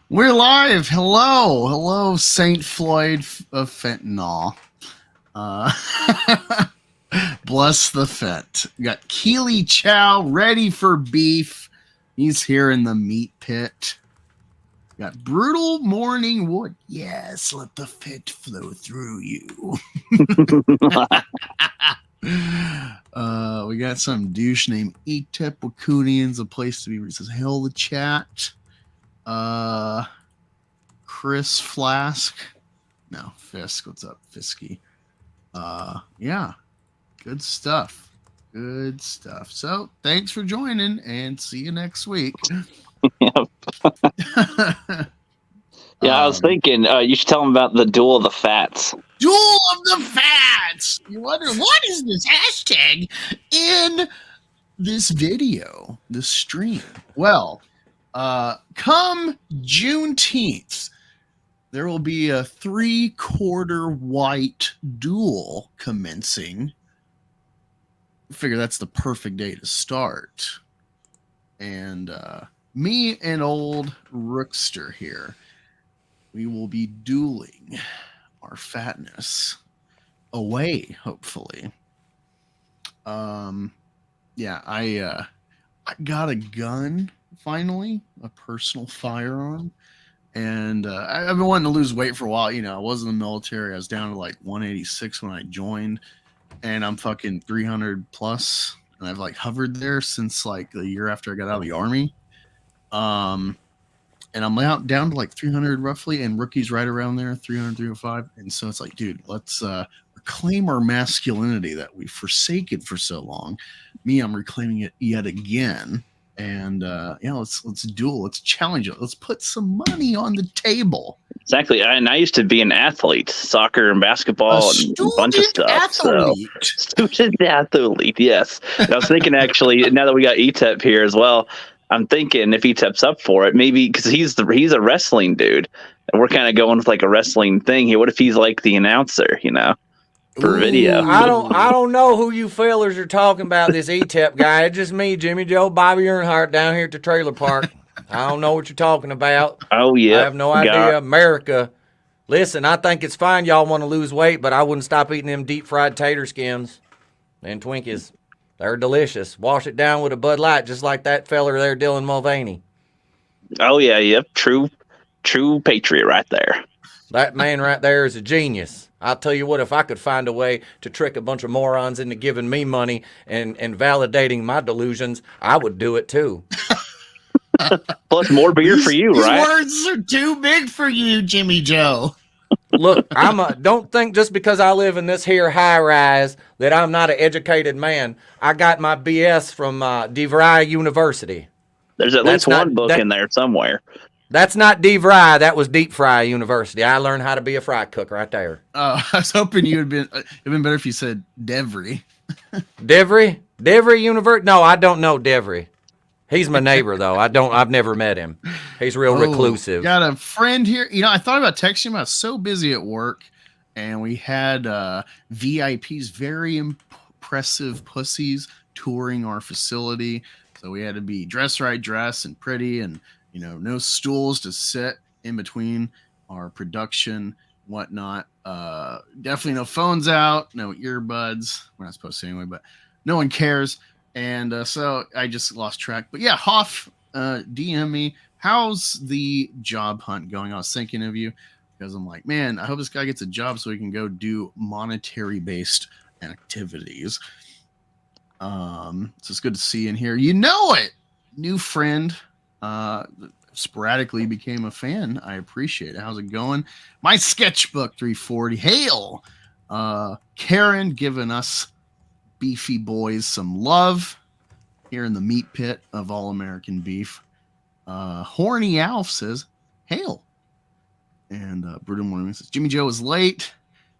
We're live. Hello, Saint Floyd of Fentanyl. Bless the Fent. We got Keely Chow ready for beef. He's here in the meat pit. We got Brutal Morning Wood. Yes, let the fit flow through you. We got some douche named Etep Wokunian's a place to be. It says hail the chat. Chris Flask. No, Fisk. What's up, Fisky? Yeah. Good stuff. So thanks for joining and see you next week. Yep. Yeah, I was thinking you should tell them about the Duel of the Fats. Duel of the Fats! You wonder, what is this hashtag in this video, this stream? Well, come Juneteenth, there will be a 3/4 white duel commencing. I figure that's the perfect day to start. And me and old Rookster here, we will be dueling our fatness away, hopefully. Yeah, I got a gun finally, a personal firearm, and I've been wanting to lose weight for a while. You know, I was in the military. I was down to like 186 when I joined, and I'm fucking 300 plus, and I've like hovered there since like the year after I got out of the army. And I'm down to like 300 roughly, and Rookie's right around there, 300, 305. And so it's like, dude, let's reclaim our masculinity that we've forsaken for so long. Me, I'm reclaiming it yet again. And yeah, let's duel, let's challenge it, let's put some money on the table. Exactly. And I used to be an athlete, soccer and basketball, and a bunch of stuff. Athlete. So. Student athlete, yes. And I was thinking, actually, now that we got Etep here as well, I'm thinking if Etep's up for it, maybe because he's a wrestling dude, and we're kind of going with like a wrestling thing here. What if he's like the announcer, you know, for video? I don't know who you fellers are talking about. This Etep guy. It's just me, Jimmy Joe, Bobby Earnhardt down here at the trailer park. I don't know what you're talking about. Oh yeah, I have no idea. America. Listen, I think it's fine y'all want to lose weight, but I wouldn't stop eating them deep fried tater skins and Twinkies. They're delicious. Wash it down with a Bud Light, just like that feller there, Dylan Mulvaney. Oh yeah, yep, true patriot right there. That man right there is a genius. I'll tell you what, if I could find a way to trick a bunch of morons into giving me money and validating my delusions, I would do it too. Plus more beer for you, right? These words are too big for you, Jimmy Joe. Look, don't think just because I live in this here high rise that I'm not an educated man. I got my BS from DeVry University. There's at least one book in there somewhere. That's not DeVry. That was Deep Fry University. I learned how to be a fry cook right there. I was hoping it'd been better if you said Devry. Devry University? No, I don't know Devry. He's my neighbor, though. I've never met him. He's real reclusive. Got a friend here. You know, I thought about texting him. I was so busy at work, and we had VIPs, very impressive pussies, touring our facility. So we had to be dress and pretty, and you know, no stools to sit in between our production, whatnot. Definitely no phones out, no earbuds. We're not supposed to anyway, but no one cares. And so I just lost track. But yeah, Hoff, DM me. How's the job hunt going? I was thinking of you because I'm like, man, I hope this guy gets a job so he can go do monetary-based activities. So it's good to see you in here. You know it. New friend. Sporadically became a fan. I appreciate it. How's it going? My sketchbook 340. Hail. Karen giving us beefy boys some love here in the meat pit of all American beef. Horny Alf says hail. And Brutal Morning says Jimmy Joe was late.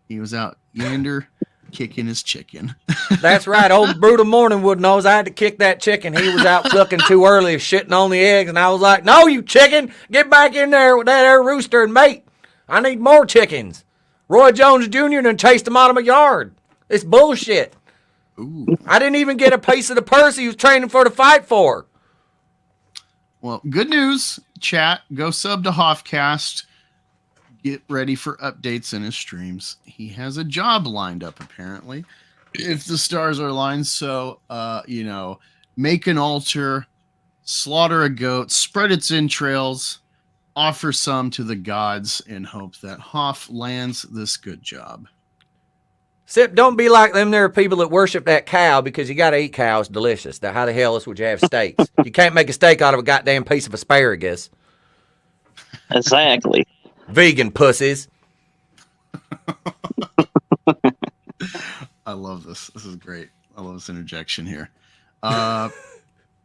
He was out yonder kicking his chicken. That's right. Old Brutal Morningwood knows I had to kick that chicken. He was out clucking too early, shitting on the eggs, and I was like, no, you chicken, get back in there with that there rooster and mate. I need more chickens. Roy Jones Jr. done chased them out of my yard. It's bullshit. Ooh. I didn't even get a piece of the purse he was training for the fight for. Well, good news, chat. Go sub to Hoffcast. Get ready for updates in his streams. He has a job lined up, apparently, if the stars are aligned. So, make an altar, slaughter a goat, spread its entrails, offer some to the gods in hope that Hoff lands this good job. Sip, don't be like them there people that worship that cow because you got to eat cow. It's delicious. Now, how the hell else would you have steaks? You can't make a steak out of a goddamn piece of asparagus. Exactly. Vegan pussies. I love this. This is great. I love this interjection here. But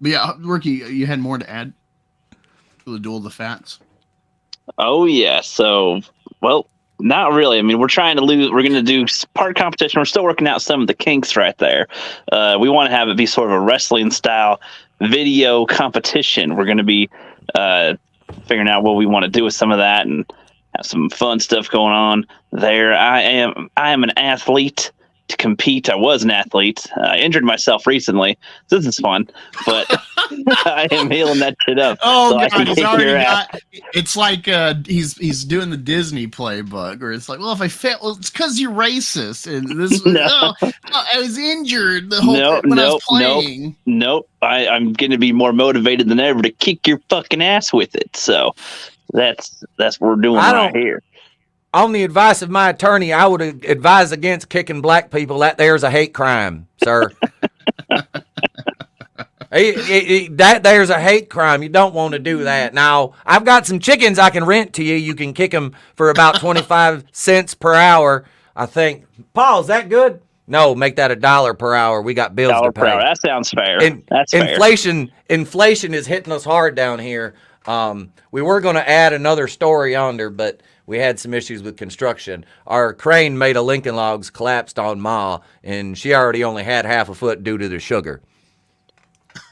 yeah, Ricky, you had more to add to the Duel of the Fats? Oh, yeah. So, well, not really. I mean, we're trying to lose. We're going to do part competition. We're still working out some of the kinks right there. We want to have it be sort of a wrestling style video competition. We're going to be figuring out what we want to do with some of that and have some fun stuff going on there. I am an athlete to compete. I was an athlete. I injured myself recently. This is fun, but I am healing that shit up. Oh so God, he's already got. It's like he's doing the Disney playbook, where it's like, well, if I fail, well, it's because you're racist, and this. I was injured the whole when I was playing. Nope. I'm going to be more motivated than ever to kick your fucking ass with it. So that's what we're doing right here. On the advice of my attorney, I would advise against kicking black people. That there's a hate crime, sir. That there's a hate crime. You don't want to do that. Now, I've got some chickens I can rent to you. You can kick them for about 25 cents per hour, I think. Paul, is that good? No, make that $1 per hour. We got bills to pay. Per hour. That sounds fair. That's inflation is hitting us hard down here. We were going to add another story under, but we had some issues with construction. Our crane made of Lincoln logs collapsed on Ma, and she already only had half a foot due to the sugar.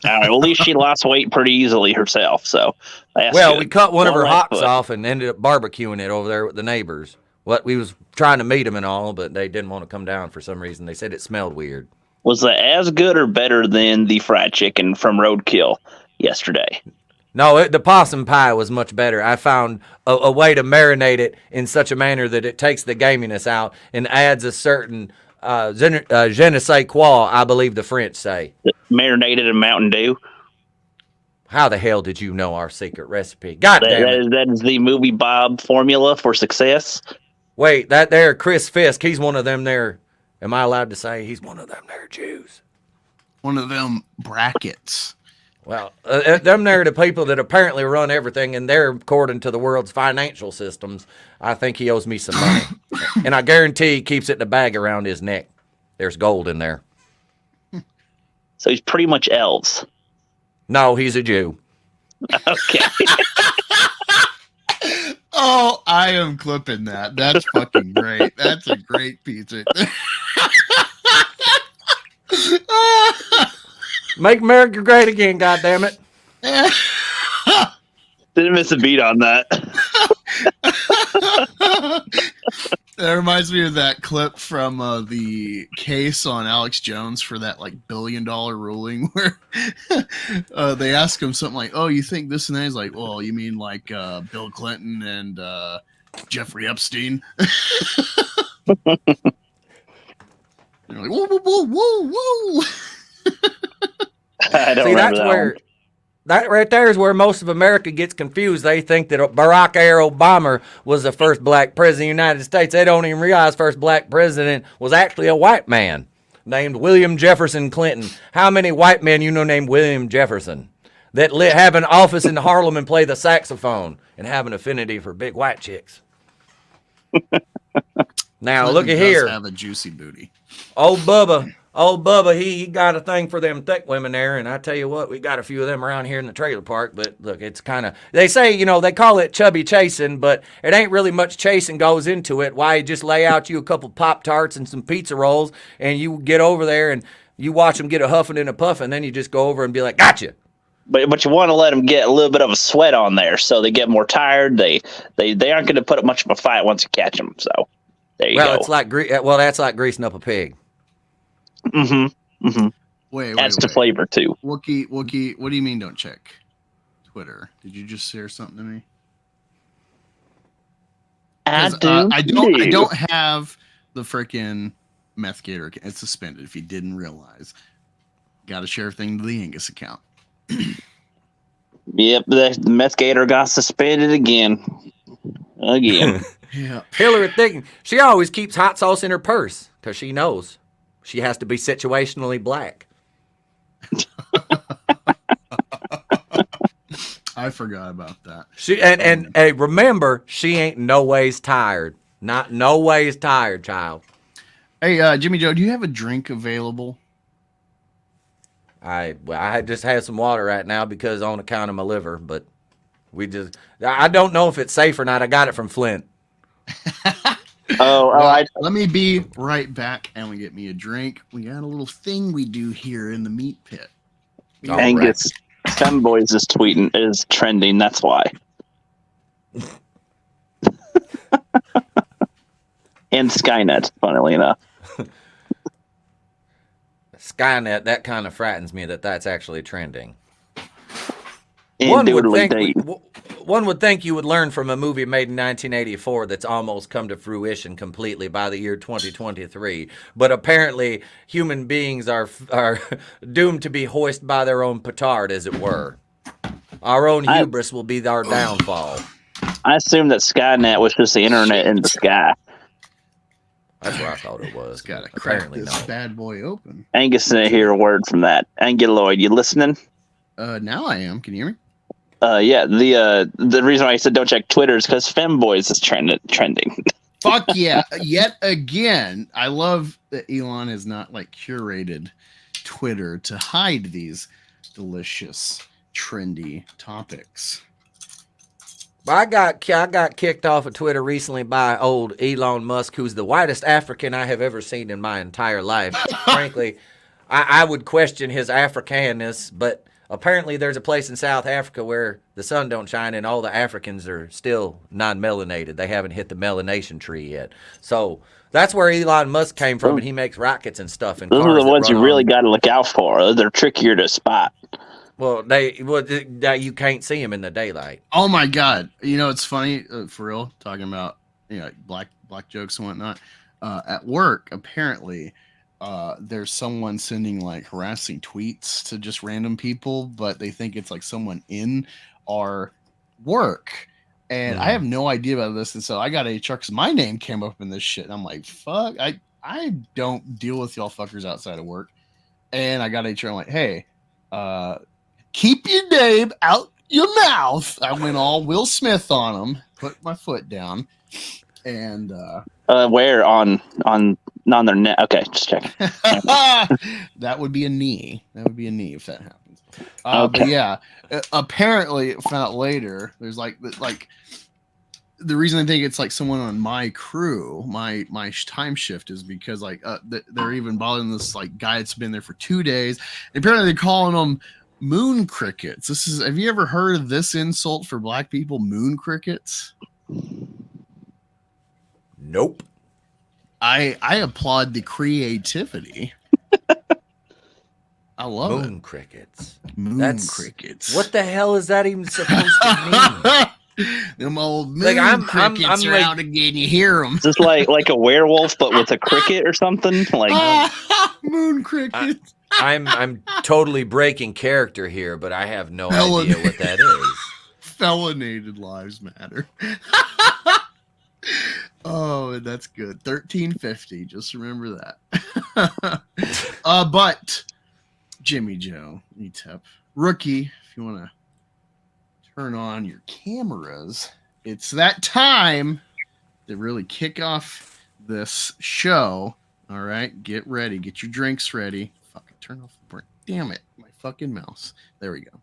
All right, well, at least she lost weight pretty easily herself. So, we cut one of her hocks off and ended up barbecuing it over there with the neighbors. We was trying to meet them and all, but they didn't want to come down for some reason. They said it smelled weird. Was that as good or better than the fried chicken from Roadkill yesterday? No, the possum pie was much better. I found a way to marinate it in such a manner that it takes the gaminess out and adds a certain je ne sais quoi, I believe the French say. Marinated in Mountain Dew? How the hell did you know our secret recipe? God damn it. That is the movie Bob formula for success? Wait, that there Chris Fisk, he's one of them there. Am I allowed to say he's one of them there Jews? One of them brackets. Well, them there the people that apparently run everything, and they're according to the world's financial systems. I think he owes me some money. And I guarantee he keeps it in a bag around his neck. There's gold in there. So he's pretty much elves. No, he's a Jew. Okay. Oh, I am clipping that. That's fucking great. That's a great piece right there. Make America great again, goddammit. Didn't miss a beat on that. That reminds me of that clip from the case on Alex Jones for that $1 billion ruling where they ask him something like, oh, you think this and that? He's like, well, you mean Bill Clinton and Jeffrey Epstein? They're like, whoa, whoa, whoa, whoa, whoa. I don't remember that one. That right there is where most of America gets confused. They think that Barack Obama was the first black president of the United States. They don't even realize first black president was actually a white man named William Jefferson Clinton. How many white men you know named William Jefferson that have an office in Harlem and play the saxophone and have an affinity for big white chicks? Now, look at here. Have a juicy booty. Old Bubba, he got a thing for them thick women there, and I tell you what, we got a few of them around here in the trailer park, but look, it's kind of, they say, they call it chubby chasing, but it ain't really much chasing goes into it. Why, you just lay out you a couple Pop-Tarts and some pizza rolls, and you get over there, and you watch them get a huffing and a puffing, then you just go over and be like, gotcha. But you want to let them get a little bit of a sweat on there, so they get more tired. They aren't going to put up much of a fight once you catch them, so there you go. It's like, that's like greasing up a pig. Mm-hmm. Mm-hmm. Wait. Adds to flavor too. Wookie, what do you mean don't check? Twitter. Did you just share something to me? I 'Cause, do. I don't have the freaking meth gator. It's suspended. If you didn't realize, got to share everything to the Angus account. Yep, the meth gator got suspended again. Yeah. Hillary thinking she always keeps hot sauce in her purse because she knows she has to be situationally black. I forgot about that. She and hey, remember, she ain't no ways tired. Not no ways tired, child. Hey, Jimmy Joe, do you have a drink available? I just have some water right now because on account of my liver, but I don't know if it's safe or not. I got it from Flint. Let me be right back and we get me a drink. We got a little thing we do here in the meat pit. Angus, Femboys is trending. That's why. And Skynet, funnily enough. Skynet, that kind of frightens me that's actually trending. One would think you would learn from a movie made in 1984 that's almost come to fruition completely by the year 2023. But apparently, human beings are doomed to be hoisted by their own petard, as it were. Our own hubris will be our downfall. I assume that Skynet was just the internet in the sky. That's what I thought it was. Got to crack this bad boy open. Angus didn't hear a word from that. Anguloid, you listening? Now I am. Can you hear me? Yeah. The reason why I said don't check Twitter is because Femboys is trending. Fuck yeah! Yet again, I love that Elon has not curated Twitter to hide these delicious, trendy topics. I got kicked off of Twitter recently by old Elon Musk, who's the whitest African I have ever seen in my entire life. Frankly, I would question his Africanness, but apparently there's a place in South Africa where the sun don't shine and all the Africans are still non-melanated. They haven't hit the melanation tree yet. So that's where Elon Musk came from, and he makes rockets and stuff. And those are the ones you really got to look out for. They're trickier to spot. Well, you can't see them in the daylight. Oh my God! It's funny for real. Talking about black jokes and whatnot. At work, apparently, there's someone sending harassing tweets to just random people, but they think it's someone in our work, and I have no idea about this. And so I got HR because my name came up in this shit, and I'm like, fuck, I don't deal with y'all fuckers outside of work. And I got HR. I'm like, hey, keep your name out your mouth. I went all Will Smith on him, put my foot down, and where on their neck? Okay, just checking. That would be a knee. That would be a knee if that happens. Okay. But yeah, apparently, found out later. There's the reason I think it's someone on my crew, my time shift, is because they're even bothering this guy that's been there for 2 days. And apparently they're calling them moon crickets. Have you ever heard of this insult for black people? Moon crickets? Nope. I applaud the creativity. I love it. Moon crickets. Crickets. What the hell is that even supposed to mean? Them old moon crickets are out again. You hear them. Just like a werewolf, but with a cricket or something. Moon crickets. I'm totally breaking character here, but I have no idea what that is. Felinated lives matter. Oh, that's good. 1350. Just remember that. But Jimmy Joe, Etep, rookie, if you want to turn on your cameras, it's that time to really kick off this show. All right, get ready. Get your drinks ready. Fucking turn off the break. Damn it, my fucking mouse. There we go.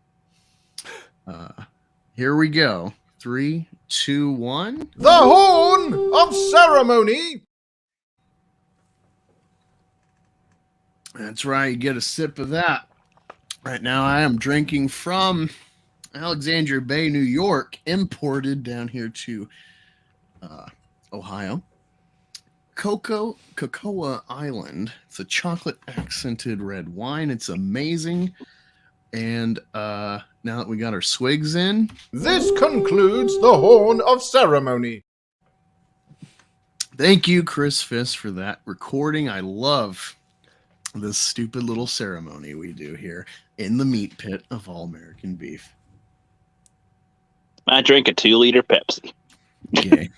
Here we go. 3, 2, 1. The Horn of Ceremony. That's right. You get a sip of that. Right now, I am drinking from Alexandria Bay, New York, imported down here to Ohio. Cocoa Island. It's a chocolate accented red wine. It's amazing. And now that we got our swigs in, This concludes the Horn of Ceremony. thank you, Chris Fisk, for that recording. I love this stupid little ceremony we do here in the meat pit of All American Beef. I drink a 2-liter Pepsi. Yay.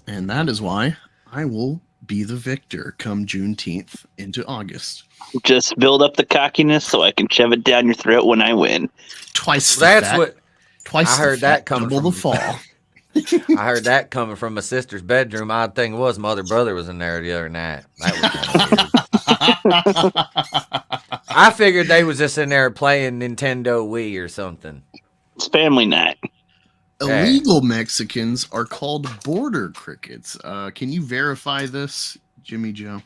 And that is why I will be the victor come Juneteenth into August. Just build up the cockiness so I can shove it down your throat when I win. Twice the That's fat, what twice I heard the that fat, coming double from the fall. I heard that coming from my sister's bedroom. Odd thing was, my other brother was in there the other night. That was kind of weird. I figured they was just in there playing Nintendo Wii or something. It's family night. Illegal Mexicans are called border crickets. Can you verify this, Jimmy Joe?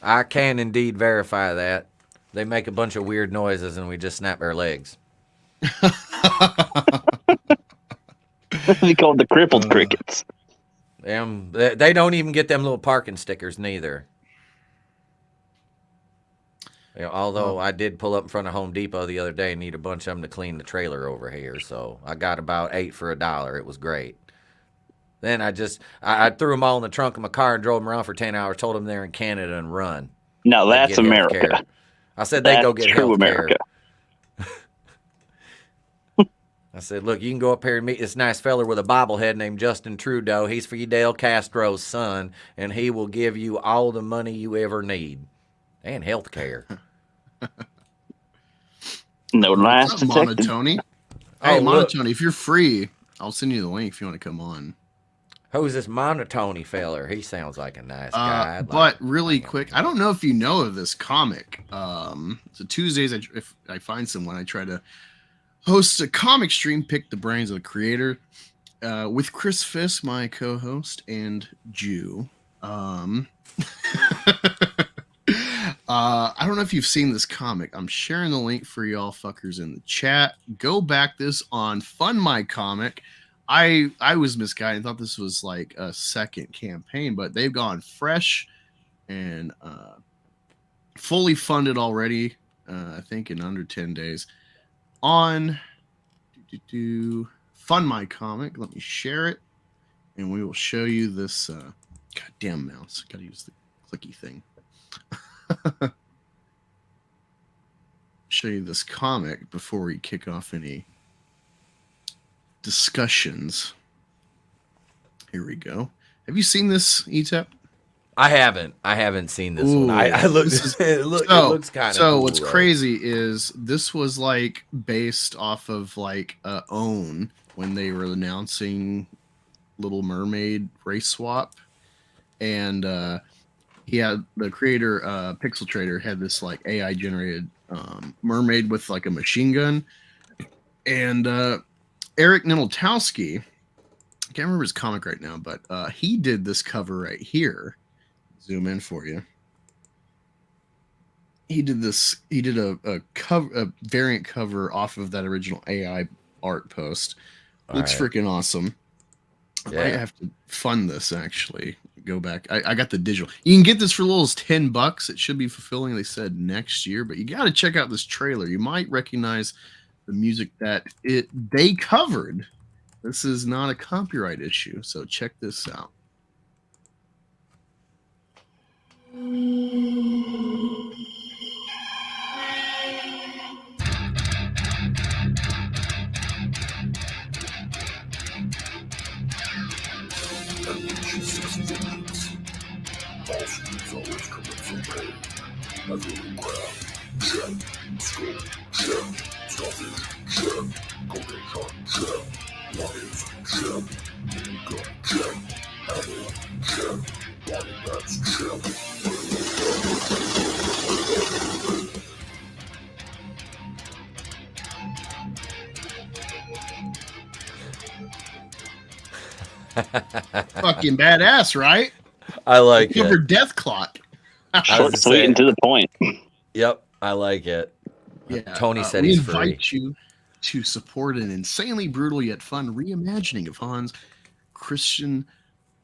I can indeed verify that. They make a bunch of weird noises and we just snap our legs. They call it the crippled crickets. They don't even get them little parking stickers neither. You know, although I did pull up in front of Home Depot the other day and need a bunch of them to clean the trailer over here, so I got about 8 for $1. It was great. Then I threw them all in the trunk of my car and drove them around for 10 hours. Told them they're in Canada and run. No, They'd that's get America. healthcare. I said they go get true health America. I said, look, you can go up here and meet this nice feller with a bobblehead named Justin Trudeau. He's Fidel Castro's son, and he will give you all the money you ever need and health care. No lies What's up, detected. Monotony? Hey, look. Monotony, if you're free, I'll send you the link if you want to come on. Who's this Monotony feller? He sounds like a nice guy. But really quick, I don't know if you know of this comic. So Tuesdays, if I find someone, I try to host a comic stream, pick the brains of the creator, with Chris Fisk, my co-host, and Jew. I don't know if you've seen this comic. I'm sharing the link for y'all fuckers in the chat. Go back this on Fund My Comic. I was misguided and thought this was like a second campaign, but they've gone fresh and fully funded already. I think in under 10 days on Fund My Comic. Let me share it, and we will show you this. Goddamn mouse! Got to use the clicky thing. Show you this comic before we kick off any discussions. Here we go. Have you seen this, Etep? I haven't seen this one. I looked. It looks kind of. So cool, what's though. crazy is this was like based off of like OWN when they were announcing Little Mermaid race swap, and he had the creator Pixel Trader had this like AI generated mermaid with like a machine gun, and Eric Nideltowski, I can't remember his comic right now, but he did this cover right here. Zoom in for you. He did this. He did a variant cover off of that original AI art post. Looks freaking awesome. Yeah. I have to fund this actually. Go back. I got the digital. You can get this for as little as $10. It should be fulfilling. They said next year, but you got to check out this trailer. You might recognize the music that they covered. This is not a copyright issue, so check this out. Fucking badass, right? I like Cover it. Death Clock. Short, sweet, and to the point. Yep, I like it. Yeah, Tony said we he's free. invite you to support an insanely brutal yet fun reimagining of Han's Christian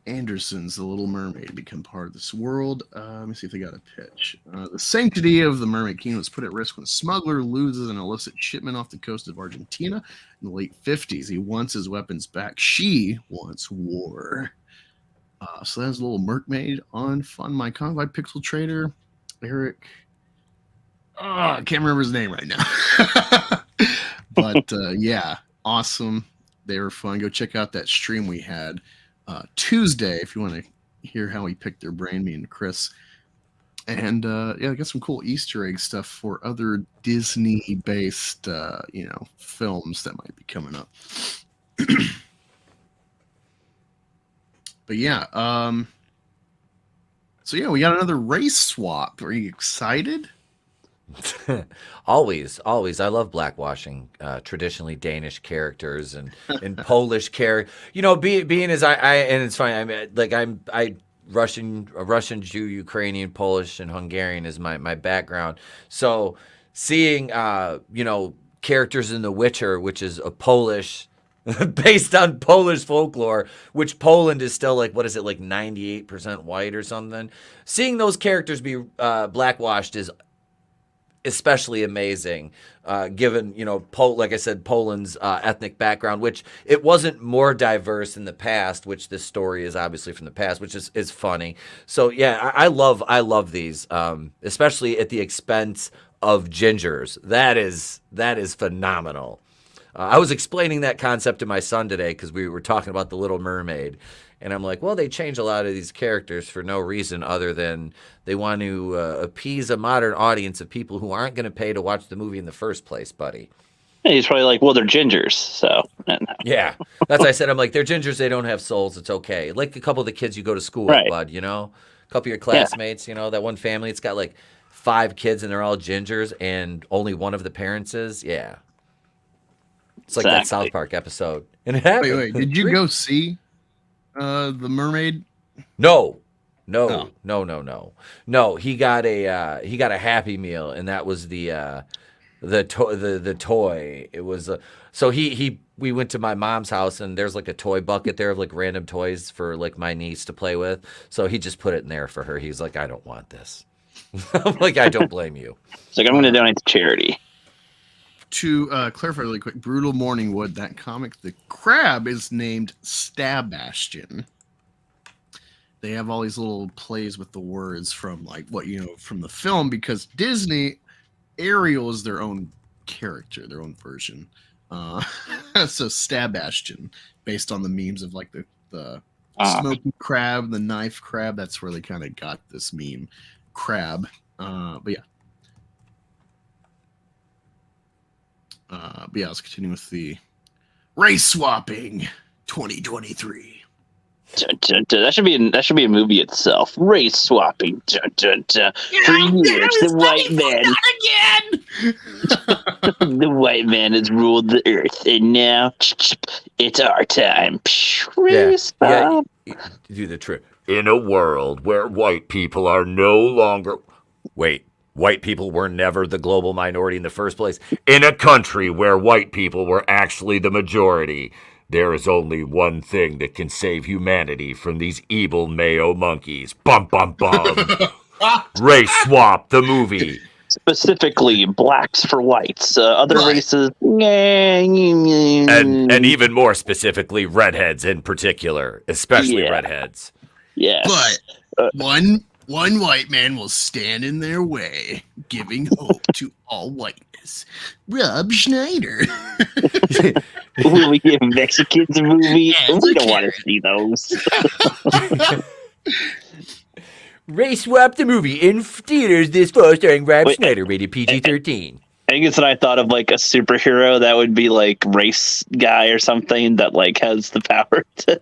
Anderson's The Little Mermaid become part of this world. Let me see if they got a pitch. The sanctity of the Mermaid Kingdom was put at risk when a smuggler loses an illicit shipment off the coast of Argentina in the late 50s. He wants his weapons back. She wants war. So that's Little Mermaid on Fun My Con by Pixel Trader. Eric. I can't remember his name right now. But yeah, awesome. They were fun. Go check out that stream we had Tuesday if you want to hear how we picked their brain, me and Chris. And yeah, I got some cool Easter egg stuff for other Disney-based, films that might be coming up. But yeah, so yeah, we got another race swap. Are you excited? Always. I love blackwashing traditionally Danish characters and Polish character. Being as I and it's funny. I'm Russian, Jew, Ukrainian, Polish, and Hungarian is my background. So seeing characters in The Witcher, which is a Polish. Based on Polish folklore, which Poland is still 98% white or something. Seeing those characters be blackwashed is especially amazing, given like I said, Poland's ethnic background, which it wasn't more diverse in the past, which this story is obviously from the past, which is funny. So yeah, I love these, especially at the expense of gingers. That is phenomenal. I was explaining that concept to my son today because we were talking about The Little Mermaid. And I'm like, well, they change a lot of these characters for no reason other than they want to appease a modern audience of people who aren't going to pay to watch the movie in the first place, buddy. And he's probably like, well, they're gingers, so. Yeah, that's what I said. I'm like, they're gingers, they don't have souls, it's okay. Like a couple of the kids you go to school with, bud, A couple of your classmates, that one family, it's got 5 kids and they're all gingers and only one of the parents is, yeah. It's like that South Park episode. And it happened. Wait, did you go see The Mermaid? No. No. He got a Happy Meal, and that was the toy. It was so we went to my mom's house, and there's a toy bucket there of random toys for my niece to play with. So he just put it in there for her. He's like, I don't want this. I'm like, I don't blame you. It's like, I'm going to donate to charity. To clarify really quick, Brutal Morningwood, that comic, the crab is named Stabastion. They have all these little plays with the words from from the film, because Disney, Ariel is their own character, their own version. So Stabastion, based on the memes of the smoky crab, the knife crab, that's where they kind of got this meme crab. But yeah. Let's continue with the race swapping 2023. That should be a movie itself. Race swapping. For years, the white man. The white man has ruled the earth, and now it's our time. Race swap. Do the trick. In a world where white people are no longer. Wait. White people were never the global minority in the first place. In a country where white people were actually the majority, there is only one thing that can save humanity from these evil Mayo monkeys. Bum, bum, bum. Race Swap, the movie. Specifically, blacks for whites. Other races... And even more specifically, redheads in particular. Especially redheads. Yes. But one white man will stand in their way, giving hope to all whiteness. Rob Schneider. Will we give Mexicans a movie? We don't want to see those. Race Swap the movie in theaters this fall, starring Rob Schneider, rated PG-13. Angus and I thought of a superhero that would be Race Guy or something that has the power to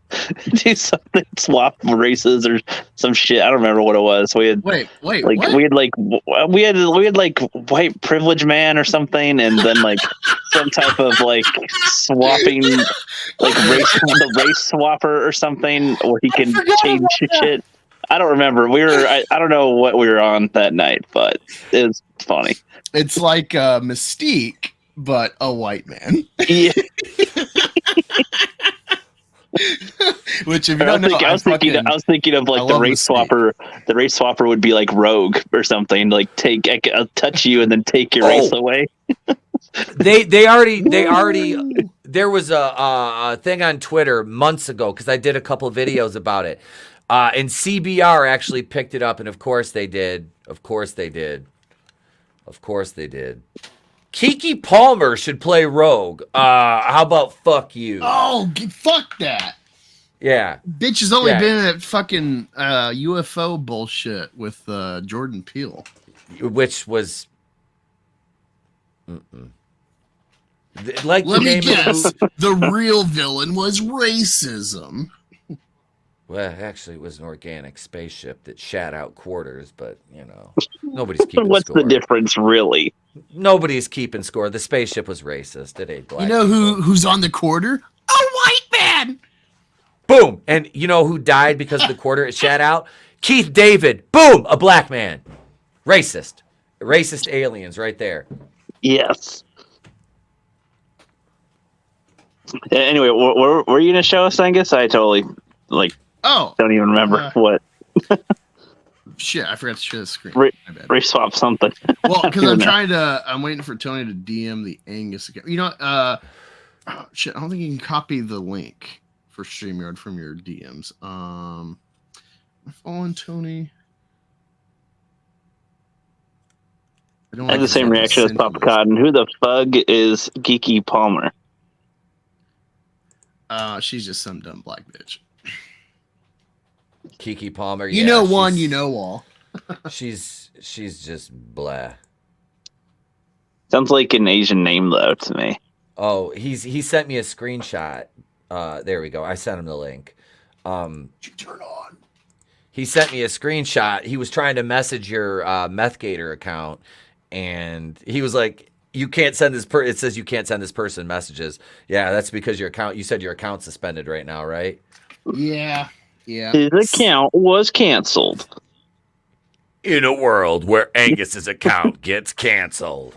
do something, swap races or some shit. I don't remember what it was. We had wait, what? we had white privilege man or something, and then some type of swapping race, the race swapper or something, where he can change shit. I don't remember. I don't know what we were on that night, but it was funny. It's like Mystique, but a white man. Yeah. Which, if you don't know, I was thinking of like the race swapper. The race swapper would be like Rogue or something. Like I'll touch you and then take your race away. They already. There was a thing on Twitter months ago because I did a couple of videos about it, and CBR actually picked it up, and of course they did. Of course they did. Keke Palmer should play Rogue. How about fuck you? Oh, fuck that. Yeah. Bitch has only been in that fucking UFO bullshit with Jordan Peele. Which was... Like Let me guess, the real villain was racism. Well, actually, it was an organic spaceship that shat out quarters, but, you know, nobody's keeping What's score. the difference, really? Nobody's keeping score. The spaceship was racist. It ate black You know people. who's on the quarter? A white man! Boom! And you know who died because of the quarter it shat out? Keith David. Boom! A black man. Racist. Racist aliens right there. Yes. Anyway, what were you going to show us, Angus? I totally, don't even remember what. Shit, I forgot to share the screen. Race swap something. Well, because I'm waiting for Tony to DM the Angus account. You know, shit, I don't think you can copy the link for StreamYard from your DMs. I'm following Tony. I had the same reaction as Papa Cotton. Who the fuck is Keke Palmer? She's just some dumb black bitch. Keke Palmer. You know one, you know all. she's just blah. Sounds like an Asian name though to me. Oh, he sent me a screenshot. There we go. I sent him the link. You turn on. He sent me a screenshot. He was trying to message your MethGator account, and he was like, "You can't send this it says you can't send this person messages." Yeah, that's because your account. You said your account's suspended right now, right? Yeah. Yeah. His account was canceled. In a world where Angus's account gets canceled.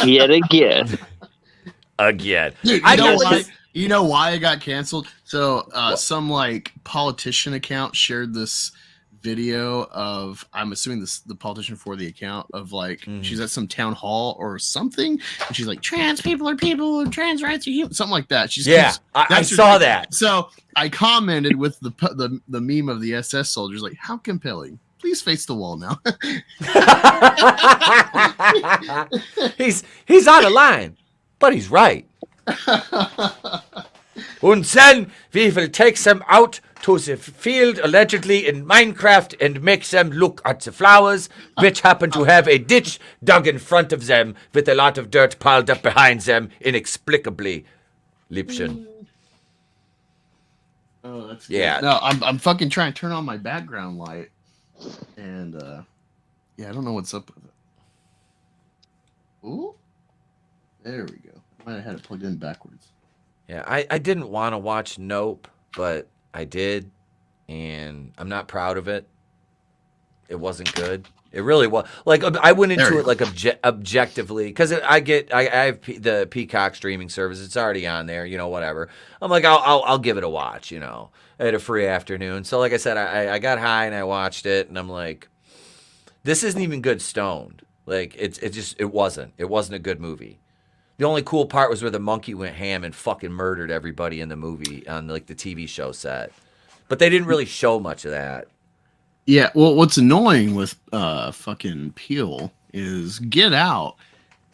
Yet again. Again. Dude, you know why it got canceled? So some politician account shared this video of, I'm assuming the politician for the account of she's at some town hall or something, and she's like, trans people are people, trans rights are human, something like that. I saw that. So I commented with the meme of the SS soldiers, like, how compelling. Please face the wall now. He's out of line, but he's right. And then we will take them out to the field, allegedly in Minecraft, and make them look at the flowers, which happen to have a ditch dug in front of them with a lot of dirt piled up behind them, inexplicably. Liebchen. Oh, that's yeah. Good. No, I'm fucking trying to turn on my background light, and I don't know what's up with it. Ooh, there we go. I might have had it plugged in backwards. Yeah, I didn't want to watch Nope, but I did, and I'm not proud of it. It wasn't good. It really was. I went into it objectively, because I have the Peacock streaming service. It's already on there, whatever. I'm like, I'll give it a watch, I had a free afternoon. So like I said, I got high and I watched it, and I'm like, this isn't even good stoned. It wasn't a good movie. The only cool part was where the monkey went ham and fucking murdered everybody in the movie on the TV show set. But they didn't really show much of that. Yeah, well, what's annoying with fucking Peele is Get Out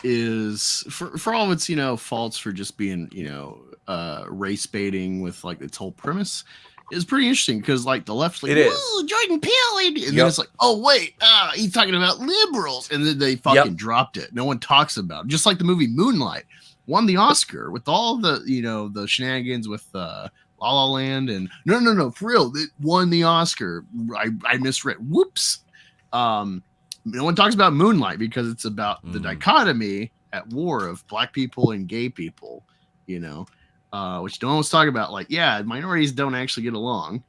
is, for all of its, faults for just being, race baiting with its whole premise, is pretty interesting, because the left's like, "Ooh, Jordan Peele," and then it's like, "Oh wait, he's talking about liberals," and then they fucking dropped it. No one talks about it. Just like the movie Moonlight won the Oscar with all the the shenanigans with La La Land, and no, for real, it won the Oscar. I misread. Whoops. No one talks about Moonlight because it's about the dichotomy at war of black people and gay people, which no one's talking about. Minorities don't actually get along.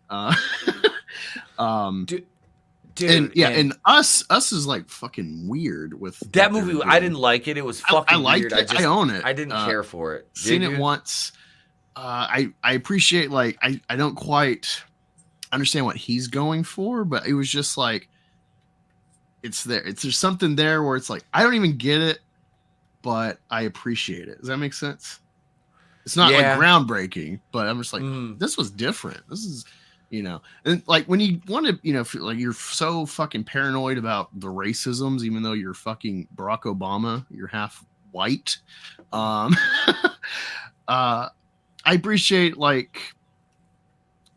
Dude, and us is fucking weird with that movie. I didn't like it. It was fucking I liked weird. it. I own it. I didn't care for it. Seen it once. I appreciate, like, I don't quite understand what he's going for, but it was just like, there's something there where it's like, I don't even get it, but I appreciate it. Does that make sense? It's not like groundbreaking, but I'm just like, this was different. This is, and like when you want to, like you're so fucking paranoid about the racisms, even though you're fucking Barack Obama, you're half white. I appreciate like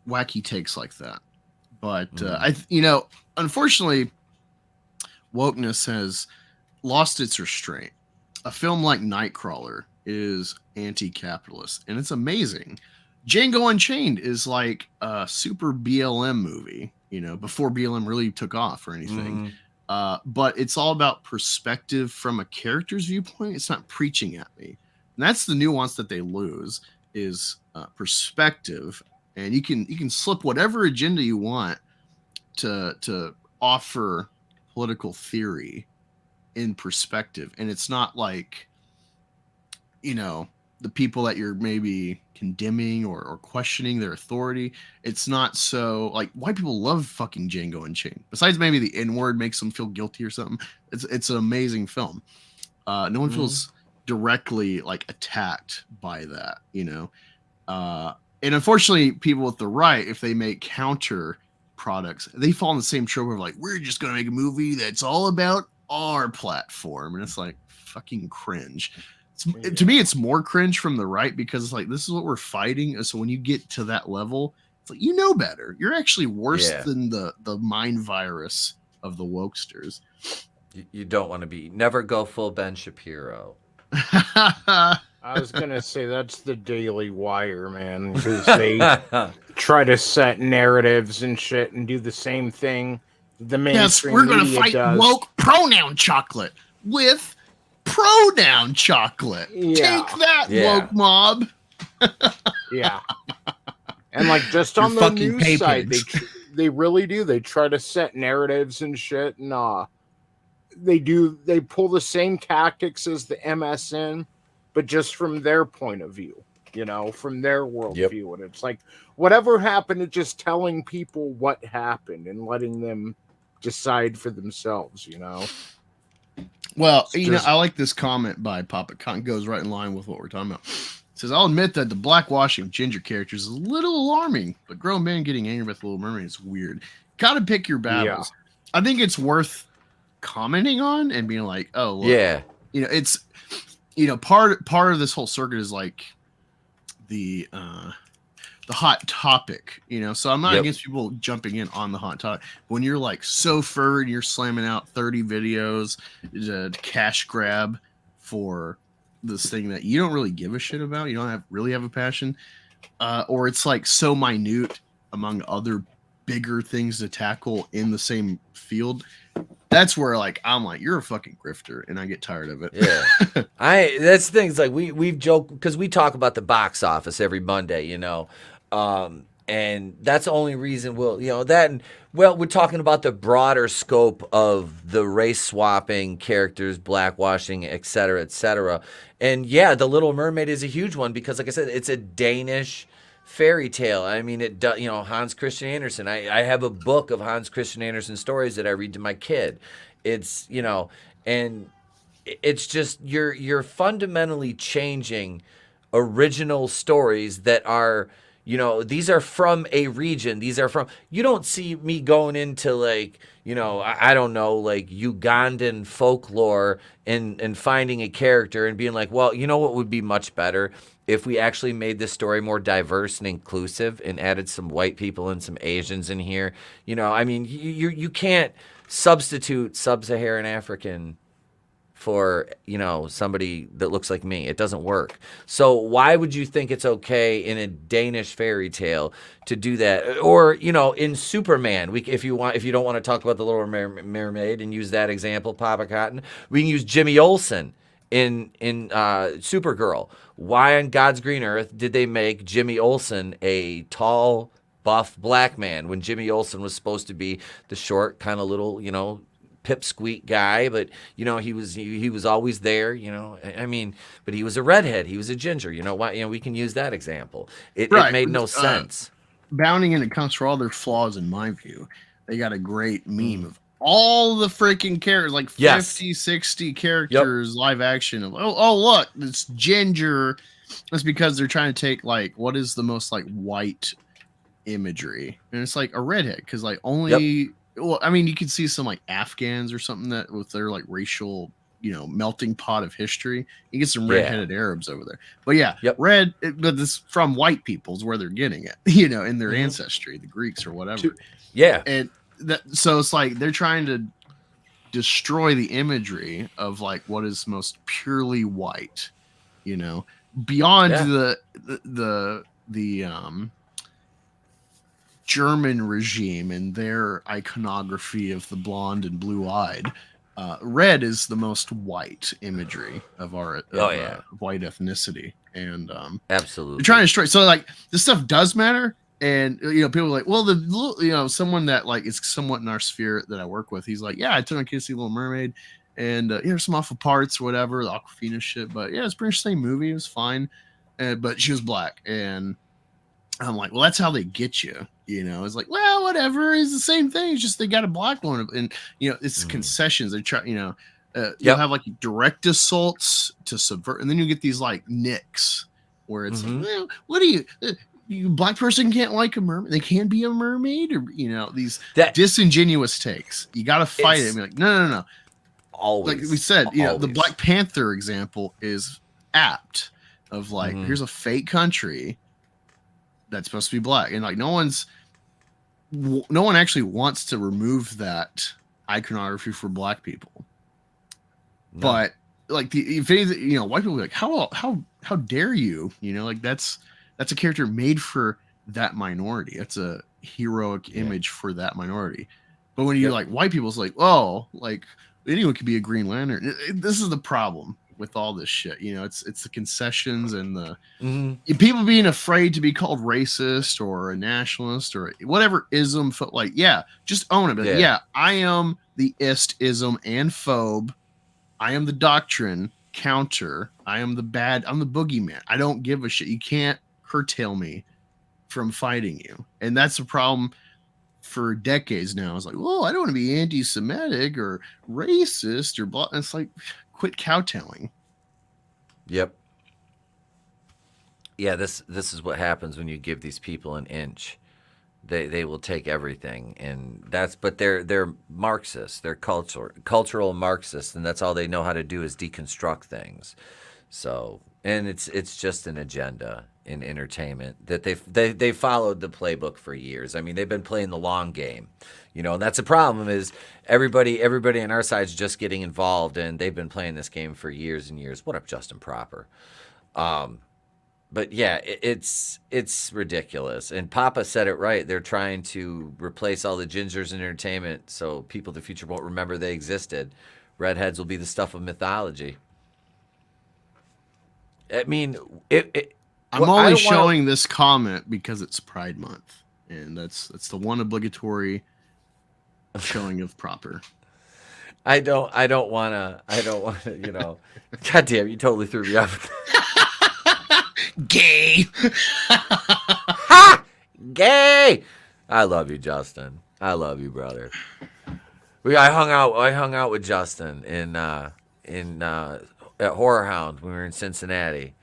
wacky takes like that, but unfortunately, wokeness has lost its restraint. A film like Nightcrawler is anti-capitalist, and it's amazing. Django Unchained is like a super BLM movie, before BLM really took off or anything. But it's all about perspective from a character's viewpoint. It's not preaching at me. And that's the nuance that they lose is perspective. And you can slip whatever agenda you want to offer political theory in perspective. And it's not like, the people that you're maybe condemning or questioning their authority. It's not so like white people love fucking Django Unchained. Besides maybe the N-word makes them feel guilty or something. It's an amazing film. No one feels directly like attacked by that, and unfortunately people with the right, if they make counter products, they fall in the same trope of like, we're just going to make a movie that's all about our platform. And it's like fucking cringe. To me, it's more cringe from the right because it's like, this is what we're fighting. So when you get to that level, it's like, better. You're actually worse than the mind virus of the wokesters. You don't want to be, never go full Ben Shapiro. I was going to say that's the Daily Wire, man, because they try to set narratives and shit and do the same thing the mainstream we're going to media fight does. Woke pronoun chocolate with pronoun chocolate. Yeah. Take that, woke mob. Yeah. And like just on the news side, they really do. They try to set narratives and shit, and they pull the same tactics as the MSN, but just from their point of view, from their worldview. And it's like whatever happened to just telling people what happened and letting them decide for themselves, Well, I like this comment by Papa Con, goes right in line with what we're talking about. It says, I'll admit that the blackwashing of ginger characters is a little alarming, but grown men getting angry with Little Mermaid is weird. Gotta pick your battles. Yeah. I think it's worth commenting on and being like, oh, look, it's, part of this whole circuit is like the hot topic, so I'm not against people jumping in on the hot topic. When you're like so furred and you're slamming out 30 videos to cash grab for this thing that you don't really give a shit about, you don't really have a passion, or it's like so minute among other bigger things to tackle in the same field, that's where like I'm like, you're a fucking grifter, and I get tired of it. Yeah, that's things like we've joked because we talk about the box office every Monday, and that's the only reason we're talking about the broader scope of the race swapping characters, blackwashing, et cetera, and The Little Mermaid is a huge one because, like I said, it's a Danish fairy tale. I mean, Hans Christian Andersen. I have a book of Hans Christian Andersen stories that I read to my kid. It's and it's just you're fundamentally changing original stories that are, these are from a region. You don't see me going into like, I don't know, like Ugandan folklore and finding a character and being like, well, what would be much better if we actually made this story more diverse and inclusive and added some white people and some Asians in here. I mean, you can't substitute sub-Saharan African for, somebody that looks like me. It doesn't work. So why would you think it's okay in a Danish fairy tale to do that? Or, in Superman, if you don't want to talk about the Little Mermaid and use that example, Papa Cotton, we can use Jimmy Olsen in Supergirl. Why on God's green earth did they make Jimmy Olsen a tall, buff black man when Jimmy Olsen was supposed to be the short, kind of little, pipsqueak guy, but he was always there. I mean, but he was a redhead. He was a ginger. Why? We can use that example. It made no sense. Bounding and it comes for all their flaws in my view. They got a great meme of all the freaking characters, like 50, 60 characters, live action of, oh, look, it's ginger. That's because they're trying to take, like, what is the most, like, white imagery? And it's, like, a redhead, because, like, only, well, I mean, you can see some, like, Afghans or something that, with their, like, racial, melting pot of history. You get some redheaded Arabs over there. But, red, but this from white people's where they're getting it, in their ancestry, the Greeks or whatever. And so it's like they're trying to destroy the imagery of like what is most purely white, beyond the German regime and their iconography of the blonde and blue-eyed. Red is the most white imagery of our white ethnicity, and absolutely they're trying to destroy. So like this stuff does matter. And people are like, well, someone that like is somewhat in our sphere that I work with, he's like, yeah, I took my kids to see Little Mermaid, and there's some awful parts or whatever, the Aquafina shit, but yeah, it's pretty much the same movie. It was fine, but she was black, and I'm like, well, that's how they get you. It's like, well, whatever, it's the same thing. It's just they got a black one, and it's concessions. They try, you'll have like direct assaults to subvert, and then you get these like nicks where it's like, well, what do you black person can't like a mermaid, they can be a mermaid, or these disingenuous takes. You got to fight it and be like, no, always, like we said, the Black Panther example is apt of like, here's a fake country that's supposed to be black, and like no one actually wants to remove that iconography for black people. But like if anything, white people are like, how dare you, like that's a character made for that minority. That's a heroic image for that minority. But when you like white people, it's like, oh, like anyone could be a Green Lantern. This is the problem with all this shit. It's the concessions and the people being afraid to be called racist or a nationalist or whatever ism. Like, just own it. But I am the ism and phobe. I am the doctrine counter. I am the bad. I'm the boogeyman. I don't give a shit. You can't curtail me from fighting you, and that's a problem for decades now. It's like, well, I don't want to be anti-Semitic or racist or blah. And it's like, quit cowtailing. Yep. Yeah, this is what happens when you give these people an inch. They will take everything, and but they're Marxists. They're cultural Marxists, and that's all they know how to do is deconstruct things. So, and it's just an agenda in entertainment that they followed the playbook for years. I mean, they've been playing the long game, and that's the problem is everybody on our side's just getting involved, and they've been playing this game for years and years. What up, Justin Proper? But yeah, it's ridiculous. And Papa said it right. They're trying to replace all the gingers in entertainment so people in the future won't remember they existed. Redheads will be the stuff of mythology. I mean, I'm only showing this comment because it's Pride Month, and that's the one obligatory showing of Proper. I don't want to. God damn, you totally threw me off. Gay. Ha! Gay. I love you, Justin. I love you, brother. I hung out with Justin at Horror Hound when we were in Cincinnati.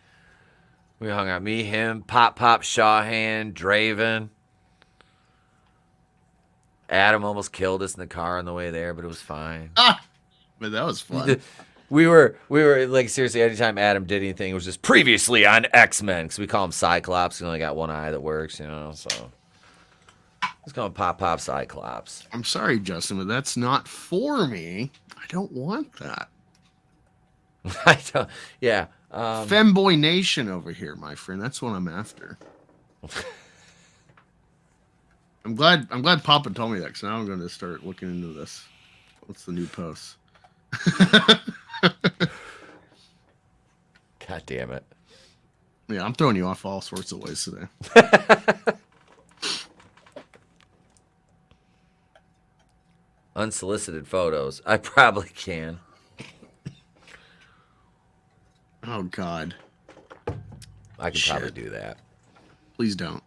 We hung out. Me, him, Pop, Shawhan, Draven. Adam almost killed us in the car on the way there, but it was fine. But that was fun. We were like, seriously, anytime Adam did anything, it was just previously on X-Men, because we call him Cyclops. He only got one eye that works, so let's call him Pop Cyclops. I'm sorry, Justin, but that's not for me. I don't want that. I don't. Yeah. Femboy Nation over here, my friend. That's what I'm after. I'm glad Papa told me that, because now I'm going to start looking into this. What's the new post? God damn it. Yeah, I'm throwing you off all sorts of ways today. Unsolicited photos. I probably can. Oh God. I could probably do that. Please don't.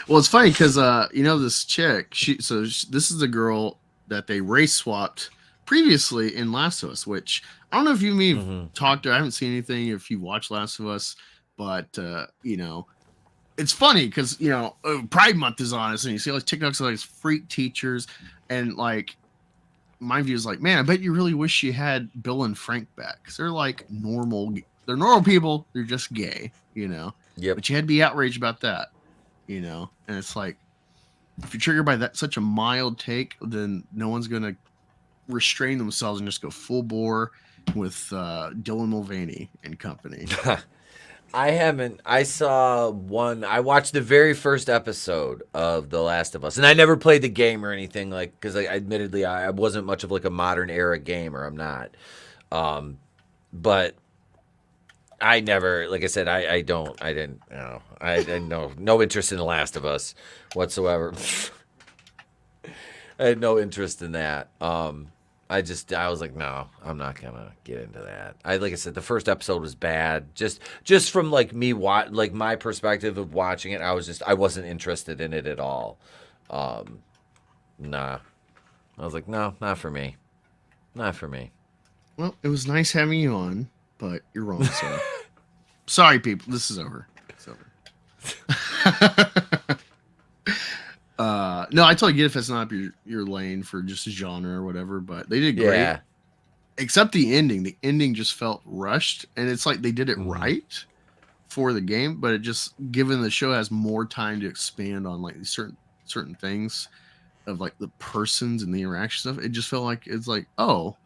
Well, it's funny because this chick, this is a girl that they race swapped previously in Last of Us, which I don't know if you may have talked to. I haven't seen anything if you watched Last of Us, but it's funny because Pride Month is on us, and you see all these TikToks of like freak teachers, and like my view is like, man, I bet you really wish you had Bill and Frank back because they're like normal. They're normal people. They're just gay, Yep. But you had to be outraged about that, And it's like, if you're triggered by that such a mild take, then no one's gonna restrain themselves and just go full bore with Dylan Mulvaney and company. I saw one. I watched the very first episode of The Last of Us, and I never played the game or anything because admittedly I wasn't much of like a modern era gamer. I'm not, but I never, like I said, I didn't know no interest in The Last of Us whatsoever. I had no interest in that. I was like, no, I'm not gonna get into that. Like I said, the first episode was bad. Just from like me like my perspective of watching it, I wasn't interested in it at all. Nah. I was like, no, not for me. Not for me. Well, it was nice having you on, but you're wrong, sir. Sorry, people. This is over. It's over. No, I totally get if it's not your lane for just a genre or whatever, but they did great. Yeah. Except the ending. The ending just felt rushed, and it's like they did it right for the game, but it just, given the show has more time to expand on like these certain things of like the persons and the interaction stuff, it just felt like it's like, oh,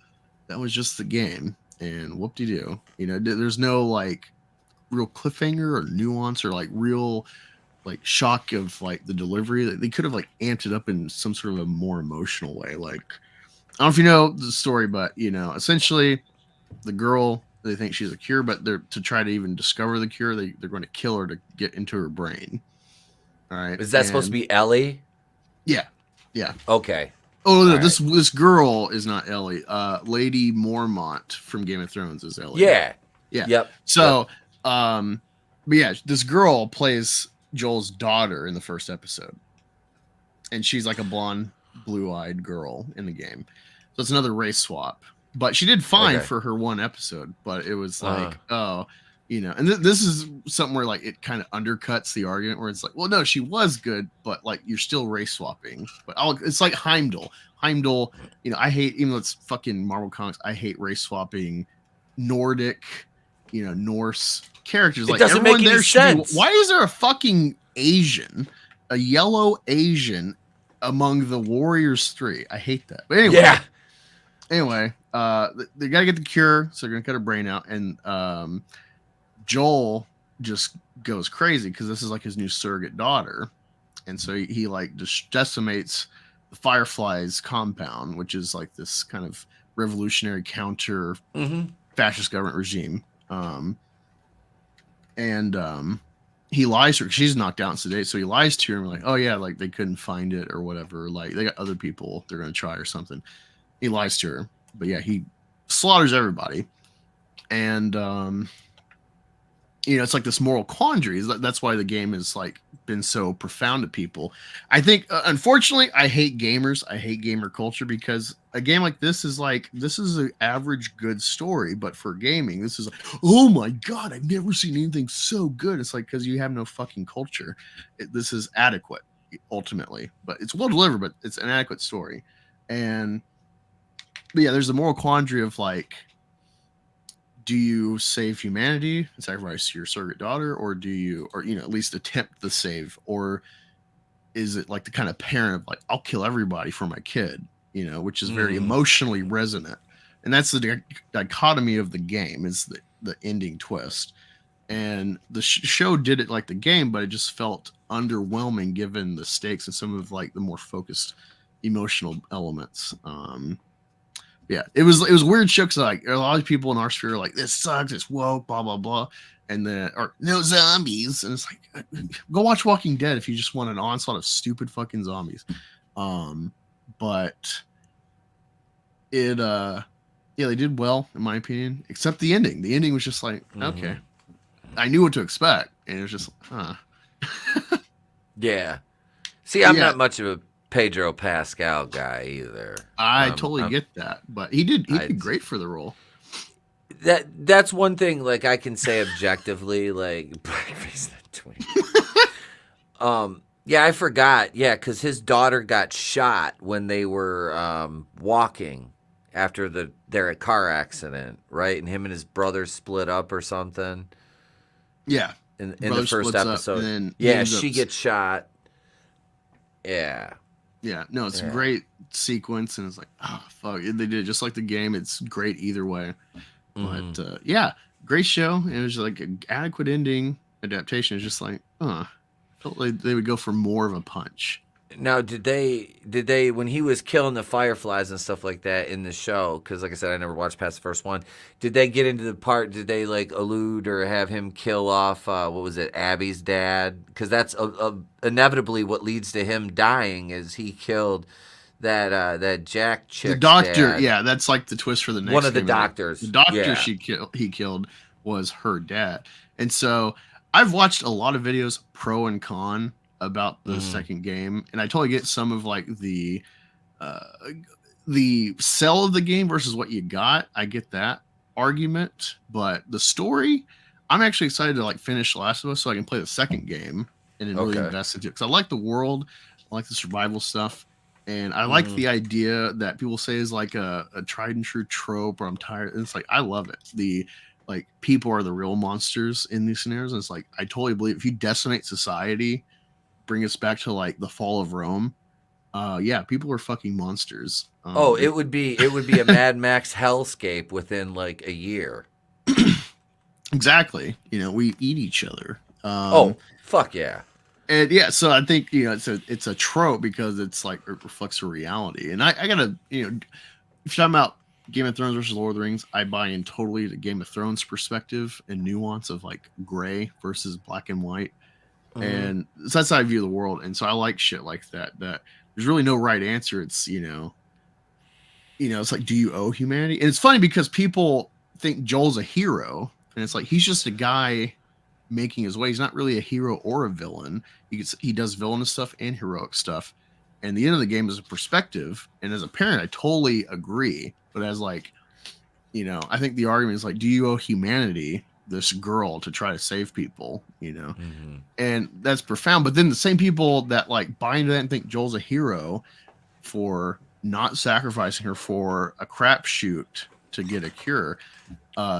that was just the game, and whoop-de-doo. There's no like real cliffhanger or nuance or like real like shock of like the delivery. They could have like amped it up in some sort of a more emotional way. Like, I don't know if you know the story, but essentially the girl, they think she's a cure, but they're to try to even discover the cure, they're going to kill her to get into her brain. All right. Is that supposed to be Ellie? Yeah. Okay. Oh no, this girl is not Ellie. Lady Mormont from Game of Thrones is Ellie. Yeah. Yep. So but yeah, this girl plays Joel's daughter in the first episode, and she's like a blonde, blue-eyed girl in the game. So it's another race swap, but she did fine for her one episode. But it was like, and this is something where like it kind of undercuts the argument where it's like, well, no, she was good, but like you're still race swapping. But it's like Heimdall. I hate, even though it's fucking Marvel Comics, I hate race swapping Nordic, Norse characters. It doesn't make any sense. Why is there a fucking Asian, a yellow Asian among the Warriors 3? I hate that. But anyway, they got to get the cure, so they're going to cut her brain out. And Joel just goes crazy because this is like his new surrogate daughter. And so he like just decimates the Fireflies compound, which is like this kind of revolutionary counter fascist government regime. He lies to her. She's knocked out and sedated, so he lies to her and like, oh yeah, like they couldn't find it or whatever. Like they got other people they're gonna try or something. He lies to her, but yeah, he slaughters everybody. And it's like this moral quandary. That's why the game has like been so profound to people. I think, unfortunately, I hate gamers. I hate gamer culture because a game like this is an average good story, but for gaming, this is like, oh my God, I've never seen anything so good. It's like, because you have no fucking culture. This is adequate, ultimately, but it's well delivered, but it's an adequate story. But yeah, there's a moral quandary of like, do you save humanity and sacrifice your surrogate daughter, or do you, at least attempt the save, or is it like the kind of parent of like, I'll kill everybody for my kid, which is very emotionally resonant. And that's the dichotomy of the game, is the ending twist. And the show did it like the game, but it just felt underwhelming given the stakes and some of like the more focused emotional elements. Yeah, it was a weird show because like a lot of people in our sphere are like, this sucks, it's woke, blah blah blah, and then or no zombies, and it's like, go watch Walking Dead if you just want an onslaught of stupid fucking zombies. but it yeah, they did well in my opinion, except the ending. The ending was just like, okay, I knew what to expect, and it was just, Yeah. See, I'm not much of a Pedro Pascal guy either. I totally get that, but he did great for the role. That's one thing, like, I can say objectively, like, blackface that twink. Yeah, I forgot. Yeah, because his daughter got shot when they were walking after their car accident, right? And him and his brother split up or something. Yeah. In the first episode. Yeah, she gets shot. Yeah. Yeah. No, it's a great sequence, and it's like, oh, fuck. They did it just like the game. It's great either way. But, yeah, great show. It was like an adequate ending. Adaptation is just like, they would go for more of a punch. Now, did they when he was killing the fireflies and stuff like that in the show, because like I said, I never watched past the first one, did they get into the part, did they like allude or have him kill off, what was it, Abby's dad? Because that's inevitably what leads to him dying, is he killed that Jack chick. The doctor, dad. Yeah, that's like the twist for the next one of the game. doctors. The doctor he killed was her dad. And so I've watched a lot of videos pro and con about the second game, and I totally get some of like the sell of the game versus what you got. I get that argument, but the story, I'm actually excited to like finish Last of Us so I can play the second game and then really invest into it, because I like the world, I like the survival stuff, and I like the idea that people say is like a tried and true trope, or I'm tired. And it's like, I love it. The like people are the real monsters in these scenarios. And it's like, I totally believe if you decimate society, bring us back to like the fall of Rome. Yeah, people are fucking monsters. It would be a Mad Max hellscape within like a year. Exactly. You know, we eat each other. Fuck yeah. And yeah, so I think, you know, it's a trope because it's like, it reflects a reality. And I gotta, you know, if you're talking about Game of Thrones versus Lord of the Rings, I buy in totally the Game of Thrones perspective and nuance of like gray versus black and white. And so that's how I view the world. And so I like shit like that there's really no right answer. It's, you know, it's like, do you owe humanity? And it's funny because people think Joel's a hero, and it's like, he's just a guy making his way. He's not really a hero or a villain. He does villainous stuff and heroic stuff. And the end of the game is a perspective. And as a parent, I totally agree. But as like, you know, I think the argument is like, do you owe humanity this girl to try to save people, you know? And that's profound. But then the same people that like buy into that and think Joel's a hero for not sacrificing her for a crapshoot to get a cure,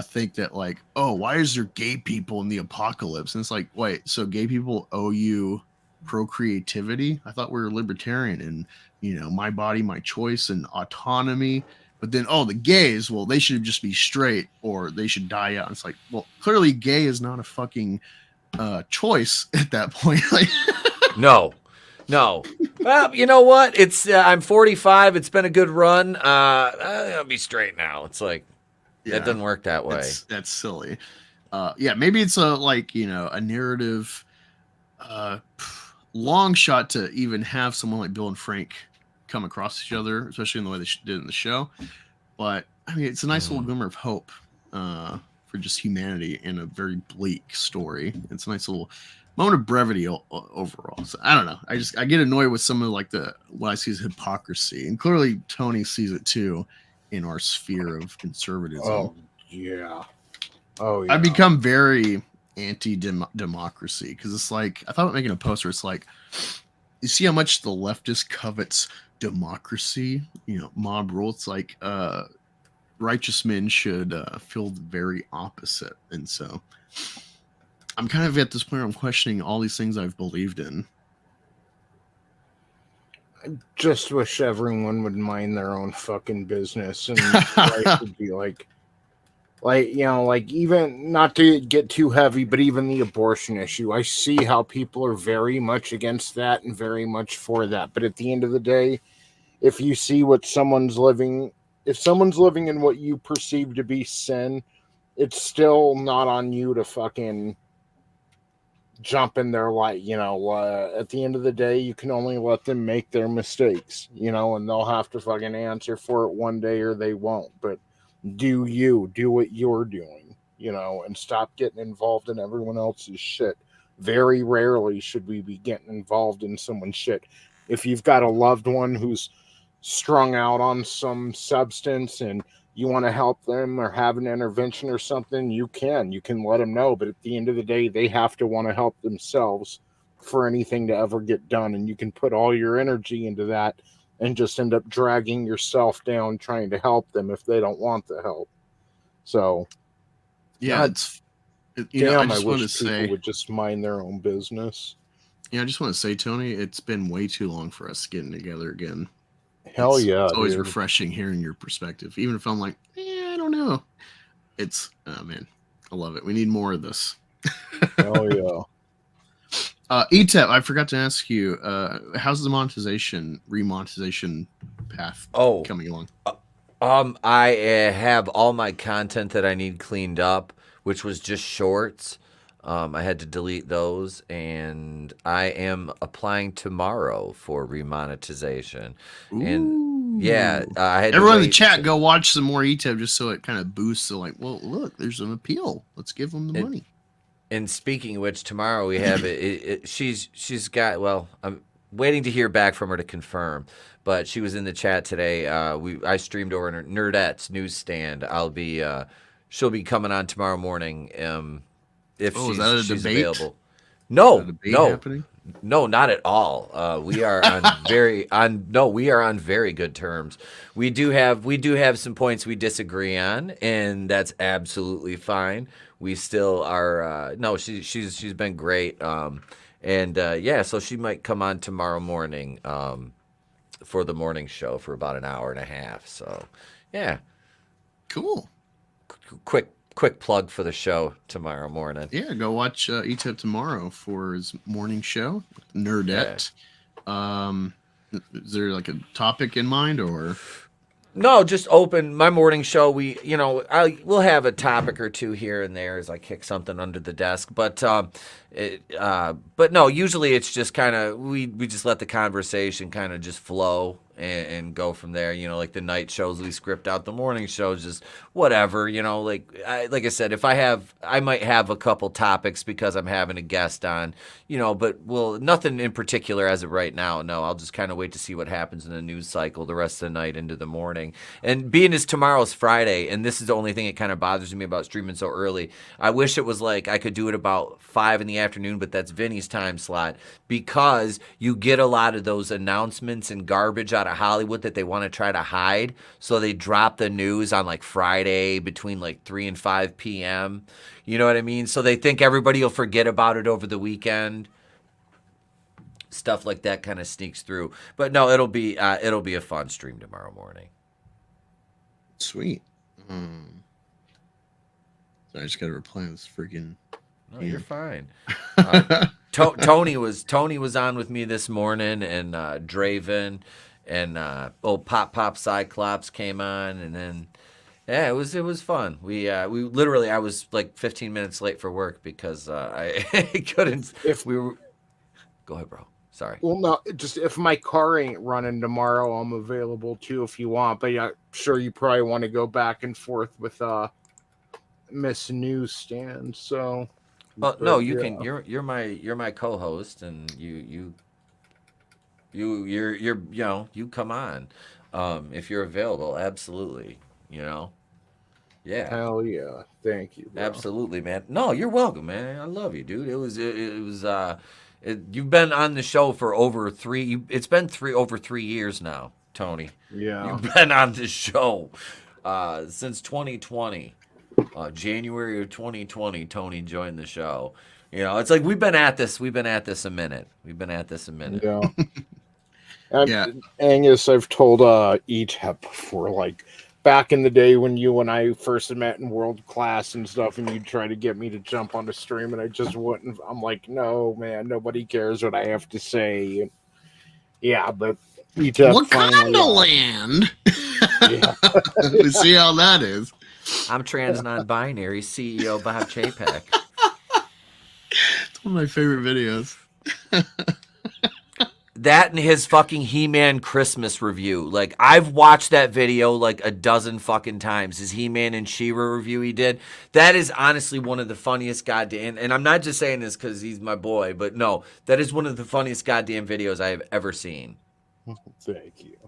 think that like, oh, why is there gay people in the apocalypse? And it's like, wait, so gay people owe you procreativity? I thought we were libertarian and, you know, my body, my choice and autonomy. But then, the gays, well, they should just be straight or they should die out. And it's like, well, clearly gay is not a fucking choice at that point. Like, No. Well, you know what? It's I'm 45. It's been a good run. I'll be straight now. It's like, that doesn't work that way. That's silly. Yeah, maybe it's a like, you know, a narrative long shot to even have someone like Bill and Frank come across each other, especially in the way they did in the show. But I mean, it's a nice little glimmer of hope for just humanity in a very bleak story. It's a nice little moment of brevity overall. So I don't know. I get annoyed with some of like what I see as hypocrisy, and clearly Tony sees it too in our sphere of conservatism. Oh yeah. I've become very anti-democracy because it's like, I thought about making a poster. It's like, you see how much the leftist covets democracy, you know, mob rule. It's like righteous men should feel the very opposite. And so I'm kind of at this point where I'm questioning all these things I've believed in. I just wish everyone would mind their own fucking business and life would be like, you know, like, even not to get too heavy, but even the abortion issue, I see how people are very much against that and very much for that. But at the end of the day, if you see what someone's living, if someone's living in what you perceive to be sin, it's still not on you to fucking jump in their light. At the end of the day, you can only let them make their mistakes, and they'll have to fucking answer for it one day or they won't. But do what you're doing, and stop getting involved in everyone else's shit. Very rarely should we be getting involved in someone's shit. If you've got a loved one who's strung out on some substance and you want to help them or have an intervention or something, you can let them know. But at the end of the day, they have to want to help themselves for anything to ever get done. And you can put all your energy into that and just end up dragging yourself down trying to help them if they don't want the help. So, yeah, I wish people would just mind their own business. Yeah, I just want to say, Tony, it's been way too long for us getting together again. Hell yeah. It's always refreshing hearing your perspective. Even if I'm like, I don't know. Oh man, I love it. We need more of this. Hell yeah. Etep, I forgot to ask you, how's the remonetization path coming along? I have all my content that I need cleaned up, which was just shorts. I had to delete those, and I am applying tomorrow for remonetization. Ooh. And yeah, I had everyone in the chat go watch some more Etep just so it kind of boosts. So like, well, look, there's an appeal. Let's give them the money. And speaking of which, tomorrow we have she's got. Well, I'm waiting to hear back from her to confirm. But she was in the chat today. I streamed over in her Nerdette's newsstand. She'll be coming on tomorrow morning. If she's debate? Available. No, happening? No, not at all. We are on we are on very good terms. We do have some points we disagree on, and that's absolutely fine. We still are. She's been great. So she might come on tomorrow morning for the morning show for about an hour and a half. So, yeah, cool. Quick plug for the show tomorrow morning. Yeah, go watch Etep tomorrow for his morning show, Nerdette. Yeah. Is there like a topic in mind or? No, just open my morning show. We'll have a topic or two here and there as I kick something under the desk, but no, usually it's just kind of we just let the conversation kind of just flow and go from there. Like the night shows we script out, the morning shows just whatever. Like I said, if I might have a couple topics because I'm having a guest on. But nothing in particular as of right now. No, I'll just kind of wait to see what happens in the news cycle the rest of the night into the morning. And being as tomorrow's Friday, and this is the only thing that kind of bothers me about streaming so early. I wish it was like I could do it about 5 in the afternoon, but that's Vinny's time slot, because you get a lot of those announcements and garbage out of Hollywood that they want to try to hide. So they drop the news on like Friday between like 3 and 5 p.m. You know what I mean? So they think everybody will forget about it over the weekend. Stuff like that kind of sneaks through. But no, it'll be a fun stream tomorrow morning. Sweet. So I just got to reply this freaking. No, you're fine. Tony was on with me this morning, and Draven and Pop Cyclops came on, and then yeah, it was fun. We literally, I was like 15 minutes late for work because I couldn't. Go ahead, bro. Sorry. Well, no, just if my car ain't running tomorrow, I'm available too if you want. But yeah, sure, you probably want to go back and forth with Miss Newsstand. So, well, no, you can. You're my co-host, and you come on if you're available. Absolutely, Yeah. Hell yeah! Thank you, bro. Absolutely, man. No, you're welcome, man. I love you, dude. You've been on the show for over it's been over 3 years now, Tony. Yeah. You've been on this show since 2020. January of 2020, Tony joined the show. It's like we've been at this a minute. Yeah. Yeah. Angus, I've told Etep before, like back in the day when you and I first met in World Class and stuff, and you'd try to get me to jump on the stream, and I just wouldn't. I'm like, no, man, nobody cares what I have to say. Yeah, but Etep Wakanda-land. Yeah. We see how that is. I'm trans non-binary CEO Bob Chapek. One of my favorite videos. That and his fucking He-Man Christmas review. Like, I've watched that video like a dozen fucking times. His He-Man and She-Ra review he did. That is honestly one of the funniest goddamn... And I'm not just saying this because he's my boy, but no. That is one of the funniest goddamn videos I have ever seen. Thank you.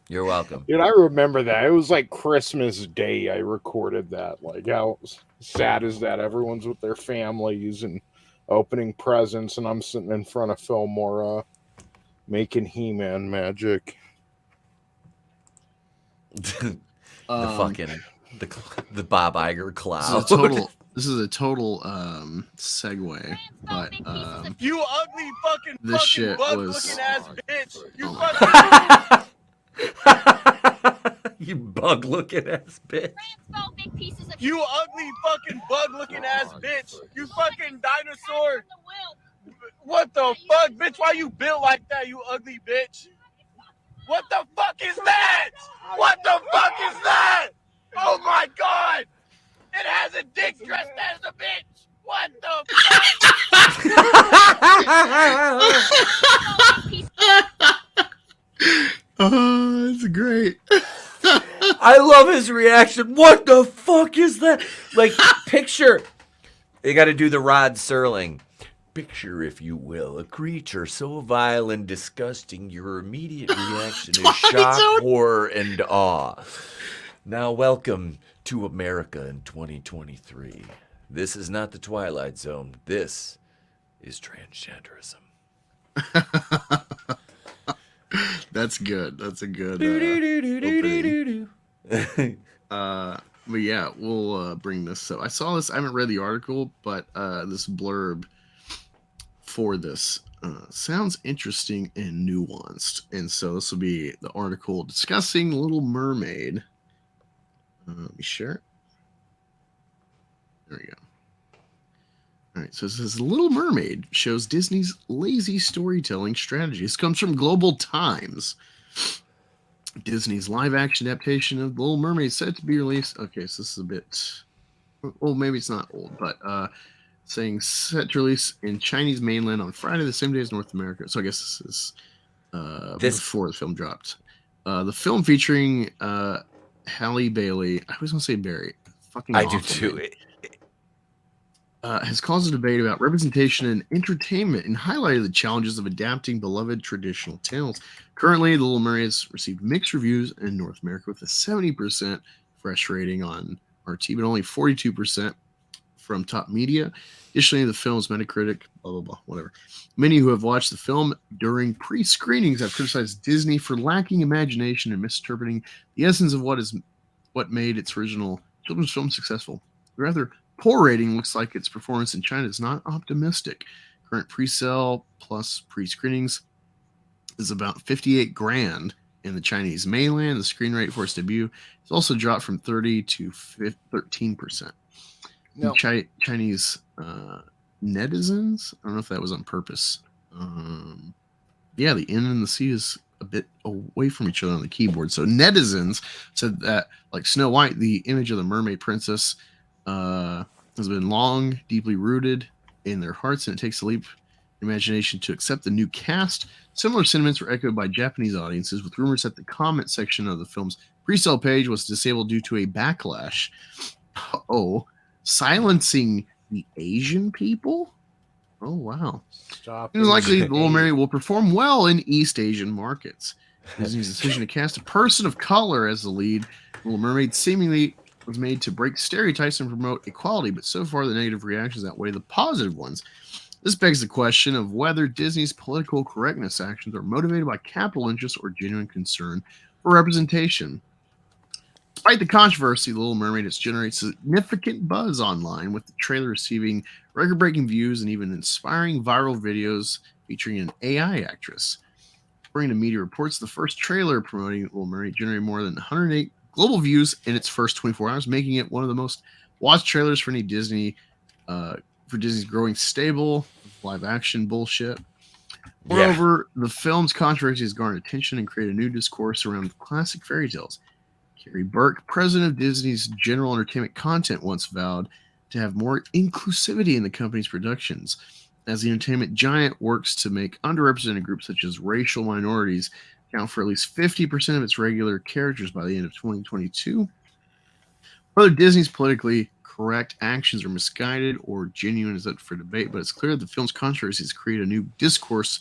You're welcome. Dude, I remember that. It was like Christmas Day I recorded that. Like, how sad is that? Everyone's with their families and opening presents, and I'm sitting in front of Fillmore making He-Man magic. The Bob Iger cloud. This is a total segue, but you ugly fucking this shit bug was looking ass bitch. You You bug looking ass bitch. You ugly fucking bug looking ass bitch. You fucking dinosaur. What the fuck, bitch? Why you built like that, you ugly bitch? What the fuck is that? What the fuck is that? Oh my god! It has a dick dressed as a bitch! What the fuck? Oh, it's great. I love his reaction. What the fuck is that? Like, picture. You got to do the Rod Serling. Picture, if you will, a creature so vile and disgusting, your immediate reaction is shock, horror, and awe. Now, welcome to America in 2023. This is not the Twilight Zone. This is transgenderism. That's good. That's a good opening. But yeah, we'll bring this. So I saw this. I haven't read the article, but this blurb for this sounds interesting and nuanced. And so this will be the article discussing Little Mermaid. Let me share it. There we go. All right, so it says Little Mermaid shows Disney's lazy storytelling strategy. This comes from Global Times. Disney's live-action adaptation of The Little Mermaid is set to be released. Okay, so this is a bit... Well, maybe it's not old, but saying set to release in Chinese mainland on Friday, the same day as North America. So I guess this is before the film dropped. The film featuring Halle Bailey... I always want to say Barry. Fucking I do too. Has caused a debate about representation and entertainment and highlighted the challenges of adapting beloved traditional tales. Currently, The Little Mermaid has received mixed reviews in North America with a 70% fresh rating on RT, but only 42% from Top Media. Additionally, the film's Metacritic, blah, blah, blah, whatever. Many who have watched the film during pre-screenings have criticized Disney for lacking imagination and misinterpreting the essence of what made its original children's film successful. Rather, poor rating looks like its performance in China is not optimistic. Current pre-sale plus pre-screenings is about 58 grand in the Chinese mainland. The screen rate for its debut has also dropped from 30 to 13%. No. Chinese netizens, I don't know if that was on purpose. Yeah, the N and the C is a bit away from each other on the keyboard. So netizens said that, like Snow White, the image of the mermaid princess has been long, deeply rooted in their hearts, and it takes a leap in imagination to accept the new cast. Similar sentiments were echoed by Japanese audiences, with rumors that the comment section of the film's pre-sale page was disabled due to a backlash. Silencing the Asian people? Oh, wow. Stop. It's likely The Little Mermaid will perform well in East Asian markets. Disney's decision to cast a person of color as the lead, Little Mermaid seemingly was made to break stereotypes and promote equality, but so far the negative reactions outweigh the positive ones. This begs the question of whether Disney's political correctness actions are motivated by capital interests or genuine concern for representation. Despite the controversy, The Little Mermaid has generated significant buzz online, with the trailer receiving record-breaking views and even inspiring viral videos featuring an AI actress. According to media reports, the first trailer promoting The Little Mermaid generated more than 108 global views in its first 24 hours, making it one of the most watched trailers for any Disney, for Disney's growing stable of live-action bullshit. Moreover, the film's controversy has garnered attention and created a new discourse around classic fairy tales. Carrie Burke, president of Disney's General Entertainment Content, once vowed to have more inclusivity in the company's productions. as the entertainment giant works to make underrepresented groups such as racial minorities account for at least 50% of its regular characters by the end of 2022. Whether Disney's politically correct actions are misguided or genuine is up for debate, but it's clear that the film's controversies create a new discourse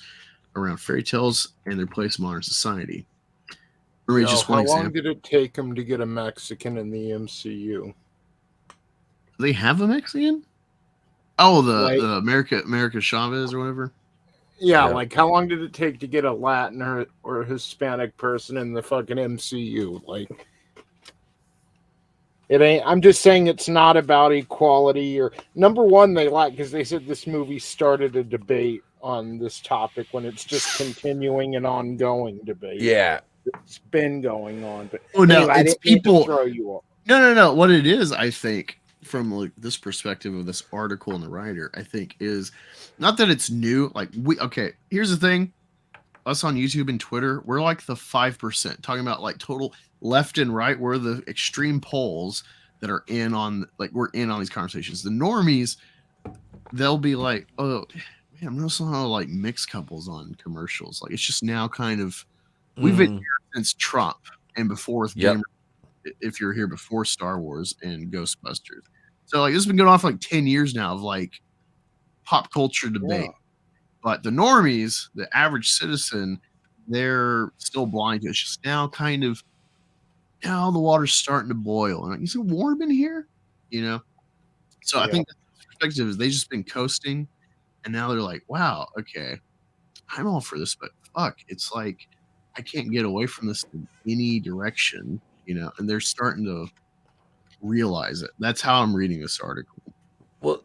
around fairy tales and their place in modern society. Just one how example. long did it take them to get a Mexican in the MCU? They have a Mexican? Oh, Like- the America Chavez or whatever. Yeah, like how long did it take to get a Latin or Hispanic person in the fucking MCU? Like, it ain't. I'm just saying it's not about equality or number one. They because they said this movie started a debate on this topic when it's just continuing an ongoing debate. Yeah, it's been going on. But no, anyway, it's people. Throw you off. No. What it is, I think, from like this perspective of this article and the writer, I think is not that it's new. Like here's the thing. Us on YouTube and Twitter, we're like the 5%, talking about like total left and right. We're the extreme poles that are we're in on these conversations. The normies, they'll be like, oh, man, I'm noticing how like mixed couples on commercials. Like it's just now kind of, we've been here since Trump and before if you're here before Star Wars and Ghostbusters. So like this has been going on for like 10 years now of like pop culture debate. Yeah. But the normies, the average citizen, they're still blind to it. It's just now kind of now the water's starting to boil. And like, is it warm in here? You know? So I think the perspective is they've just been coasting and now they're like, wow, okay, I'm all for this, but fuck, it's like I can't get away from this in any direction, you know, and they're starting to realize it. That's how I'm reading this article. Well,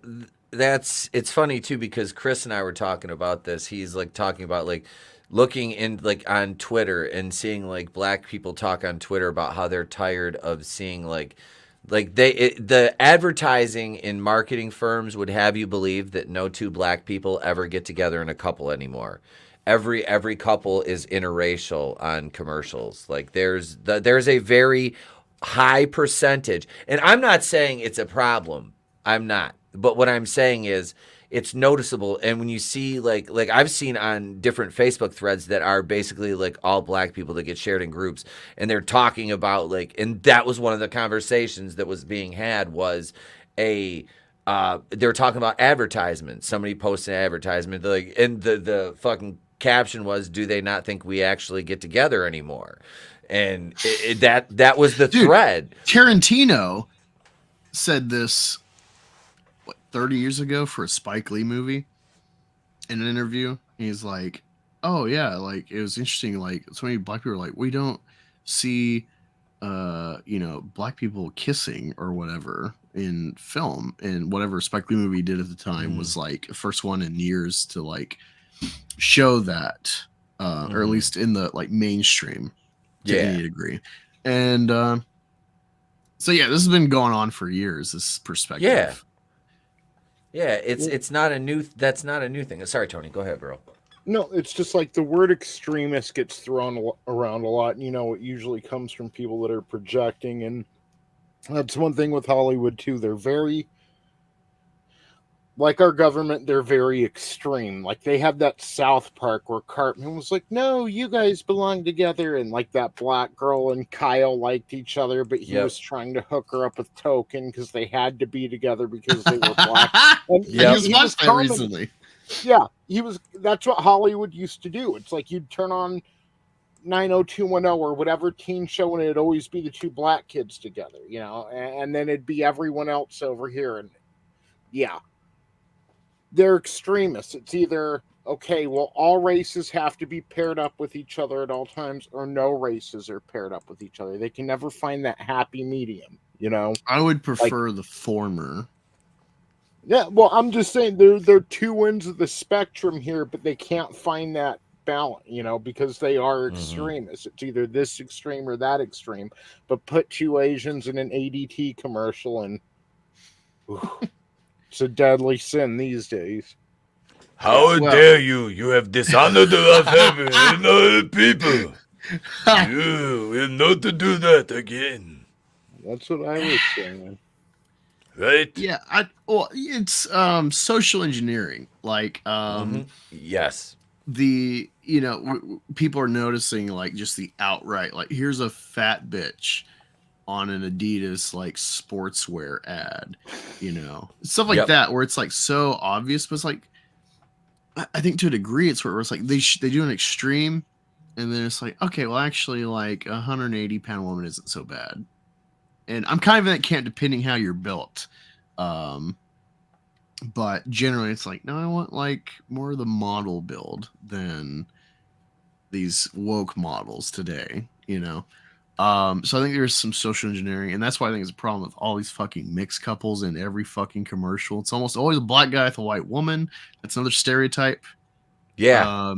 it's funny too because Chris and I were talking about this. He's like talking about like looking in like on Twitter and seeing like black people talk on Twitter about how they're tired of seeing like the advertising in marketing firms would have you believe that no two black people ever get together in a couple anymore. Every couple is interracial on commercials. Like there's a very high percentage, and I'm not saying it's a problem. I'm not. But what I'm saying is it's noticeable. And when you see like I've seen on different Facebook threads that are basically like all black people that get shared in groups, and they're talking about like, and that was one of the conversations that was being had was they were talking about advertisements. Somebody posted an advertisement like, and the fucking caption was, do they not think we actually get together anymore? And that was the thread. Tarantino said this 30 years ago for a Spike Lee movie in an interview. He's like, oh yeah, like it was interesting, like so many black people are like, we don't see black people kissing or whatever in film, and whatever Spike Lee movie did at the time was like the first one in years to like show that or at least in the like mainstream to any degree. And so yeah, this has been going on for years, this perspective. Yeah, it's not a new. That's not a new thing. Sorry, Tony. Go ahead, bro. No, it's just like the word extremist gets thrown around a lot. And, you know, it usually comes from people that are projecting, and that's one thing with Hollywood too. They're very, like our government, they're very extreme. Like they have that South Park where Cartman was like, "No, you guys belong together," and like that black girl and Kyle liked each other, but he was trying to hook her up with Token because they had to be together because they were black. And he was that recently. Yeah, that's what Hollywood used to do. It's like you'd turn on 90210 or whatever teen show, and it'd always be the two black kids together, you know, and then it'd be everyone else over here, and they're extremists. It's either, okay, well, all races have to be paired up with each other at all times, or no races are paired up with each other. They can never find that happy medium, you know? I would prefer the former. Yeah, well, I'm just saying they're two ends of the spectrum here, but they can't find that balance, you know, because they are extremists. It's either this extreme or that extreme. But put two Asians in an ADT commercial and... It's a deadly sin these days. How dare you? You have dishonored our family and other people. You will not do that again. That's what I was saying. Right? Yeah, it's social engineering. Like Yes. people are noticing like just the outright like here's a fat bitch on an Adidas like sportswear ad, stuff like that where it's like so obvious, but it's like I think to a degree it's where it's like they do an extreme, and then it's like okay, well actually like 180-pound woman isn't so bad, and I'm kind of in that camp depending how you're built. But generally it's like, no, I want like more of the model build than these woke models today, So I think there's some social engineering, and that's why I think it's a problem with all these fucking mixed couples in every fucking commercial. It's almost always a black guy with a white woman. That's another stereotype. Yeah.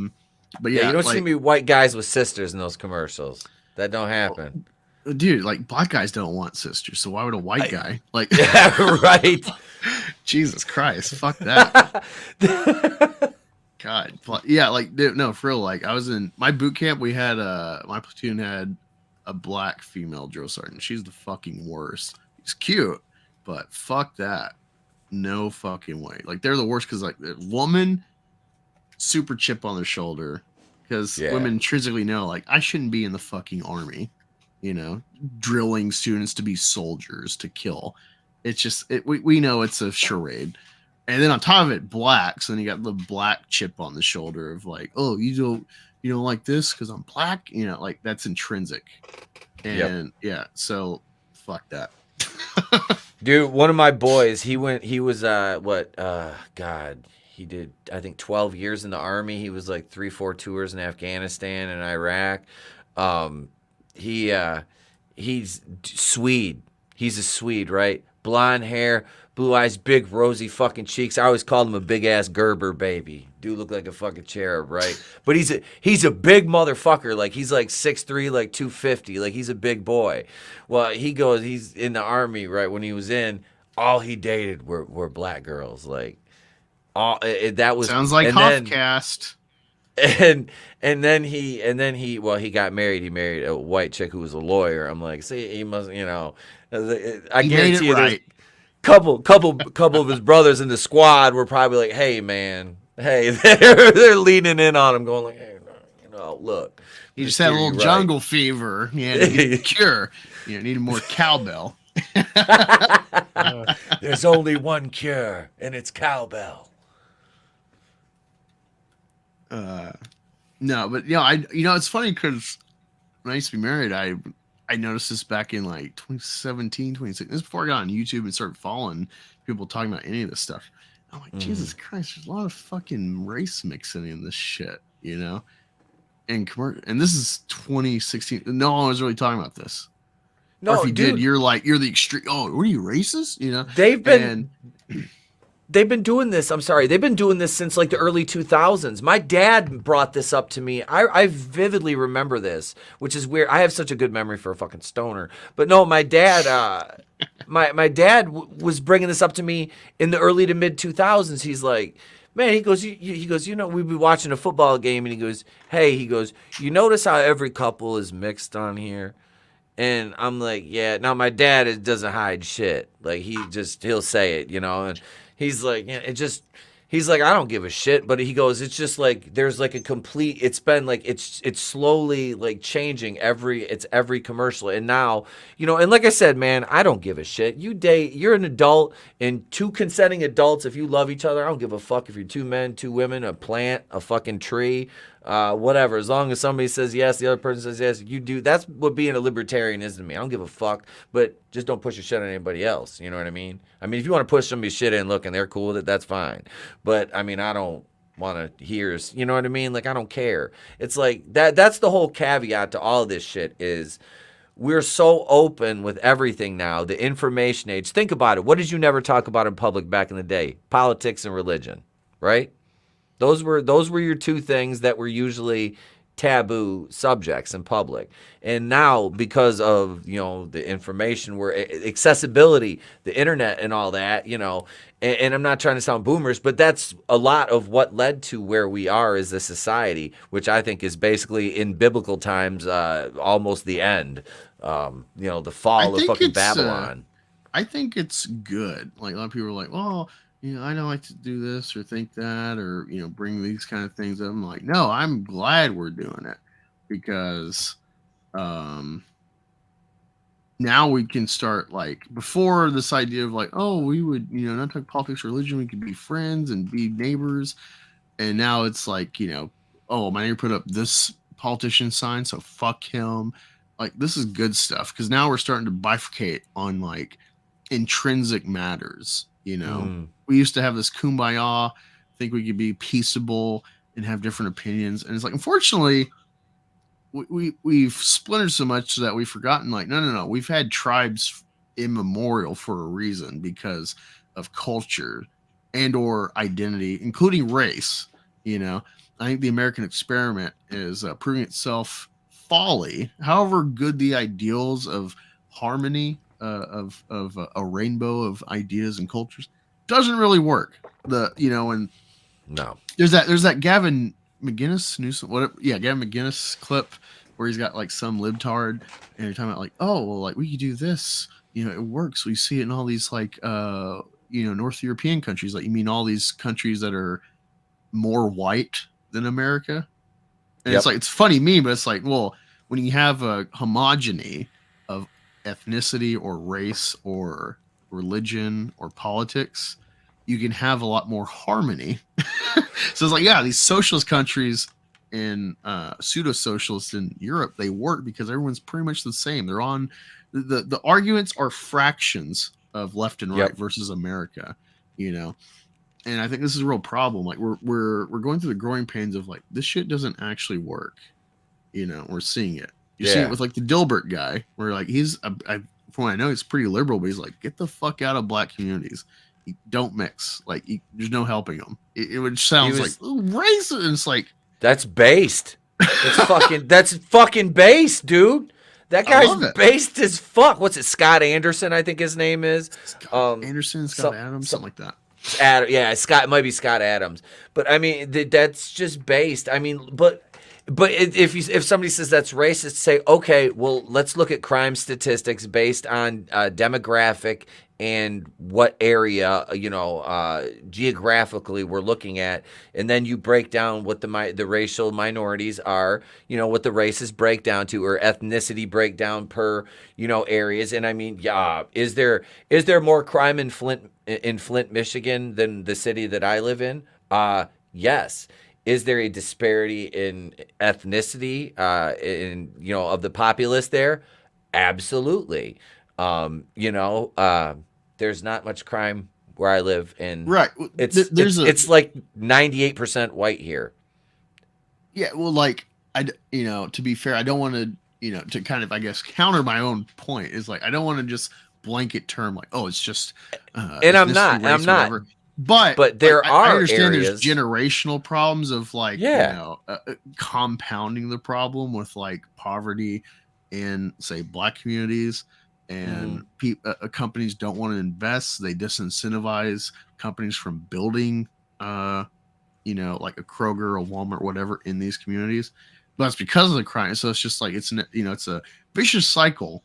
But yeah, you don't see me white guys with sisters in those commercials. That don't happen. Dude, like black guys don't want sisters, so why would a white guy like? Yeah, right. Jesus Christ, fuck that. God, yeah, like dude, no, for real. Like I was in my boot camp. We had my platoon had a black female drill sergeant. She's the fucking worst. She's cute, but fuck that. No fucking way. Like they're the worst because like the woman, super chip on their shoulder, because women intrinsically know like I shouldn't be in the fucking army. Drilling students to be soldiers to kill. It's just we know it's a charade. And then on top of it, black. So then you got the black chip on the shoulder of like, oh, you don't like this because I'm black. Like that's intrinsic. And so fuck that. Dude, one of my boys, he was he did I think 12 years in the army. He was like 3-4 tours in Afghanistan and Iraq. He's Swede. He's a Swede, right? Blonde hair, blue eyes, big rosy fucking cheeks. I always called him a big ass Gerber baby. Dude looked like a fucking cherub, right? But he's a big motherfucker. Like he's like 6'3", like 250. Like he's a big boy. Well, he's in the army, right? When he was in, all he dated were black girls. Like that was sounds like Hofcast. And then he got married. He married a white chick who was a lawyer. I'm like, see, he must, I guarantee you, right. Couple of his brothers in the squad were probably like, hey man, they're leaning in on him, going like, hey, look, you just had a little jungle fever. Yeah, to get the cure. Needed more cowbell. There's only one cure, and it's cowbell. No, but it's funny because when I used to be married, I noticed this back in like 2017, 2016. This is before I got on YouTube and started following people talking about any of this stuff. I'm like, Jesus Christ, there's a lot of fucking race mixing in this shit, And this is 2016. No one was really talking about this. No, or if you did, you're the extreme. Oh, what are you, racist? They've been doing this. I'm sorry. They've been doing this since like the early 2000s. My dad brought this up to me. I vividly remember this, which is weird. I have such a good memory for a fucking stoner. But no, my dad, my dad was bringing this up to me in the early to mid 2000s. He's like, man, he goes, we'd be watching a football game, and he goes, hey, you notice how every couple is mixed on here? And I'm like, yeah. Now my dad doesn't hide shit. Like he'll say it, and he's like, he's like, I don't give a shit. But he goes, it's just like, there's like it's been like, it's slowly like changing every commercial. And now, and like I said, man, I don't give a shit. You're an adult, and two consenting adults. If you love each other, I don't give a fuck if you're two men, two women, a plant, a fucking tree, whatever. As long as somebody says yes, the other person says yes, you do. That's what being a libertarian is to me. I don't give a fuck, but just don't push your shit on anybody else. You know what I mean? I mean, if you want to push somebody's shit in, look, and they're cool with it, that's fine. But I mean, I don't want to hear, you know what I mean? Like, I don't care. It's like that's the whole caveat to all of this shit is we're so open with everything now, the information age. Think about it. What did you never talk about in public back in the day? Politics and religion, right? Those were your two things that were usually taboo subjects in public. And now, because of, the information, accessibility, the internet and all that, and I'm not trying to sound boomers, but that's a lot of what led to where we are as a society, which I think is basically in biblical times, almost the end, the fall of fucking Babylon. I think it's good. Like a lot of people are like, well, I don't like to do this or think that or bring these kind of things up. I'm like, no, I'm glad we're doing it because now we can start like before this idea of like, oh, we would not talk politics, religion, we could be friends and be neighbors, and now it's like oh, my neighbor put up this politician sign, so fuck him. Like this is good stuff because now we're starting to bifurcate on like intrinsic matters. We used to have this kumbaya, think we could be peaceable and have different opinions, and it's like unfortunately we've splintered so much that we've forgotten like no, we've had tribes immemorial for a reason because of culture and or identity, including race. I think the American experiment is proving itself folly. However good the ideals of harmony of a rainbow of ideas and cultures doesn't really work. And no, there's that Gavin McGinnis Gavin McGinnis clip where he's got like some libtard and you're talking about like, oh well, like we could do this, it works. We see it in all these like North European countries. Like you mean all these countries that are more white than America? And it's like it's funny meme, but it's like, well, when you have a homogeny of ethnicity or race or religion or politics, you can have a lot more harmony. So it's like, yeah, these socialist countries and pseudo-socialists in Europe, they work because everyone's pretty much the same. They're on the arguments are fractions of left and right versus America, and I think this is a real problem. Like we're going through the growing pains of like this shit doesn't actually work. We're seeing it. You're seeing it with like the Dilbert guy, where like he's from what I know, he's pretty liberal, but he's like, get the fuck out of black communities. Don't mix. Like there's no helping them. It sounds like racist. And it's like that's based. That's fucking based, dude. That guy's based as fuck. What's it? Scott Anderson, I think his name is. Scott Adams, something like that. Scott, it might be Scott Adams. But I mean, that's just based. I mean, but if somebody says that's racist, say, okay, well, let's look at crime statistics based on demographic and what area, geographically we're looking at, and then you break down what the racial minorities are, what the races break down to, or ethnicity breakdown per, areas. And I mean, is there more crime in Flint, Michigan than the city that I live in? Yes. Is there a disparity in ethnicity, of the populace there? Absolutely. There's not much crime where I live, and right. It's like 98% white here. Yeah, well, like to be fair, I don't want to, to kind of, I guess, counter my own point. Is like I don't want to just blanket term like, oh, it's just. And I'm not. Whatever. But there are. I understand areas. There's generational problems of like compounding the problem with like poverty in say black communities. And companies don't want to invest. They disincentivize companies from building, like a Kroger, a Walmart, whatever, in these communities. But it's because of the crime. So it's just like it's a vicious cycle.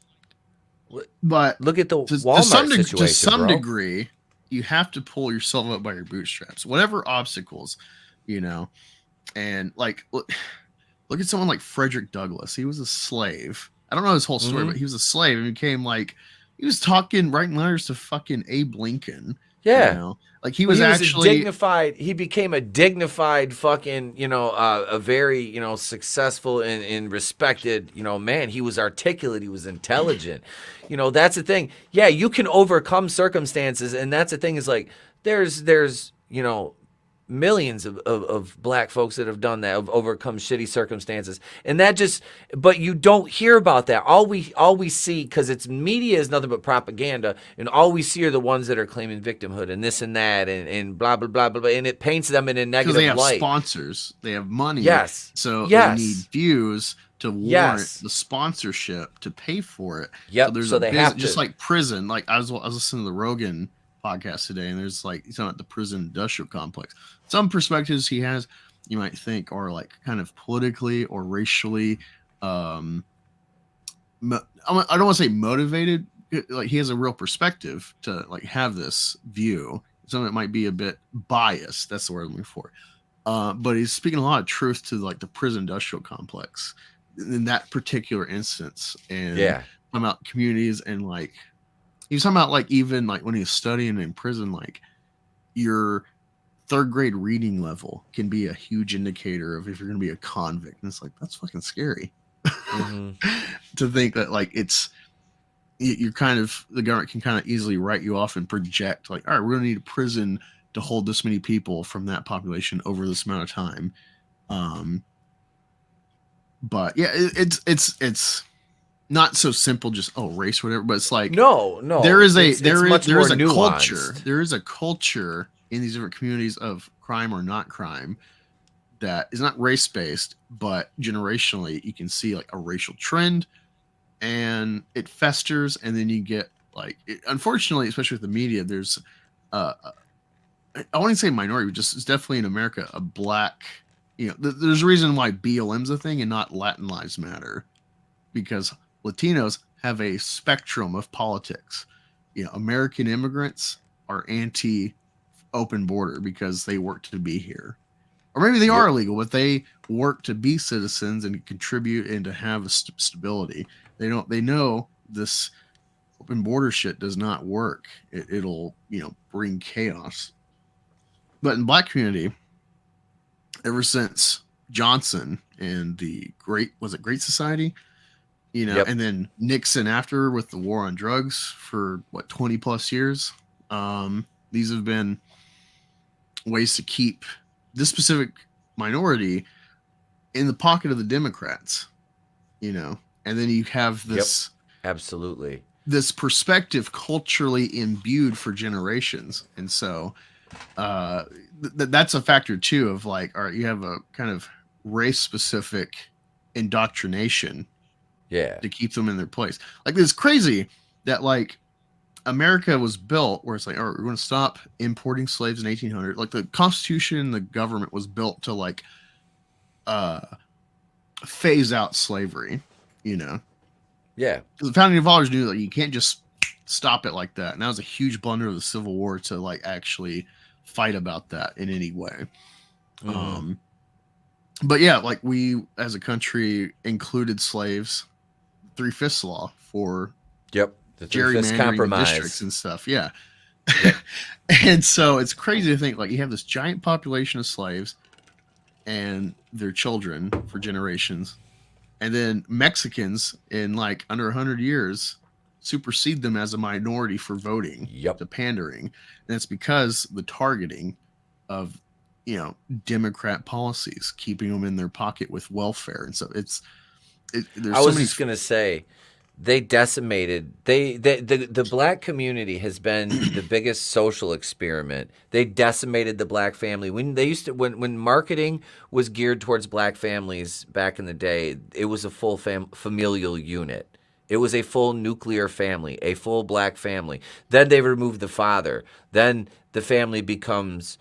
But look at the Walmart situation. To some degree, you have to pull yourself up by your bootstraps, whatever obstacles, And like, look at someone like Frederick Douglass. He was a slave. I don't know his whole story, but he was a slave and became like, he was writing letters to fucking Abe Lincoln. Yeah. Like he was actually dignified. He became a dignified fucking, a very, successful and respected, man. He was articulate. He was intelligent. That's the thing. Yeah. You can overcome circumstances. And that's the thing is like, there's, millions of black folks that have done that, have overcome shitty circumstances, and but you don't hear about that. All we see, because it's media is nothing but propaganda, and all we see are the ones that are claiming victimhood and this and that and blah blah blah blah, blah, and it paints them in a negative light. Because they have sponsors, they have money, so they need views to warrant the sponsorship to pay for it. So they have just like prison. Like I was listening to the Rogan podcast today, and there's like he's talking about the prison industrial complex. Some perspectives he has, you might think, are like kind of politically or racially. I don't want to say motivated, like he has a real perspective to like have this view. Some of it might be a bit biased. That's the word I'm looking for. But he's speaking a lot of truth to like the prison industrial complex in that particular instance, and talking about communities, and like he's talking about like even like when he's studying in prison, like your third grade reading level can be a huge indicator of if you're going to be a convict. And it's like, that's fucking scary to think that like you're kind of, the government can kind of easily write you off and project like, all right, we're going to need a prison to hold this many people from that population over this amount of time. But yeah, it's not so simple, just race, whatever. But it's like no, there is a nuanced. culture. There is a culture in these different communities of crime or not crime that is not race based, but generationally you can see like a racial trend, and it festers, and then you get like, unfortunately, especially with the media, there's I wouldn't say minority, but just it's definitely in America a black. You know, there's a reason why BLM's a thing and not Latin Lives Matter, because Latinos have a spectrum of politics. You know, American immigrants are anti-open border because they work to be here, or maybe they are illegal, but they work to be citizens and contribute and to have a stability. They know this open border shit does not work. It'll bring chaos. But in black community, ever since Johnson and the Great Society, and then Nixon after with the war on drugs for 20 plus years, these have been ways to keep this specific minority in the pocket of the Democrats, and then you have this absolutely this perspective culturally imbued for generations. And so that's a factor too of like, all right, you have a kind of race specific indoctrination to keep them in their place. Like, it's crazy that like America was built where it's like, all right, we're going to stop importing slaves in 1800. Like the Constitution, the government was built to like phase out slavery, the founding fathers knew that you can't just stop it like that. And that was a huge blunder of the Civil War to like actually fight about that in any way. But yeah, like we as a country included slaves, 3/5 law for the gerrymandering districts and stuff. And so it's crazy to think like you have this giant population of slaves and their children for generations, and then Mexicans in like under 100 years supersede them as a minority for voting, the pandering. And it's because the targeting of Democrat policies, keeping them in their pocket with welfare and stuff. I was just gonna say, they decimated the black community has been the biggest social experiment. They decimated the black family. When marketing was geared towards black families back in the day, it was a full familial unit. It was a full nuclear family, a full black family. Then they removed the father. Then the family becomes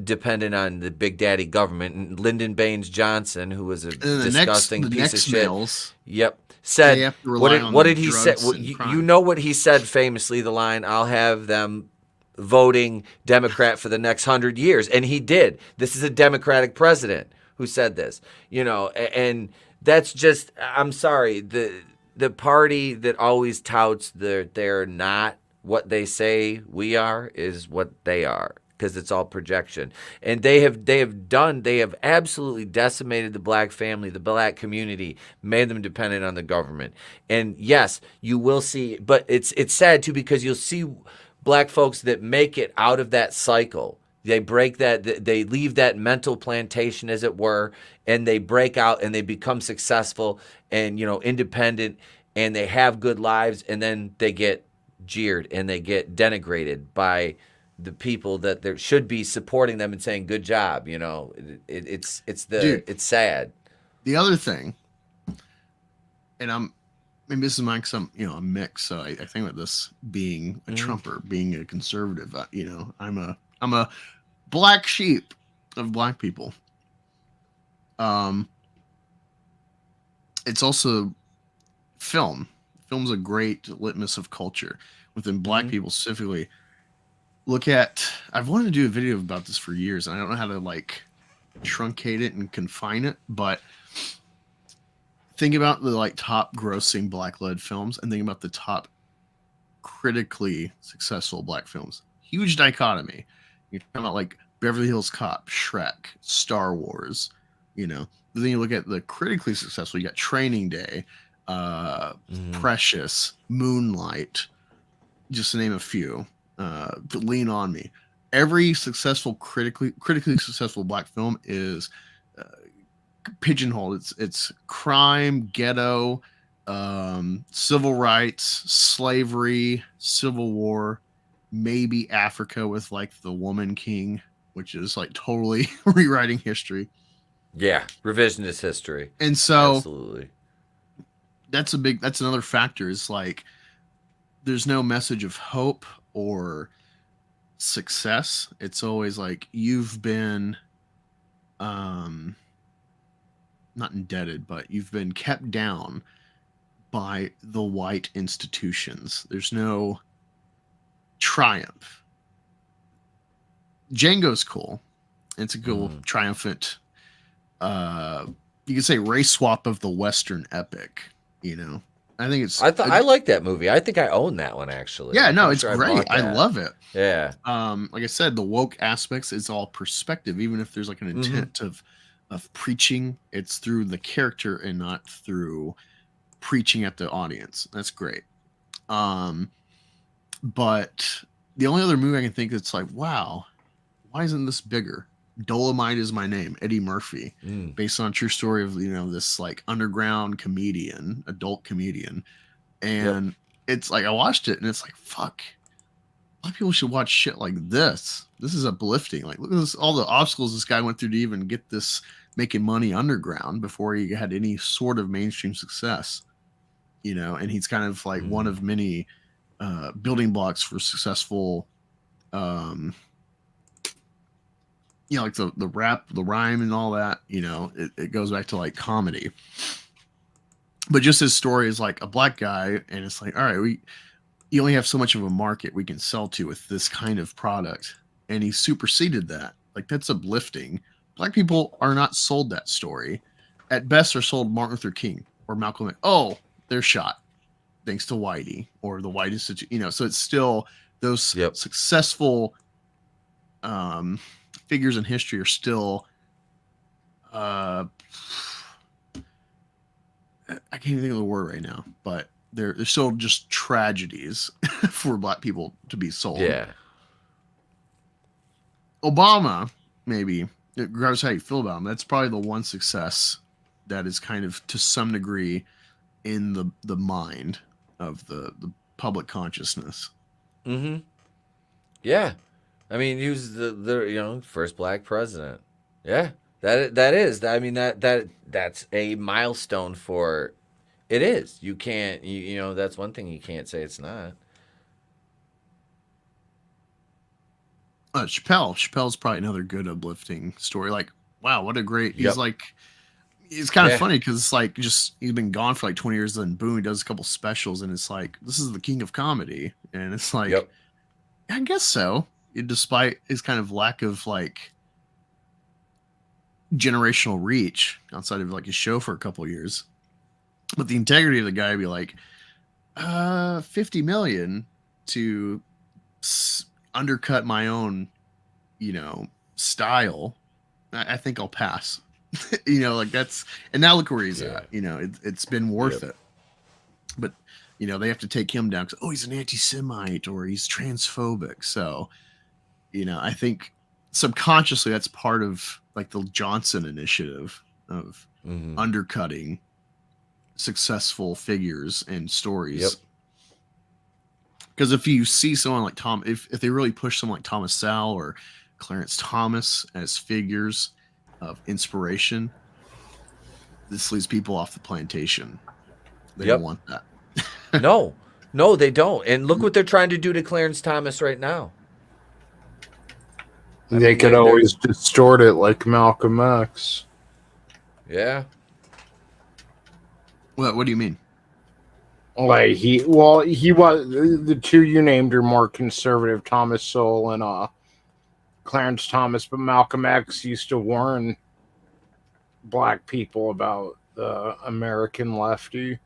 dependent on the big daddy government. And Lyndon Baines Johnson, who was a disgusting piece of shit, said, what did he say? Well, you know what he said famously, the line, "I'll have them voting Democrat for the next 100 years." And he did. This is a Democratic president who said this, and that's just, I'm sorry, the party that always touts they're not what they say we are is what they are, because it's all projection. And they have absolutely decimated the black family, the black community, made them dependent on the government. And yes, you will see, but it's sad too, because you'll see black folks that make it out of that cycle. They break that, they leave that mental plantation, as it were, and they break out and they become successful and, independent, and they have good lives, and then they get jeered and they get denigrated by the people that there should be supporting them and saying good job. It's sad. The other thing, and maybe this is mine because I'm a mix, so I think about this being a Trumper, being a conservative. I'm a black sheep of black people. It's also film Film's a great litmus of culture within Black people specifically. I've wanted to do a video about this for years, and I don't know how to like truncate it and confine it, but think about the like top grossing Black-led films and think about the top critically successful Black films. Huge dichotomy. You're talking about like Beverly Hills Cop, Shrek, Star Wars, But then you look at the critically successful, you got Training Day, Precious, Moonlight, just to name a few. Lean on Me. Every successful critically successful Black film is pigeonholed. It's crime, ghetto, civil rights, slavery, Civil War, maybe Africa with like the Woman King, which is like totally rewriting history. Yeah, revisionist history. And so absolutely, that's another factor. Is like there's no message of hope or success. It's always like you've been not indebted, but you've been kept down by the white institutions. There's no triumph. Django's cool. It's a cool triumphant you could say race swap of the Western epic, I think it's I like that movie. I think I own that one actually. Yeah, no, it's great. I love it. Yeah. Like I said, the woke aspects is all perspective, even if there's like an intent of preaching, it's through the character and not through preaching at the audience. That's great. But the only other movie I can think that's like, wow, why isn't this bigger? Dolomite Is My Name, Eddie Murphy, based on a true story of this like underground comedian, adult comedian, and it's like I watched it and it's like fuck, a lot of people should watch shit like this. This is uplifting. Like look at this, all the obstacles this guy went through to even get this making money underground before he had any sort of mainstream success, and he's kind of like one of many building blocks for successful. Like the rap, the rhyme and all that, it goes back to like comedy. But just his story is like a Black guy, and it's like, all right, you only have so much of a market we can sell to with this kind of product. And he superseded that. Like that's uplifting. Black people are not sold that story. At best, they're sold Martin Luther King or Malcolm X. Oh, they're shot thanks to Whitey or the White Institute, so it's still those successful figures in history are still I can't even think of the word right now, but they're still just tragedies for Black people to be sold. Yeah. Obama, maybe, regardless of how you feel about him, that's probably the one success that is kind of to some degree in the mind of the public consciousness. Yeah. I mean, he was the first Black president. Yeah, that is. I mean, that's a milestone for. It is. You can't. That's one thing you can't say it's not. Chappelle's probably another good uplifting story. Like, wow, what a great. He's like, it's kind of funny because it's like just he's been gone for like 20 years, then boom, he does a couple specials, and it's like this is the king of comedy, and it's like, I guess so. Despite his kind of lack of like generational reach outside of like his show for a couple of years, but the integrity of the guy would be like 50 million to undercut my own style. I think I'll pass. Like that's, and now look where he's at. It's been worth it, but they have to take him down because he's an anti-Semite or he's transphobic. So I think subconsciously that's part of like the Johnson initiative of undercutting successful figures and stories. Because if you see someone like if they really push someone like Thomas Sowell or Clarence Thomas as figures of inspiration, this leads people off the plantation. They don't want that. No, they don't. And look what they're trying to do to Clarence Thomas right now. They could always distort it like Malcolm X. Yeah. What do you mean? Like he was the two you named are more conservative, Thomas Sowell and Clarence Thomas, but Malcolm X used to warn black people about the American lefty.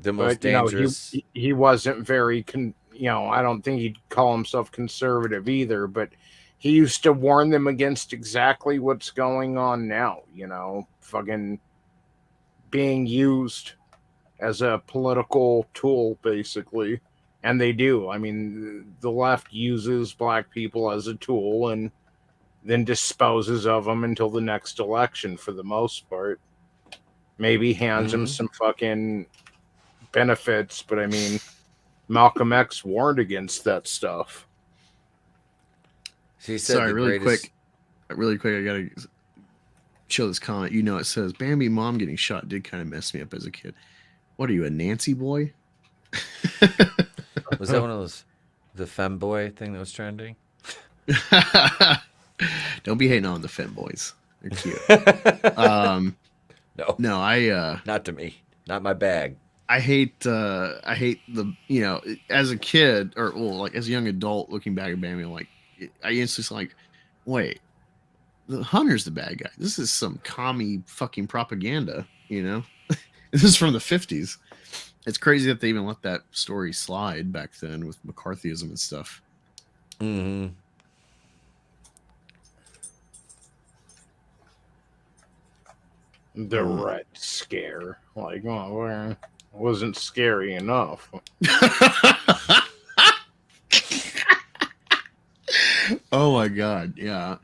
The most But dangerous. he wasn't very I don't think he'd call himself conservative either, but he used to warn them against exactly what's going on now, fucking being used as a political tool, basically. And they do. I mean, the left uses black people as a tool and then disposes of them until the next election for the most part. Maybe hands them some fucking benefits, but I mean, Malcolm X warned against that stuff. He said Sorry, really quick, I gotta show this comment. It says Bambi mom getting shot did kind of mess me up as a kid. What are you, a Nancy boy? Was that one of those the femboy thing that was trending? Don't be hating on the femboys. They're cute. No, not to me, not my bag. I hate the as a kid or like as a young adult looking back at Bambi, like I instantly like, wait, the Hunter's the bad guy. This is some commie fucking propaganda, This is from the 50s. It's crazy that they even let that story slide back then with McCarthyism and stuff. Mm-hmm. The Red Scare. Like, well, wasn't scary enough. Oh my god, yeah,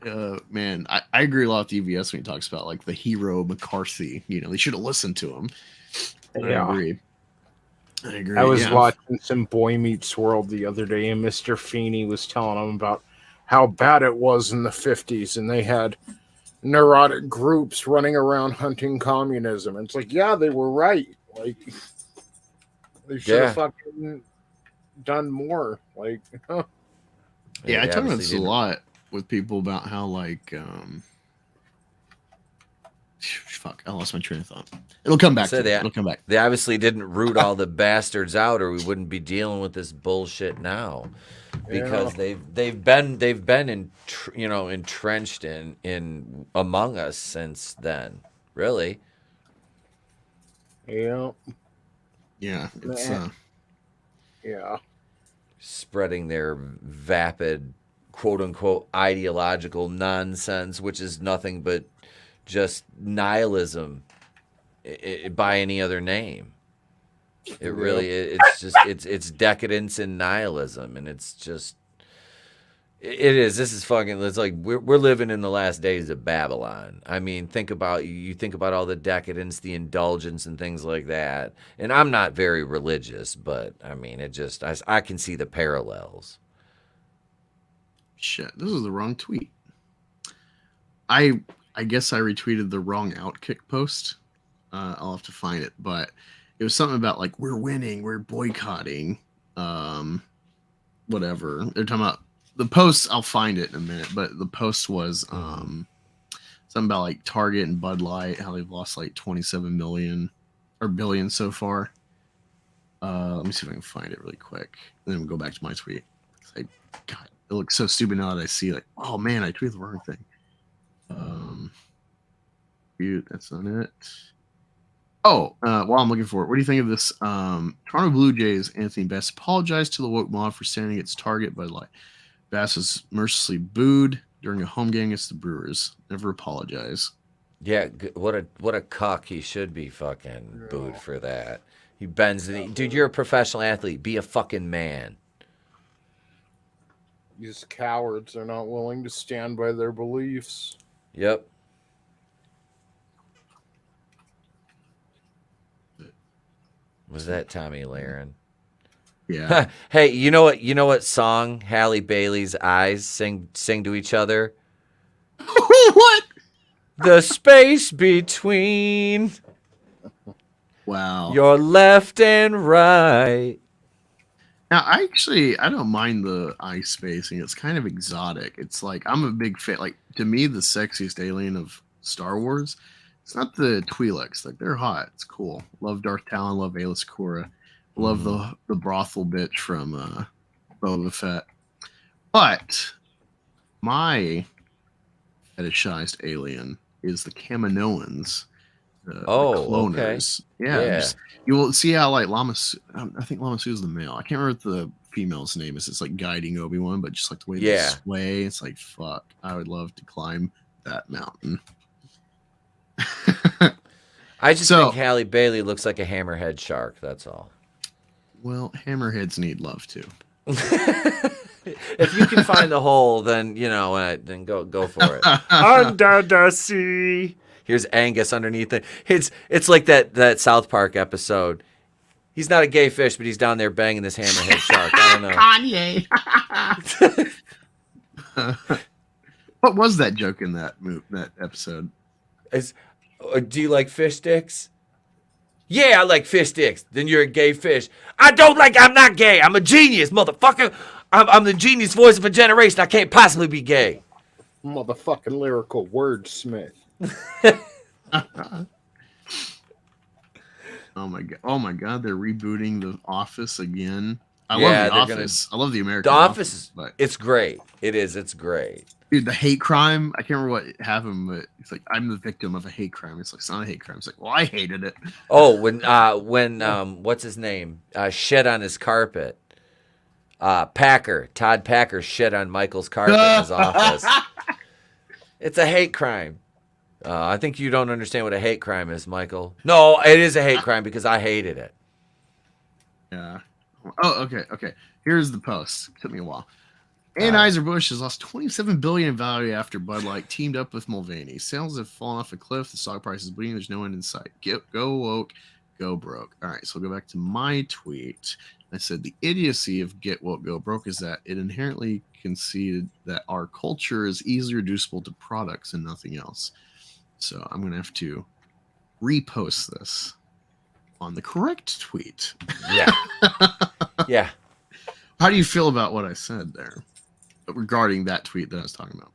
man, I agree a lot with EVS when he talks about like the hero McCarthy. They should have listened to him. Yeah. I agree. I was watching some Boy Meets World the other day, and Mr. Feeney was telling him about how bad it was in the 50s, and they had neurotic groups running around hunting communism. And it's like, yeah, they were right. Like, they should have fucking done more. Like, Yeah, I talk about this a lot with people about how like fuck, I lost my train of thought. It'll come back. It'll come back. They obviously didn't root all the bastards out, or we wouldn't be dealing with this bullshit now. Because they've been entrenched in among us since then. Really. Yeah. Yeah. It's yeah. Spreading their vapid, quote unquote, ideological nonsense, which is nothing but just nihilism by any other name. It really, it's just, it's decadence and nihilism, and it's just, it is. This is fucking. It's like we're living in the last days of Babylon. I mean, think about all the decadence, the indulgence, and things like that. And I'm not very religious, but I mean, it just, I can see the parallels. Shit, this is the wrong tweet. I guess I retweeted the wrong Outkick post. I'll have to find it, but it was something about like we're winning, we're boycotting, whatever. They're talking about the post. I'll find it in a minute, but the post was something about like Target and Bud Light, how they've lost like 27 million or billion so far. Let me see if I can find it really quick, and then we'll go back to my tweet. God, it looks so stupid now that I see like, oh man, I tweeted the wrong thing. That's not it. Oh, while I'm looking for it, what do you think of this? Toronto Blue Jays Anthony Bass apologized to the woke mob for standing against Target, but like Bass was mercilessly booed during a home game against the Brewers. Never apologize. Yeah, what a cuck. He should be fucking booed for that. He bends the knee. Dude, you're a professional athlete. Be a fucking man. These cowards are not willing to stand by their beliefs. Yep. Was that Tommy Lahren? Yeah. Hey, you know what song Halle Bailey's eyes sing to each other? What? The space between your left and right. Now, I don't mind the eye spacing. It's kind of exotic. It's like, I'm a big fan. Like, to me, the sexiest alien of Star Wars, it's not the Twi'leks. Like, they're hot. It's cool. Love Darth Talon. Love Aayla Secura. Love the brothel bitch from Boba Fett. But my fetishized alien is the Kaminoans, the cloners. Okay. Yeah. You will see how like I think Lama Su is the male. I can't remember what the female's name is. It's like guiding Obi-Wan, but just like the way they sway, it's like fuck. I would love to climb that mountain. I just think Halle Bailey looks like a hammerhead shark. That's all. Well, hammerheads need love too. If you can find the hole, then then go for it. Under the sea. Here's Angus underneath it. It's like that South Park episode. He's not a gay fish, but he's down there banging this hammerhead shark. I don't know. Kanye. What was that joke in that episode? Do you like fish sticks? Yeah, I like fish sticks. Then you're a gay fish. I'm not gay. I'm a genius, motherfucker. I'm the genius voice of a generation. I can't possibly be gay. Motherfucking lyrical wordsmith. Oh my god, they're rebooting The Office again. I love The Office. I love the American Office. But it's great. It's great. Dude, the hate crime. I can't remember what happened, but it's like I'm the victim of a hate crime. It's like it's not a hate crime. It's like, well, I hated it. Oh, when what's his name? Shit on his carpet. Todd Packer shit on Michael's carpet in his office. It's a hate crime. I think you don't understand what a hate crime is, Michael. No, it is a hate crime because I hated it. Yeah. Oh, okay. Here's the post. It took me a while. Anheuser-Busch has lost $27 billion in value after Bud Light teamed up with Mulvaney. Sales have fallen off a cliff. The stock price is bleeding. There's no end in sight. Go woke, go broke. All right, so we'll go back to my tweet. I said the idiocy of get woke, go broke is that it inherently conceded that our culture is easily reducible to products and nothing else. So I'm going to have to repost this on the correct tweet. Yeah. Yeah. How do you feel about what I said there regarding that tweet that I was talking about?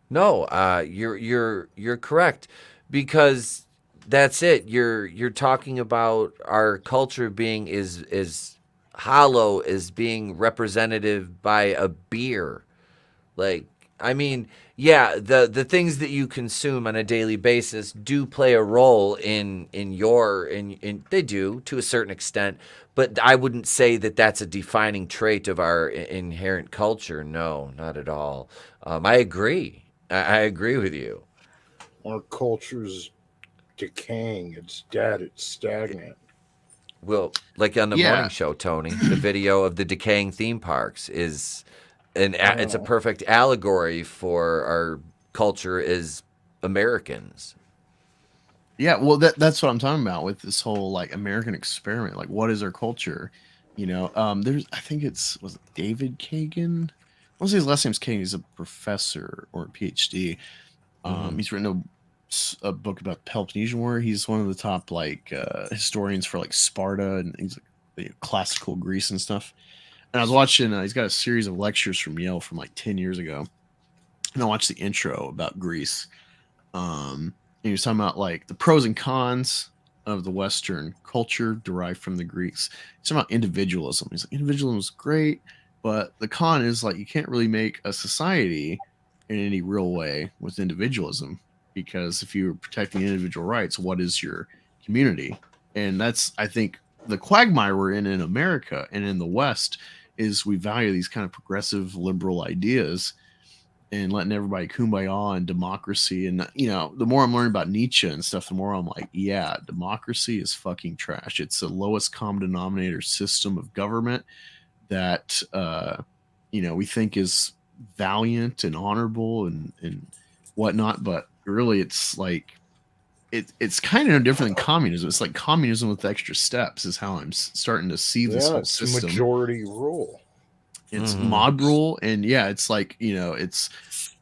No, you're correct, because that's it. You're talking about our culture being is hollow, as being representative by a beer. Like, I mean, yeah, the things that you consume on a daily basis do play a role in they do to a certain extent, but I wouldn't say that that's a defining trait of our inherent culture. No, not at all. I agree. I agree with you. Our culture's decaying. It's dead. It's stagnant. Well, like on the morning show, Tony, the video of the decaying theme parks is it's a perfect allegory for our culture as Americans. Yeah, well, that's what I'm talking about with this whole like American experiment. Like, what is our culture? There's, I think was it David Kagan? I want to say his last name's Kagan. He's a professor or a PhD. He's written a book about the Peloponnesian War. He's one of the top historians for like Sparta, and he's like classical Greece and stuff. And I was watching, he's got a series of lectures from Yale from like 10 years ago. And I watched the intro about Greece. And he was talking about like the pros and cons of the Western culture derived from the Greeks. He's talking about individualism. He's like, individualism is great, but the con is like you can't really make a society in any real way with individualism, because if you're protecting individual rights, what is your community? And that's, I think, the quagmire we're in America and in the West is we value these kind of progressive liberal ideas and letting everybody kumbaya and democracy. And, the more I'm learning about Nietzsche and stuff, the more I'm like, yeah, democracy is fucking trash. It's the lowest common denominator system of government that, we think is valiant and honorable and whatnot. But really, it's like, it's kind of no different than communism. It's like communism with extra steps is how I'm starting to see this whole system. Majority rule. It's mod rule. And it's like, it's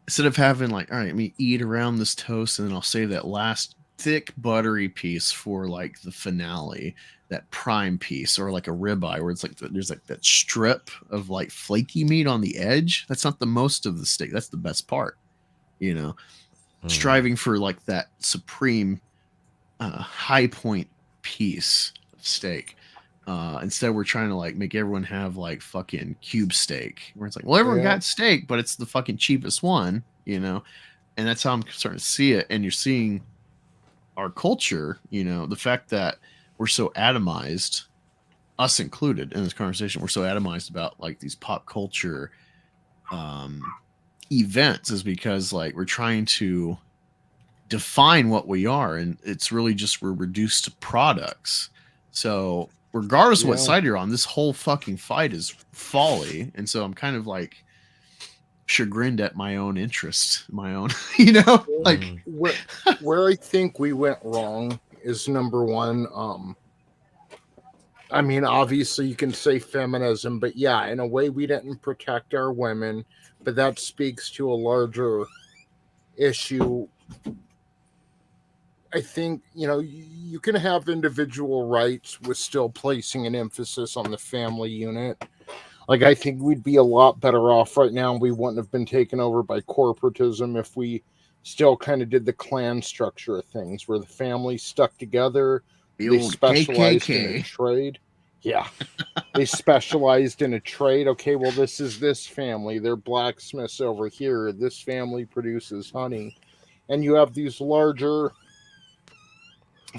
instead of having like, all right, let me eat around this toast and then I'll save that last thick buttery piece for like the finale, that prime piece, or like a ribeye where it's like there's like that strip of like flaky meat on the edge. That's not the most of the steak. That's the best part, striving for like that supreme high point piece of steak. Instead, we're trying to like make everyone have like fucking cube steak, where it's like, well, everyone got steak, but it's the fucking cheapest one, you know. And that's how I'm starting to see it. And you're seeing our culture, you know, the fact that we're so atomized, us included in this conversation, we're so atomized about like these pop culture events, is because like we're trying to define what we are, and it's really just we're reduced to products. So regardless of what side you're on, this whole fucking fight is folly. And so I'm kind of like chagrined at my own interest, my own, you know, like where I think we went wrong is number one. I mean, obviously you can say feminism, but yeah, in a way we didn't protect our women, but that speaks to a larger issue. I think, you know, you can have individual rights with still placing an emphasis on the family unit. Like, I think we'd be a lot better off right now. We wouldn't have been taken over by corporatism if we still kind of did the clan structure of things, where the family stuck together. They specialized in a trade. Yeah. They specialized in a trade. Okay, well, this is this family. They're blacksmiths over here. This family produces honey. And you have these larger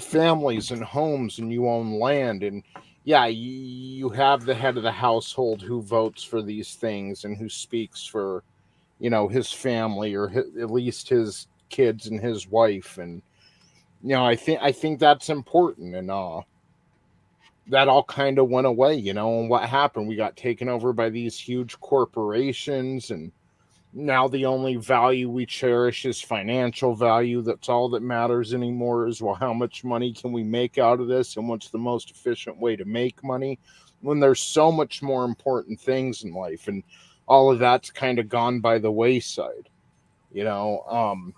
families and homes, and you own land, and yeah, you have the head of the household who votes for these things and who speaks for, you know, his family, or at least his kids and his wife. And you know, I think that's important. And that all kind of went away, you know. And what happened? We got taken over by these huge corporations, and now the only value we cherish is financial value. That's all that matters anymore, is, well, how much money can we make out of this, and what's the most efficient way to make money, when there's so much more important things in life. And all of that's kind of gone by the wayside, you know.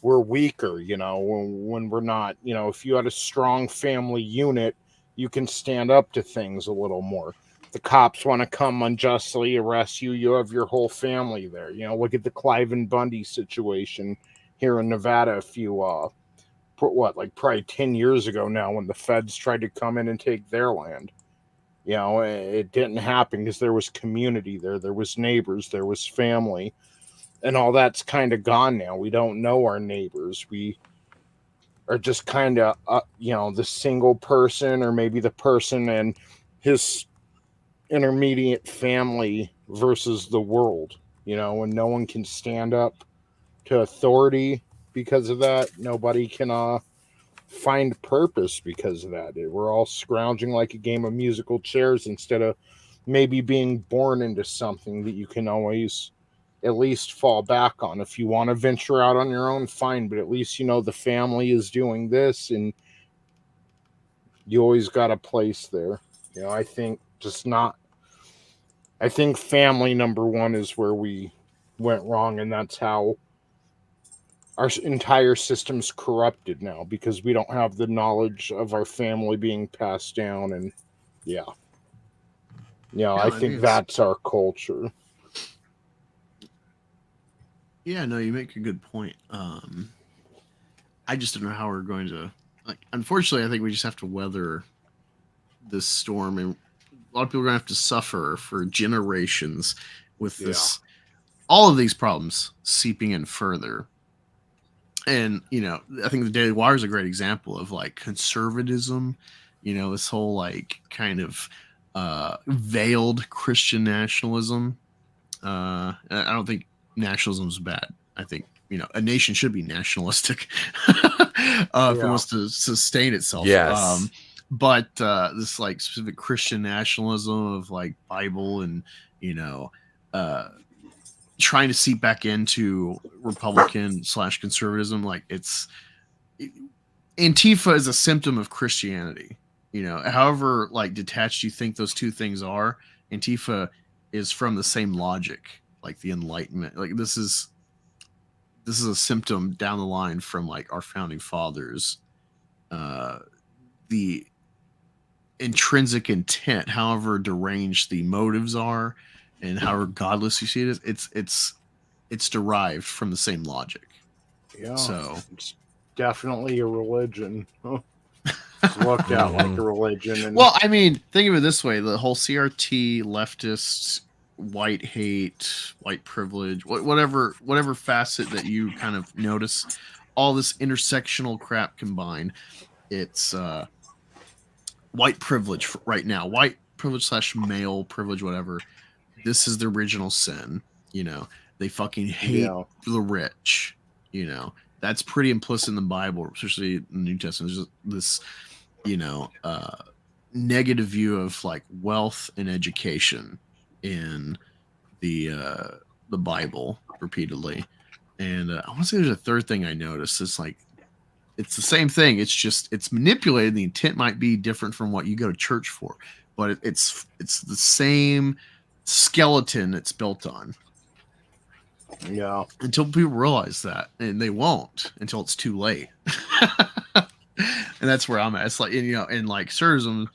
We're weaker, you know, when we're not, you know, if you had a strong family unit, you can stand up to things a little more. The cops want to come unjustly arrest you, you have your whole family there. You know, look at the Clive and Bundy situation here in Nevada a few, like probably 10 years ago now, when the feds tried to come in and take their land. You know, it didn't happen because there was community there. There was neighbors, there was family, and all that's kind of gone now. We don't know our neighbors. We are just kind of, you know, the single person, or maybe the person and his intermediate family versus the world, you know. And no one can stand up to authority because of that. Nobody can find purpose because of that. We're all scrounging like a game of musical chairs, instead of maybe being born into something that you can always at least fall back on. If you want to venture out on your own, fine, but at least you know the family is doing this, and you always got a place there. You know, I think family number one is where we went wrong, and that's how our entire system's corrupted now, because we don't have the knowledge of our family being passed down. And yeah, you know, I think that's our culture. Yeah, no, you make a good point. I just don't know how we're going to, like, unfortunately, I think we just have to weather this storm, and a lot of people are going to have to suffer for generations with this, all of these problems seeping in further. And, you know, I think the Daily Wire is a great example of like conservatism, you know, this whole like kind of veiled Christian nationalism. I don't think nationalism is bad. I think, you know, a nation should be nationalistic if it wants to sustain itself. Yes. But this like specific Christian nationalism of like Bible and, you know, trying to seep back into Republican/conservatism, like Antifa is a symptom of Christianity. You know, however like detached you think those two things are, Antifa is from the same logic, like the Enlightenment. Like this is a symptom down the line from like our founding fathers. The intrinsic intent, however deranged the motives are, and however godless you see it is, it's derived from the same logic. Yeah. So it's definitely a religion. It's looked at like a religion. And well, I mean, think of it this way: the whole CRT, leftist, white hate, white privilege, whatever facet that you kind of notice, all this intersectional crap combined, it's white privilege right now. White privilege / male privilege, whatever. This is the original sin. They fucking hate the rich. That's pretty implicit in the Bible, especially in the New Testament. There's this, negative view of like wealth and education in the Bible repeatedly. And I want to say there's a third thing I noticed. It's like it's the same thing. It's just it's manipulated. The intent might be different from what you go to church for, but it's the same skeleton it's built on. Yeah. Until people realize that, and they won't until it's too late. And that's where I'm at. It's like, and like conservatism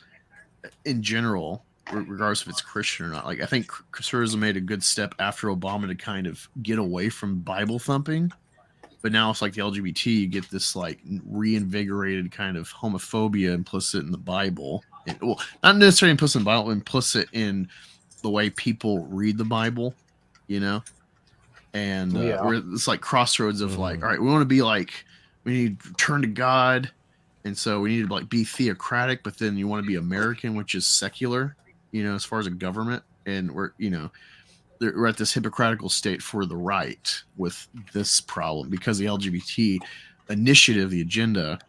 in general, regardless if it's Christian or not. Like I think conservatism made a good step after Obama to kind of get away from Bible thumping. But now it's like the LGBT, you get this like reinvigorated kind of homophobia implicit in the Bible. Well, not necessarily implicit in the Bible, implicit in the way people read the Bible, And it's like crossroads of like, all right, we want to be like, we need to turn to God. And so we need to like be theocratic, but then you want to be American, which is secular, as far as a government. And we're at this hypocritical state for the right with this problem because the LGBT initiative, the agenda,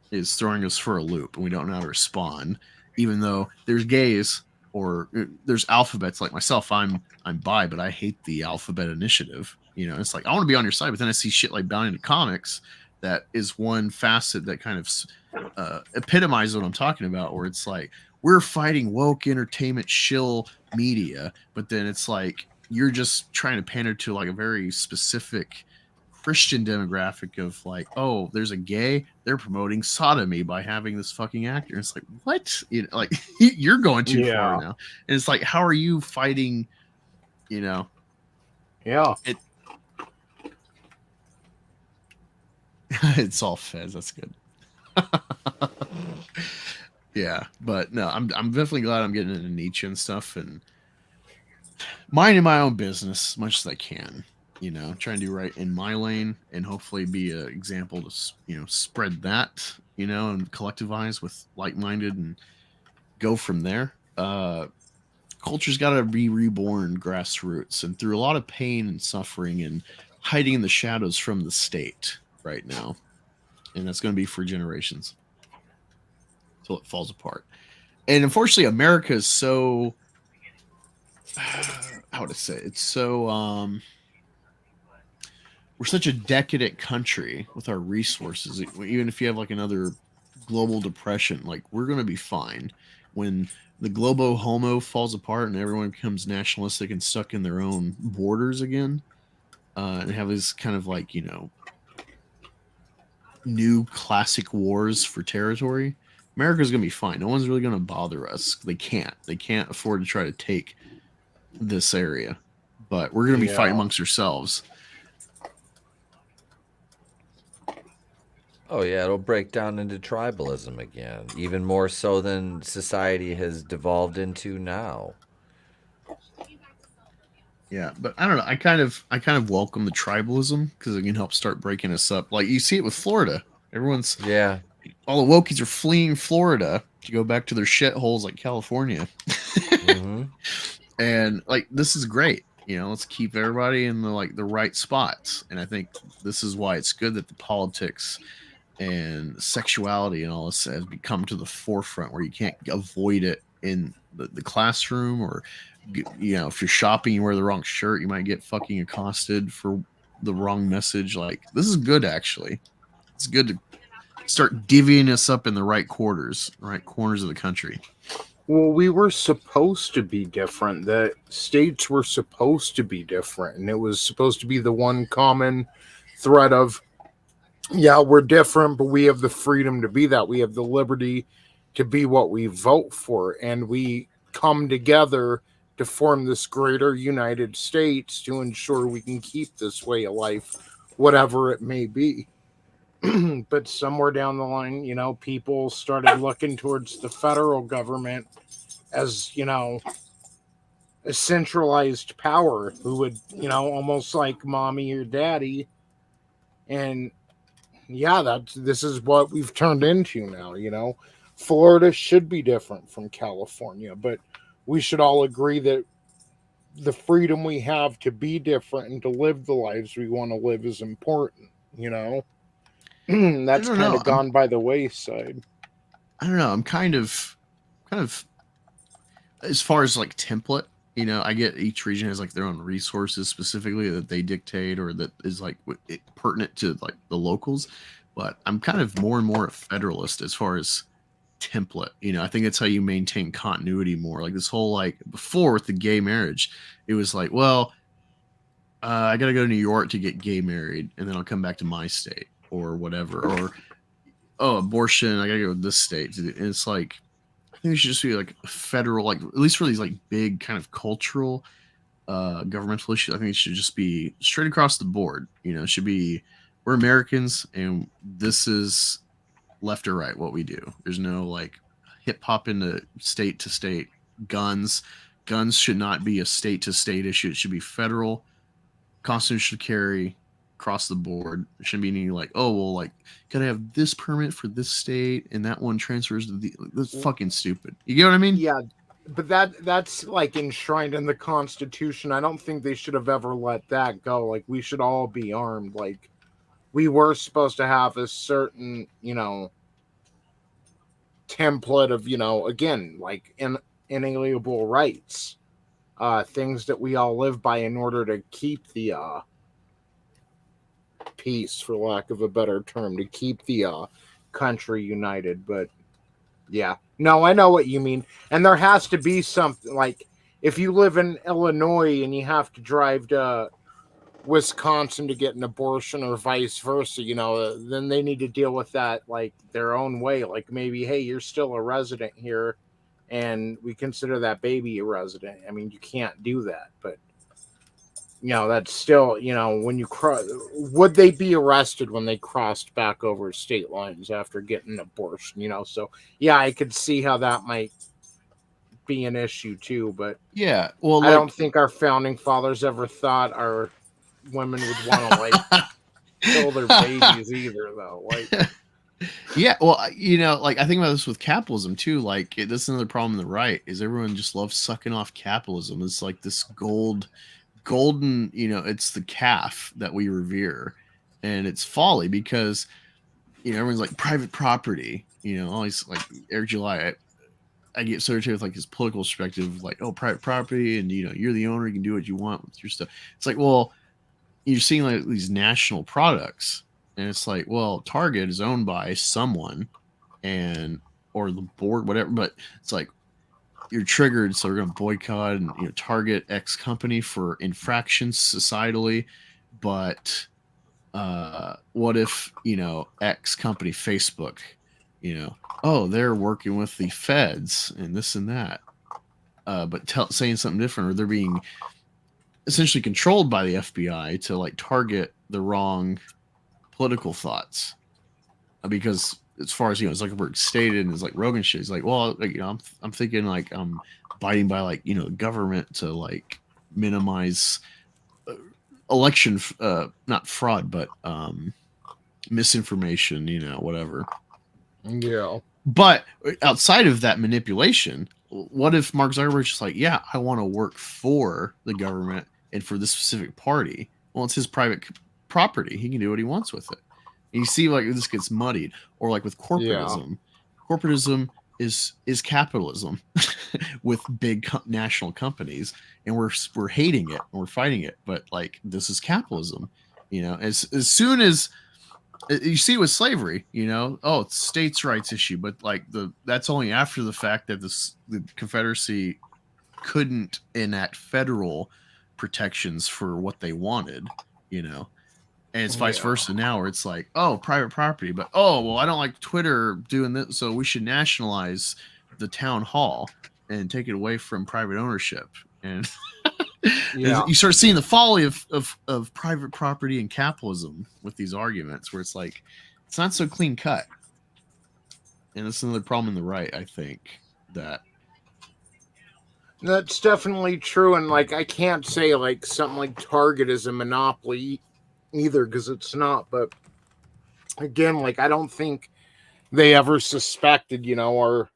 is throwing us for a loop and we don't know how to respond, even though there's gays or there's alphabets like myself. I'm bi, but I hate the alphabet initiative. It's like I want to be on your side, but then I see shit like Bound into Comics that is one facet that kind of epitomizes what I'm talking about, where it's like we're fighting woke entertainment shill media, but then it's like you're just trying to pander to like a very specific Christian demographic of like, oh, there's a gay, they're promoting sodomy by having this fucking actor. And it's like, what? Like you're going too far now. And it's like, how are you fighting? Yeah. It's all feds. That's good. Yeah, but no, I'm definitely glad I'm getting into Nietzsche and stuff and minding my own business as much as I can. Trying to do right in my lane and hopefully be an example to spread that and collectivize with like-minded and go from there. Culture's got to be reborn grassroots and through a lot of pain and suffering and hiding in the shadows from the state right now, and that's going to be for generations until it falls apart. And unfortunately, America is so how to say it's so we're such a decadent country with our resources. Even if you have like another global depression, like we're going to be fine when the globo homo falls apart and everyone becomes nationalistic and stuck in their own borders again, and have this kind of like new classic wars for territory. America's gonna be fine. No one's really gonna bother us. They can't afford to try to take this area, but we're gonna be fighting amongst ourselves. Oh yeah, it'll break down into tribalism again, even more so than society has devolved into now. Yeah, but I don't know. I kind of welcome the tribalism because it can help start breaking us up. Like you see it with Florida. Everyone's all the wokies are fleeing Florida to go back to their shitholes like California. And like this is great. Let's keep everybody in the right spots. And I think this is why it's good that the politics and sexuality and all this has become to the forefront where you can't avoid it in the classroom or if you're shopping, you wear the wrong shirt, you might get fucking accosted for the wrong message. Like this is good. Actually, it's good to start divvying us up in the right corners of the country. Well, we were supposed to be different. The states were supposed to be different, and it was supposed to be the one common thread of, yeah, we're different, but we have the freedom to be that. We have the liberty to be what we vote for, and we come together to form this greater United States to ensure we can keep this way of life, whatever it may be. But somewhere down the line, people started looking towards the federal government as, a centralized power who would, almost like mommy or daddy. And yeah, this is what we've turned into now. Florida should be different from California, but we should all agree that the freedom we have to be different and to live the lives we want to live is important. That's kind of gone by the wayside. I don't know. I'm kind of as far as like template, I get each region has like their own resources specifically that they dictate or that is like pertinent to like the locals. But I'm kind of more and more a federalist as far as template. I think that's how you maintain continuity more. Like this whole like before with the gay marriage, it was like, well, I got to go to New York to get gay married, and then I'll come back to my state or whatever. Or abortion, I got to go to this state to do. And it's like, I think it should just be like a federal, like at least for these like big kind of cultural, governmental issues. I think it should just be straight across the board. It should be we're Americans, and this is left or right what we do. There's no like hip hop into state to state. Guns should not be a state to state issue. It should be federal. Constitutional carry across the board. There shouldn't be any like, oh well, like gotta have this permit for this state and that one transfers to the. That's fucking stupid. You get what I mean? Yeah, but that's like enshrined in the Constitution. I don't think they should have ever let that go. Like we should all be armed. Like we were supposed to have a certain, template of, again, like inalienable rights, things that we all live by in order to keep the peace, for lack of a better term, to keep the country united. But yeah, no, I know what you mean. And there has to be something like if you live in Illinois and you have to drive to Wisconsin to get an abortion or vice versa, then they need to deal with that like their own way. Like maybe, hey, you're still a resident here and we consider that baby a resident. I mean, you can't do that, but that's still, when you cross, would they be arrested when they crossed back over state lines after getting an abortion, So yeah, I could see how that might be an issue too, but yeah, well, I don't think our founding fathers ever thought our women would want to like kill their babies either, though. Like, yeah, well, like I think about this with capitalism too. Like, this is another problem in the right is everyone just loves sucking off capitalism. It's like this golden, it's the calf that we revere, and it's folly because everyone's like private property. Always like Eric July. I get so irritated with like his political perspective, like, oh, private property, and you're the owner, you can do what you want with your stuff. It's like, well, you're seeing like these national products, and it's like, well, Target is owned by someone, or the board, whatever. But it's like you're triggered, so we're going to boycott and target X company for infractions societally. But what if X company, Facebook, oh, they're working with the feds and this and that, but saying something different, or they're being essentially controlled by the FBI to like target the wrong political thoughts, because as far as Zuckerberg stated, and it's like Rogan shit, he's like, well, like, I'm thinking like I'm abiding by like government to like minimize election, not fraud, but misinformation, whatever. Yeah. But outside of that manipulation, what if Mark Zuckerberg's just like, yeah, I want to work for the government and for this specific party? Well, it's his private property. He can do what he wants with it. And you see, like, this gets muddied. Or like with corporatism. Yeah. Corporatism is capitalism with big national companies, and we're hating it and we're fighting it. But like, this is capitalism. As soon as you see with slavery, oh, it's a states' rights issue, but like that's only after the fact that the Confederacy couldn't enact federal protections for what they wanted, and it's vice versa now, where it's like, oh, private property, but oh, well, I don't like Twitter doing this, so we should nationalize the town hall and take it away from private ownership. And you start seeing the folly of private property and capitalism with these arguments, where it's like, it's not so clean cut. And that's another problem in the right, I think, that That's definitely true, and like I can't say like something like Target is a monopoly either, because it's not. But again, like I don't think they ever suspected, our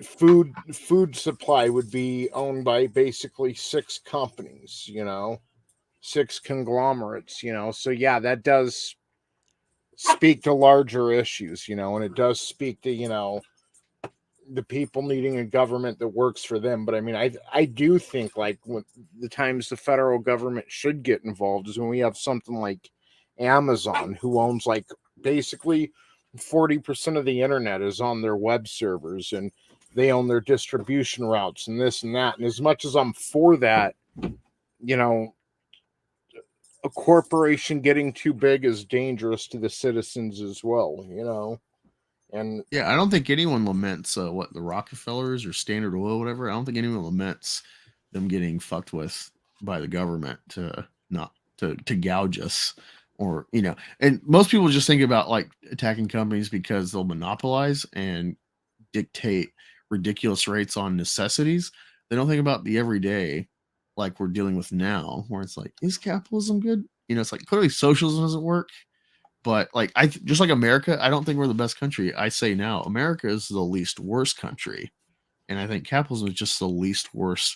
food supply would be owned by basically 6 companies, 6 conglomerates, So yeah, that does speak to larger issues, and it does speak to, the people needing a government that works for them. But I mean, I do think like when the times the federal government should get involved is when we have something like Amazon, who owns like basically 40% of the internet is on their web servers, and they own their distribution routes and this and that. And as much as I'm for that, a corporation getting too big is dangerous to the citizens as well. And yeah, I don't think anyone laments what the Rockefellers or Standard Oil, whatever. I don't think anyone laments them getting fucked with by the government to not to gouge us, or And most people just think about like attacking companies because they'll monopolize and dictate ridiculous rates on necessities. They don't think about the everyday, like we're dealing with now, where it's like, is capitalism good? It's like clearly socialism doesn't work. But like just like America, I don't think we're the best country. I say now, America is the least worst country, and I think capitalism is just the least worst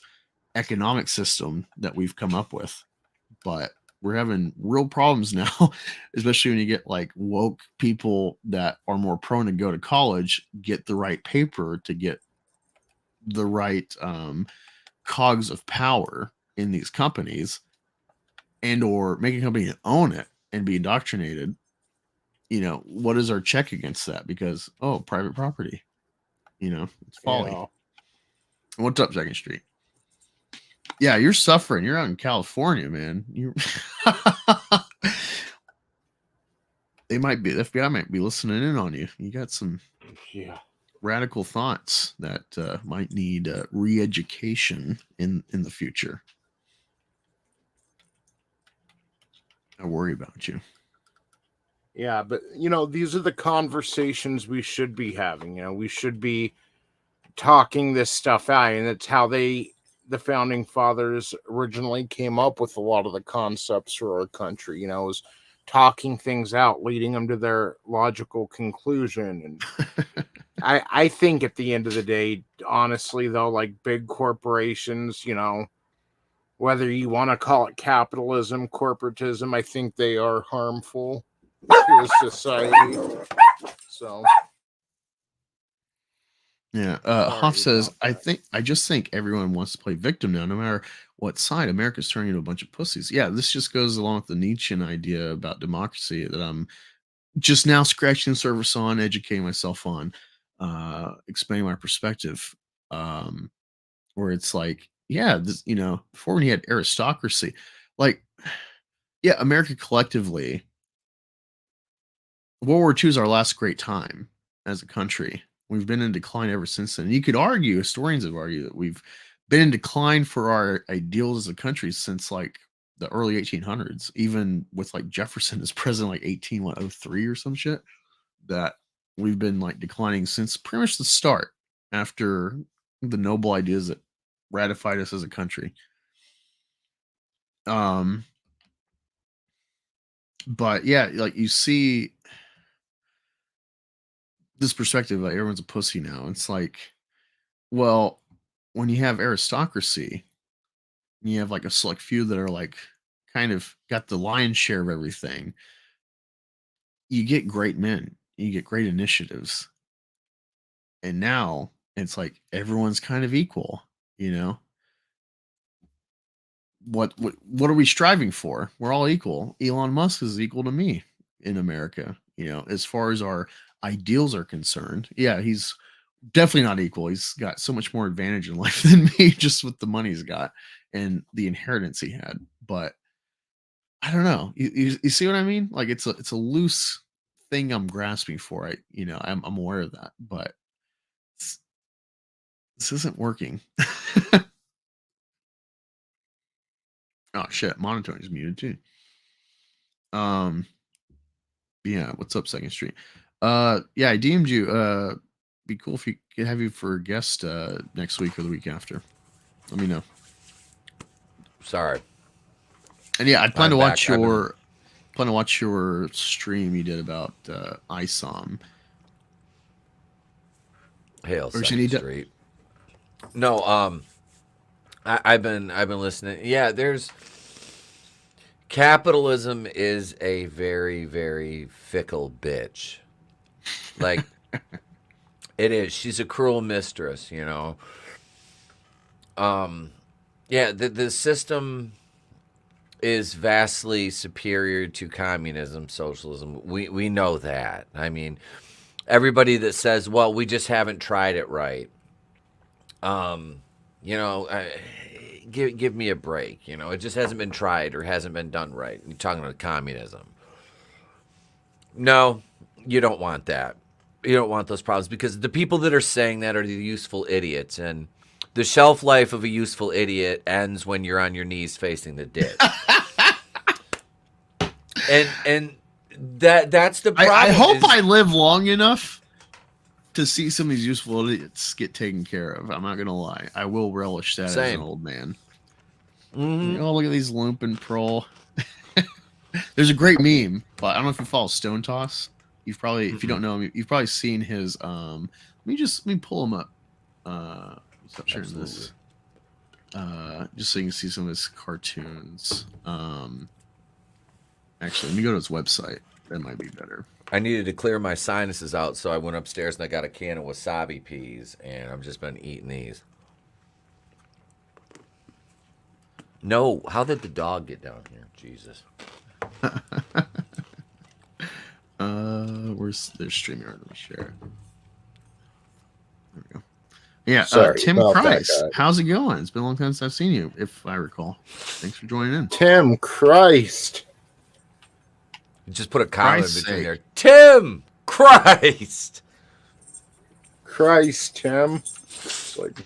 economic system that we've come up with. But we're having real problems now, especially when you get like woke people that are more prone to go to college, get the right paper to get the right cogs of power in these companies, and or make a company own it and be indoctrinated. What is our check against that? Because private property, it's folly. What's up, Second Street? Yeah, you're suffering. You're out in California, man. The FBI might be listening in on you. You got some radical thoughts that might need re-education in the future. I worry about you. Yeah, but these are the conversations we should be having. We should be talking this stuff out, and that's how the founding fathers originally came up with a lot of the concepts for our country. Was talking things out, leading them to their logical conclusion. And I think at the end of the day, honestly, though, like big corporations, whether you want to call it capitalism, corporatism, I think they are harmful to a society. So yeah, Hoff says, I just think everyone wants to play victim now, no matter what side. America's turning into a bunch of pussies. Yeah, this just goes along with the Nietzschean idea about democracy that I'm just now scratching the surface on, educating myself on, expanding my perspective. Where it's like, yeah, this, before when you had aristocracy, like, yeah, America collectively, World War II is our last great time as a country. We've been in decline ever since then. You could argue, historians have argued, that we've been in decline for our ideals as a country since like the early 1800s, even with like Jefferson as president, like 1803 or some shit. That we've been like declining since pretty much the start, after the noble ideas that ratified us as a country. But yeah, like you see this perspective, like everyone's a pussy now. It's like, well, when you have aristocracy, you have like a select few that are like kind of got the lion's share of everything. You get great men, you get great initiatives. And now it's like everyone's kind of equal, What are we striving for? We're all equal. Elon Musk is equal to me in America, as far as our ideals are concerned. Yeah, he's definitely not equal. He's got so much more advantage in life than me, just with the money he's got and the inheritance he had. But I don't know. You see what I mean? Like it's a loose thing I'm grasping for. I'm aware of that, but this isn't working. Oh shit, monitoring is muted too. Yeah, what's up, Second Street? Yeah, I DM'd you. Be cool if you could have you for a guest next week or the week after. Let me know. Sorry. And yeah, I plan I'm to watch back. your stream you did about ISOM. Hail Or should Second he do- Street. No, I've been listening. Yeah, there's capitalism is a very, very fickle bitch. Like it is. She's a cruel mistress, you know. Yeah, the system is vastly superior to communism, socialism. We know that. I mean, everybody that says, well, we just haven't tried it right. You know, give me a break. You know, it just hasn't been tried or hasn't been done right. You're talking about communism. No, you don't want that. You don't want those problems because the people that are saying that are the useful idiots. And the shelf life of a useful idiot ends when you're on your knees facing the ditch. and that's the problem. I hope I live long enough to see some of these useful idiots get taken care of. I'm not gonna lie. I will relish that as an old man. Mm-hmm. Oh, look at these Lumpen Prol. There's a great meme, but I don't know if you follow Stone Toss. You've probably, if you don't know him, you've probably seen his. Let me pull him up. Stop sharing this. Just so you can see some of his cartoons. Actually, let me go to his website. That might be better. I needed to clear my sinuses out, so I went upstairs and I got a can of wasabi peas, and I've just been eating these. No, how did the dog get down here? Jesus. Where's their StreamYard? Let me share it. There we go. Yeah, Sorry Tim about that, Price. guy. How's it going? It's been a long time since I've seen you, if I recall. Thanks for joining in. Tim Christ. Just put a comma in Christ's between sake. there. Tim Christ. Christ, Tim. It's like,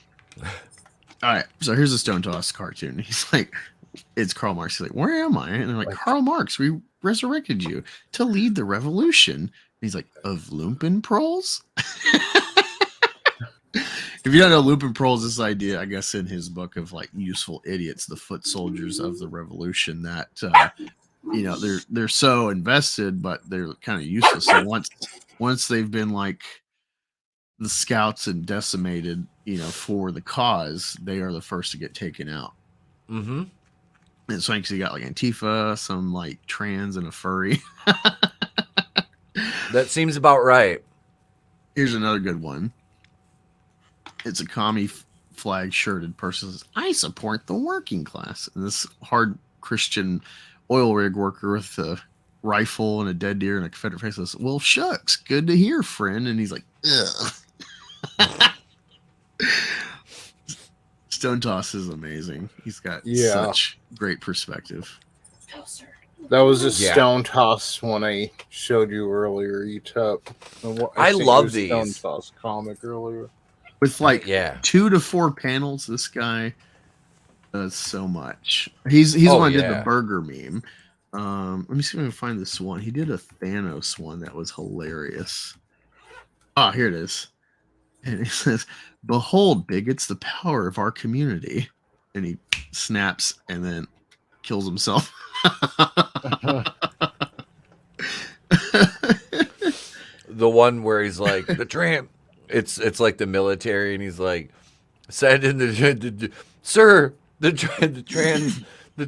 All right, so here's a Stone Toss cartoon. He's like, it's Karl Marx. He's like, where am I? And they're like, Karl Marx, we resurrected you to lead the revolution. And he's like, of Lumpen Proles? If you don't know, Lumpen Proles, this idea, I guess, in his book of like useful idiots, the foot soldiers of the revolution that, you know, they're so invested, but they're kind of useless. So once they've been like the scouts and decimated, you know, for the cause, they are the first to get taken out. Mm-hmm. And so you got like Antifa, some like trans and a furry. That seems about right. Here's another good one. It's a commie flag shirted person says, I support the working class. And this hard Christian oil rig worker with a rifle and a dead deer and a Confederate face says, well, shucks, good to hear, friend. And he's like, ugh. Stone Toss is amazing. He's got such great perspective. that was a Stone Toss one I showed you earlier, Etep. I sent love you a these. Stone Toss comic earlier. With like 2 to 4 panels, this guy does so much. He's the one who did the burger meme. Let me see if I can find this one. He did a Thanos one that was hilarious. Ah, here it is. And he says, behold, bigots, the power of our community. And he snaps and then kills himself. The one where he's like, the tramp. It's like the military, and he's like, send in the sir, the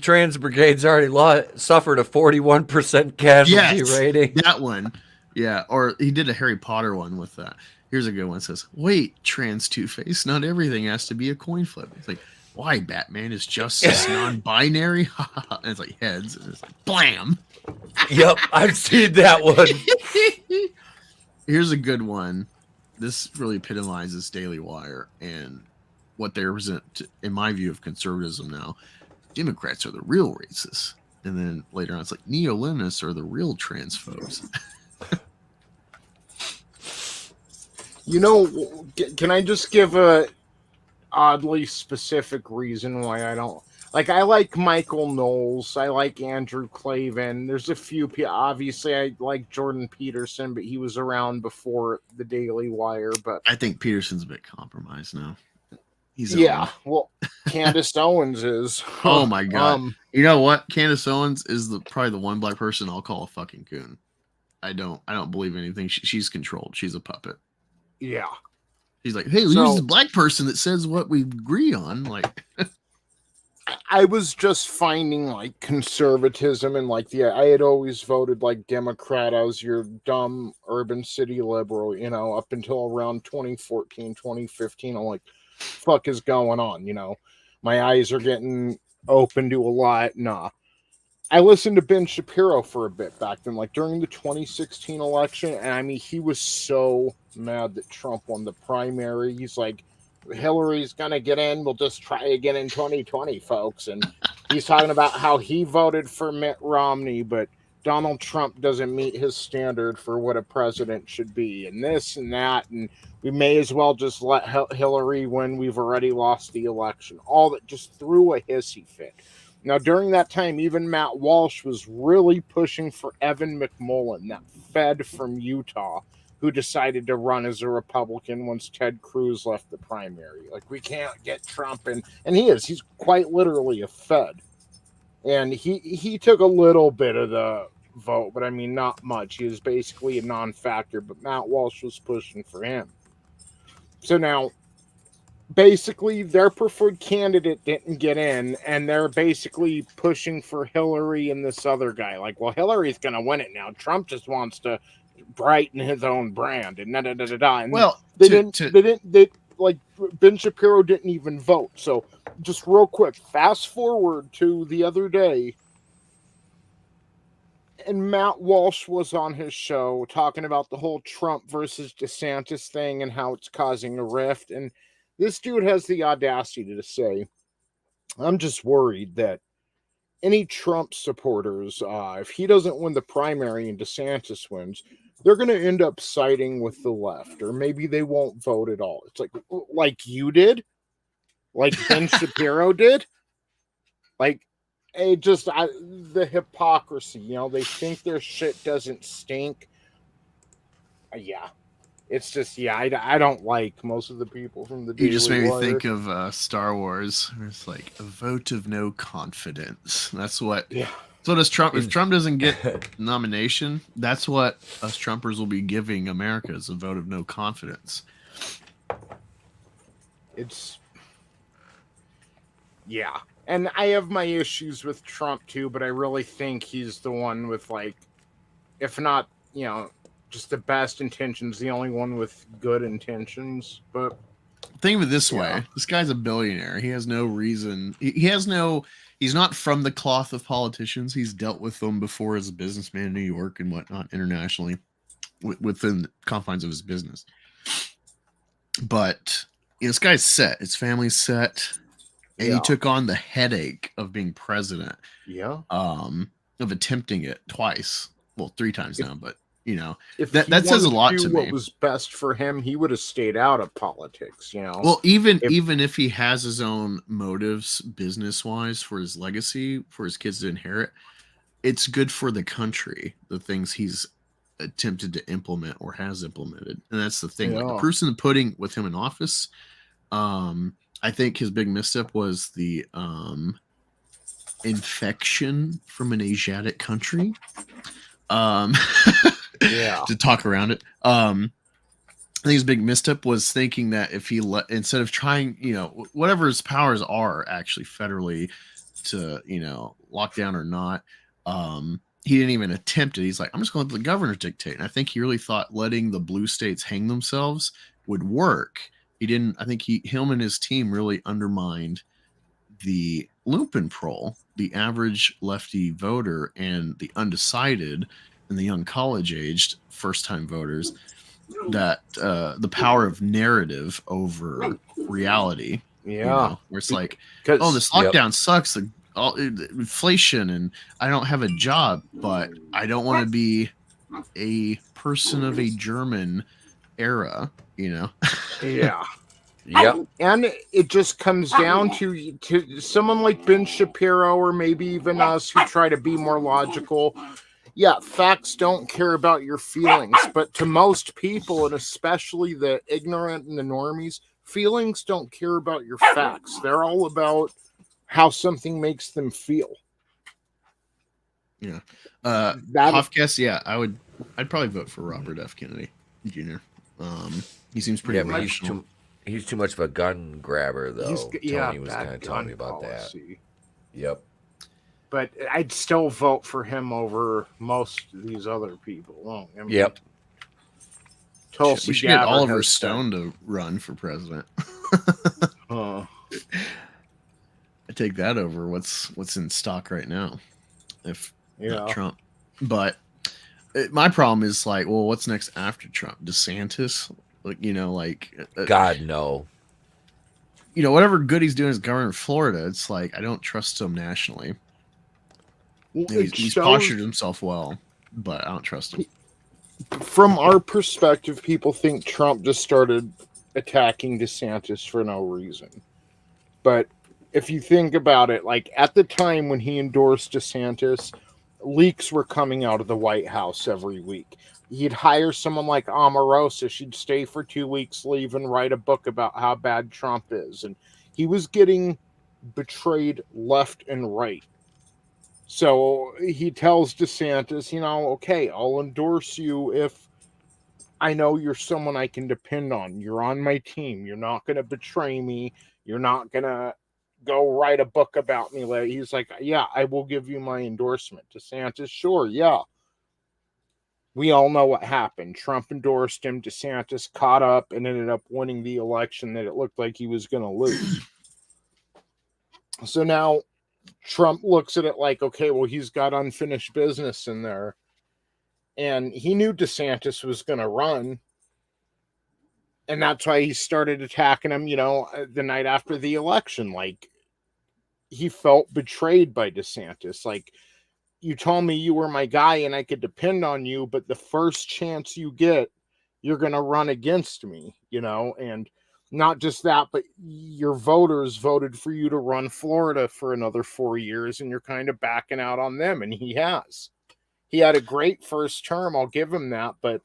trans brigade's already suffered a 41% casualty rating. That one. Yeah, or he did a Harry Potter one with that. Here's a good one. It says, wait, trans Two-Face, not everything has to be a coin flip. It's like, why, Batman? Is justice non-binary? And it's like heads, and it's like, blam! Yep, I've seen that one. Here's a good one. This really epitomizes Daily Wire and what they represent, in my view, of conservatism now. Democrats are the real racists. And then later on, it's like, neo-Leninists are the real transphobes. You know, can I just give a... oddly specific reason why I don't like. I like Michael Knowles. I like Andrew Clavin. There's a few people. Obviously, I like Jordan Peterson, but he was around before the Daily Wire. But I think Peterson's a bit compromised now. He's yeah. Well, Candace Owens is. Oh my god! You know what? Candace Owens is probably the one black person I'll call a fucking coon. I don't believe anything. She's controlled. She's a puppet. Yeah. He's like, hey, who's the black person that says what we agree on? Like, I was just finding like conservatism and like I had always voted like Democrat. I was your dumb urban city liberal, you know, up until around 2014, 2015. I'm like, fuck is going on? You know, my eyes are getting open to a lot. Nah. I listened to Ben Shapiro for a bit back then, like during the 2016 election, and I mean, he was so mad that Trump won the primary. He's like, Hillary's gonna get in. We'll just try again in 2020, folks. And he's talking about how he voted for Mitt Romney, but Donald Trump doesn't meet his standard for what a president should be, and this and that, and we may as well just let Hillary win. We've already lost the election. All that just threw a hissy fit. Now, during that time, even Matt Walsh was really pushing for Evan McMullen, that Fed from Utah, who decided to run as a Republican once Ted Cruz left the primary. Like, we can't get Trump in. And he's quite literally a Fed. And he took a little bit of the vote, but I mean, not much. He was basically a non-factor, but Matt Walsh was pushing for him. So now, basically, their preferred candidate didn't get in, and they're basically pushing for Hillary and this other guy. Like, well, Hillary's going to win it now. Trump just wants to brighten his own brand, and da-da-da-da-da. And well, they didn't, like, Ben Shapiro didn't even vote. So, just real quick, fast forward to the other day, and Matt Walsh was on his show talking about the whole Trump versus DeSantis thing and how it's causing a rift, and this dude has the audacity to say, I'm just worried that any Trump supporters, if he doesn't win the primary and DeSantis wins, they're going to end up siding with the left, or maybe they won't vote at all. It's like you did? Like Ben Shapiro did? Like, the hypocrisy, you know, they think their shit doesn't stink. Yeah. It's just, I don't like most of the people from the Daily You just made me Wire. think of Star Wars. It's like a vote of no confidence. That's what. Yeah. So does Trump? If Trump doesn't get nomination, that's what us Trumpers will be giving America is a vote of no confidence. Yeah. And I have my issues with Trump too, but I really think he's the one with, like, if not, you know, just the best intentions, the only one with good intentions. But think of it this way: this guy's a billionaire. He has no reason. He's not from the cloth of politicians. He's dealt with them before as a businessman in New York and whatnot internationally, within the confines of his business. But this guy's set. His family's set, and he took on the headache of being president. Yeah. Of attempting it twice. Well, 3 times now, but. You know, if that says a lot to me. What was best for him, he would have stayed out of politics, you know. Well, even if he has his own motives business wise for his legacy, for his kids to inherit, it's good for the country, the things he's attempted to implement or has implemented. And that's the thing. Like the proof's in the pudding with him in office. I think his big misstep was the infection from an Asiatic country. To talk around it. I think his big misstep was thinking that if he instead of trying, you know, whatever his powers are actually federally to, you know, lock down or not, he didn't even attempt it. He's like, I'm just going to let the governor dictate. And I think he really thought letting the blue states hang themselves would work. He didn't. I think him and his team really undermined the lumpenproll, the average lefty voter, and the undecided and the young college-aged first-time voters, that the power of narrative over reality. Yeah. You know, where it's like, oh, this lockdown sucks, the inflation, and I don't have a job, but I don't want to be a person of a German era, you know? Yeah. Yep. And it just comes down to someone like Ben Shapiro, or maybe even us, who try to be more logical. Yeah, facts don't care about your feelings, but to most people, and especially the ignorant and the normies, feelings don't care about your facts. They're all about how something makes them feel. Yeah. Hofkes, yeah, I'd probably vote for Robert F. Kennedy Jr. He seems pretty rational. He's too much of a gun grabber, though. Tony was kind of telling me about policy. that. Yep. But I'd still vote for him over most of these other people. I mean, yep. We should get Oliver Stone to run for president. I take that over what's in stock right now. If not Trump. But my problem is like, well, what's next after Trump? DeSantis? God, no. Whatever good he's doing as governor of Florida, it's like I don't trust him nationally. He's postured himself well, but I don't trust him. From our perspective, people think Trump just started attacking DeSantis for no reason. But if you think about it, like at the time when he endorsed DeSantis, leaks were coming out of the White House every week. He'd hire someone like Omarosa. She'd stay for 2 weeks, leave, and write a book about how bad Trump is. And he was getting betrayed left and right. So he tells DeSantis, okay, I'll endorse you if I know you're someone I can depend on. You're on my team. You're not going to betray me. You're not going to go write a book about me later. He's like, yeah, I will give you my endorsement. DeSantis, sure, yeah. We all know what happened. Trump endorsed him. DeSantis caught up and ended up winning the election that it looked like he was going to lose. So now Trump looks at it like, okay, well, he's got unfinished business in there. And he knew DeSantis was going to run. And that's why he started attacking him, the night after the election. Like, he felt betrayed by DeSantis. Like, you told me you were my guy and I could depend on you, but the first chance you get, you're going to run against me, and not just that, but your voters voted for you to run Florida for another 4 years, and you're kind of backing out on them, and he has. He had a great first term, I'll give him that, but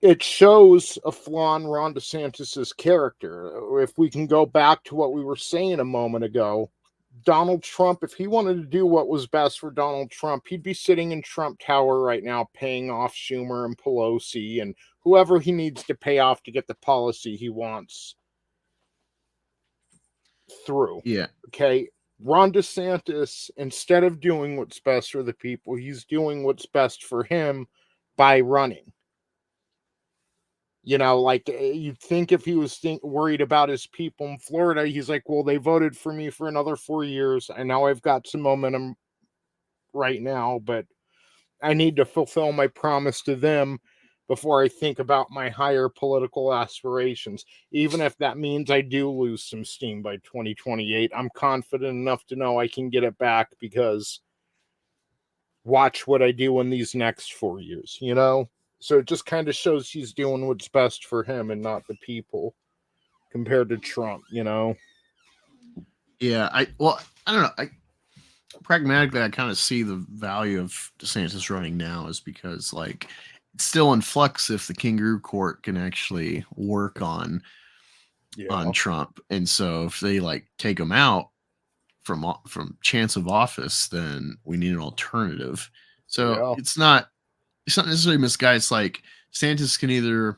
it shows a flaw in Ron DeSantis's character. If we can go back to what we were saying a moment ago, Donald Trump, if he wanted to do what was best for Donald Trump, he'd be sitting in Trump Tower right now paying off Schumer and Pelosi and whoever he needs to pay off to get the policy he wants through. Yeah. Okay. Ron DeSantis, instead of doing what's best for the people, he's doing what's best for him by running. Like you'd think if he was worried about his people in Florida, he's like, well, they voted for me for another 4 years. And now I've got some momentum right now, but I need to fulfill my promise to them before I think about my higher political aspirations. Even if that means I do lose some steam by 2028, I'm confident enough to know I can get it back because watch what I do in these next 4 years, So it just kind of shows he's doing what's best for him and not the people compared to Trump, Yeah, I don't know. Pragmatically, I kind of see the value of DeSantis running now is because like it's still in flux if the kangaroo court can actually work on Trump. And so if they like take him out from chance of office, then we need an alternative. So it's not necessarily misguided. It's like DeSantis can either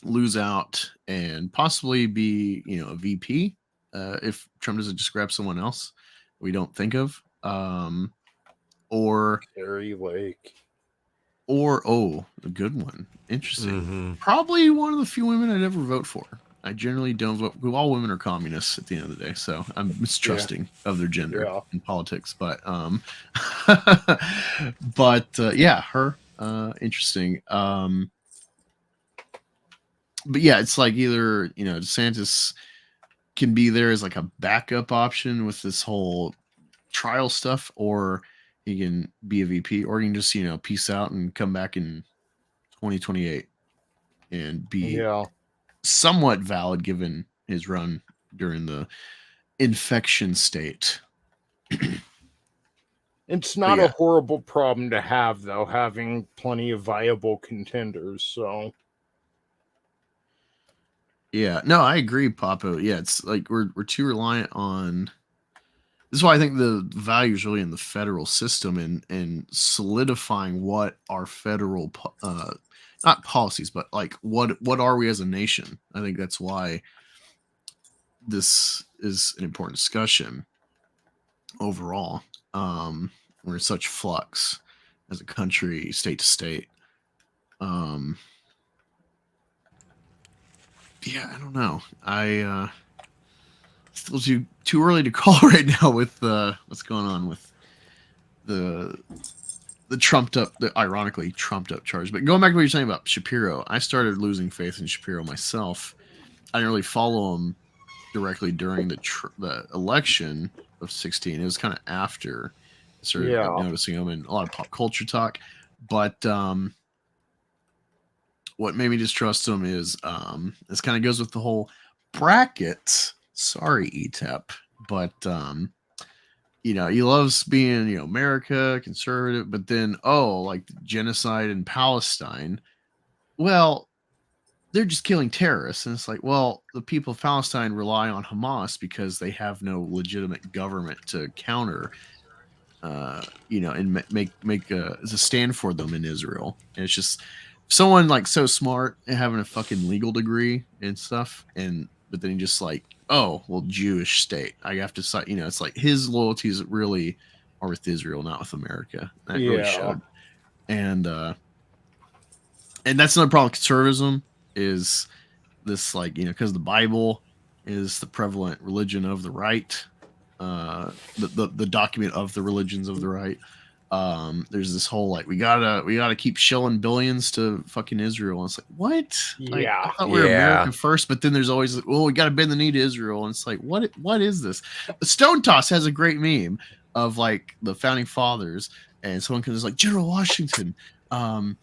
lose out and possibly be, a VP if Trump doesn't just grab someone else we don't think of, or Carrie Lake, or a good one, interesting. Probably one of the few women I'd ever vote for. I generally don't vote. All women are communists at the end of the day, so I'm mistrusting of their gender in politics. But her. Interesting. But yeah, it's like either DeSantis can be there as like a backup option with this whole trial stuff, or he can be a VP, or he can just peace out and come back in 2028 and be somewhat valid given his run during the infection state. It's not a horrible problem to have, though, having plenty of viable contenders. So, yeah, no, I agree, Papo. Yeah, it's like we're too reliant on. This is why I think the value is really in the federal system and solidifying what our federal, not policies, but like what are we as a nation? I think that's why this is an important discussion overall. We're in such flux as a country, state to state. Yeah, I don't know. I still too early to call right now with what's going on with the ironically trumped up charge. But going back to what you're saying about Shapiro, I started losing faith in Shapiro myself. I didn't really follow him directly during the election of 2016. It was kind of after I started noticing him in a lot of pop culture talk. But what made me distrust him is this kind of goes with the whole bracket. Sorry, Etep, but he loves being America conservative, but then like the genocide in Palestine. Well, they're just killing terrorists, and it's like, well, the people of Palestine rely on Hamas because they have no legitimate government to counter, and make a stand for them in Israel. And it's just someone like so smart and having a fucking legal degree and stuff, but then he just like, oh, well, Jewish state. I have to cite, it's like his loyalties really are with Israel, not with America. That really showed. And that's another problem with conservatism is this, like, because the Bible is the prevalent religion of the right, the document of the religions of the right. There's this whole like we gotta keep shelling billions to fucking Israel, and it's like, what? Like, I thought we were America first, but then there's always, well, we gotta bend the knee to Israel, and it's like, what is this? Stone Toss has a great meme of like the founding fathers, and someone comes like, General Washington, something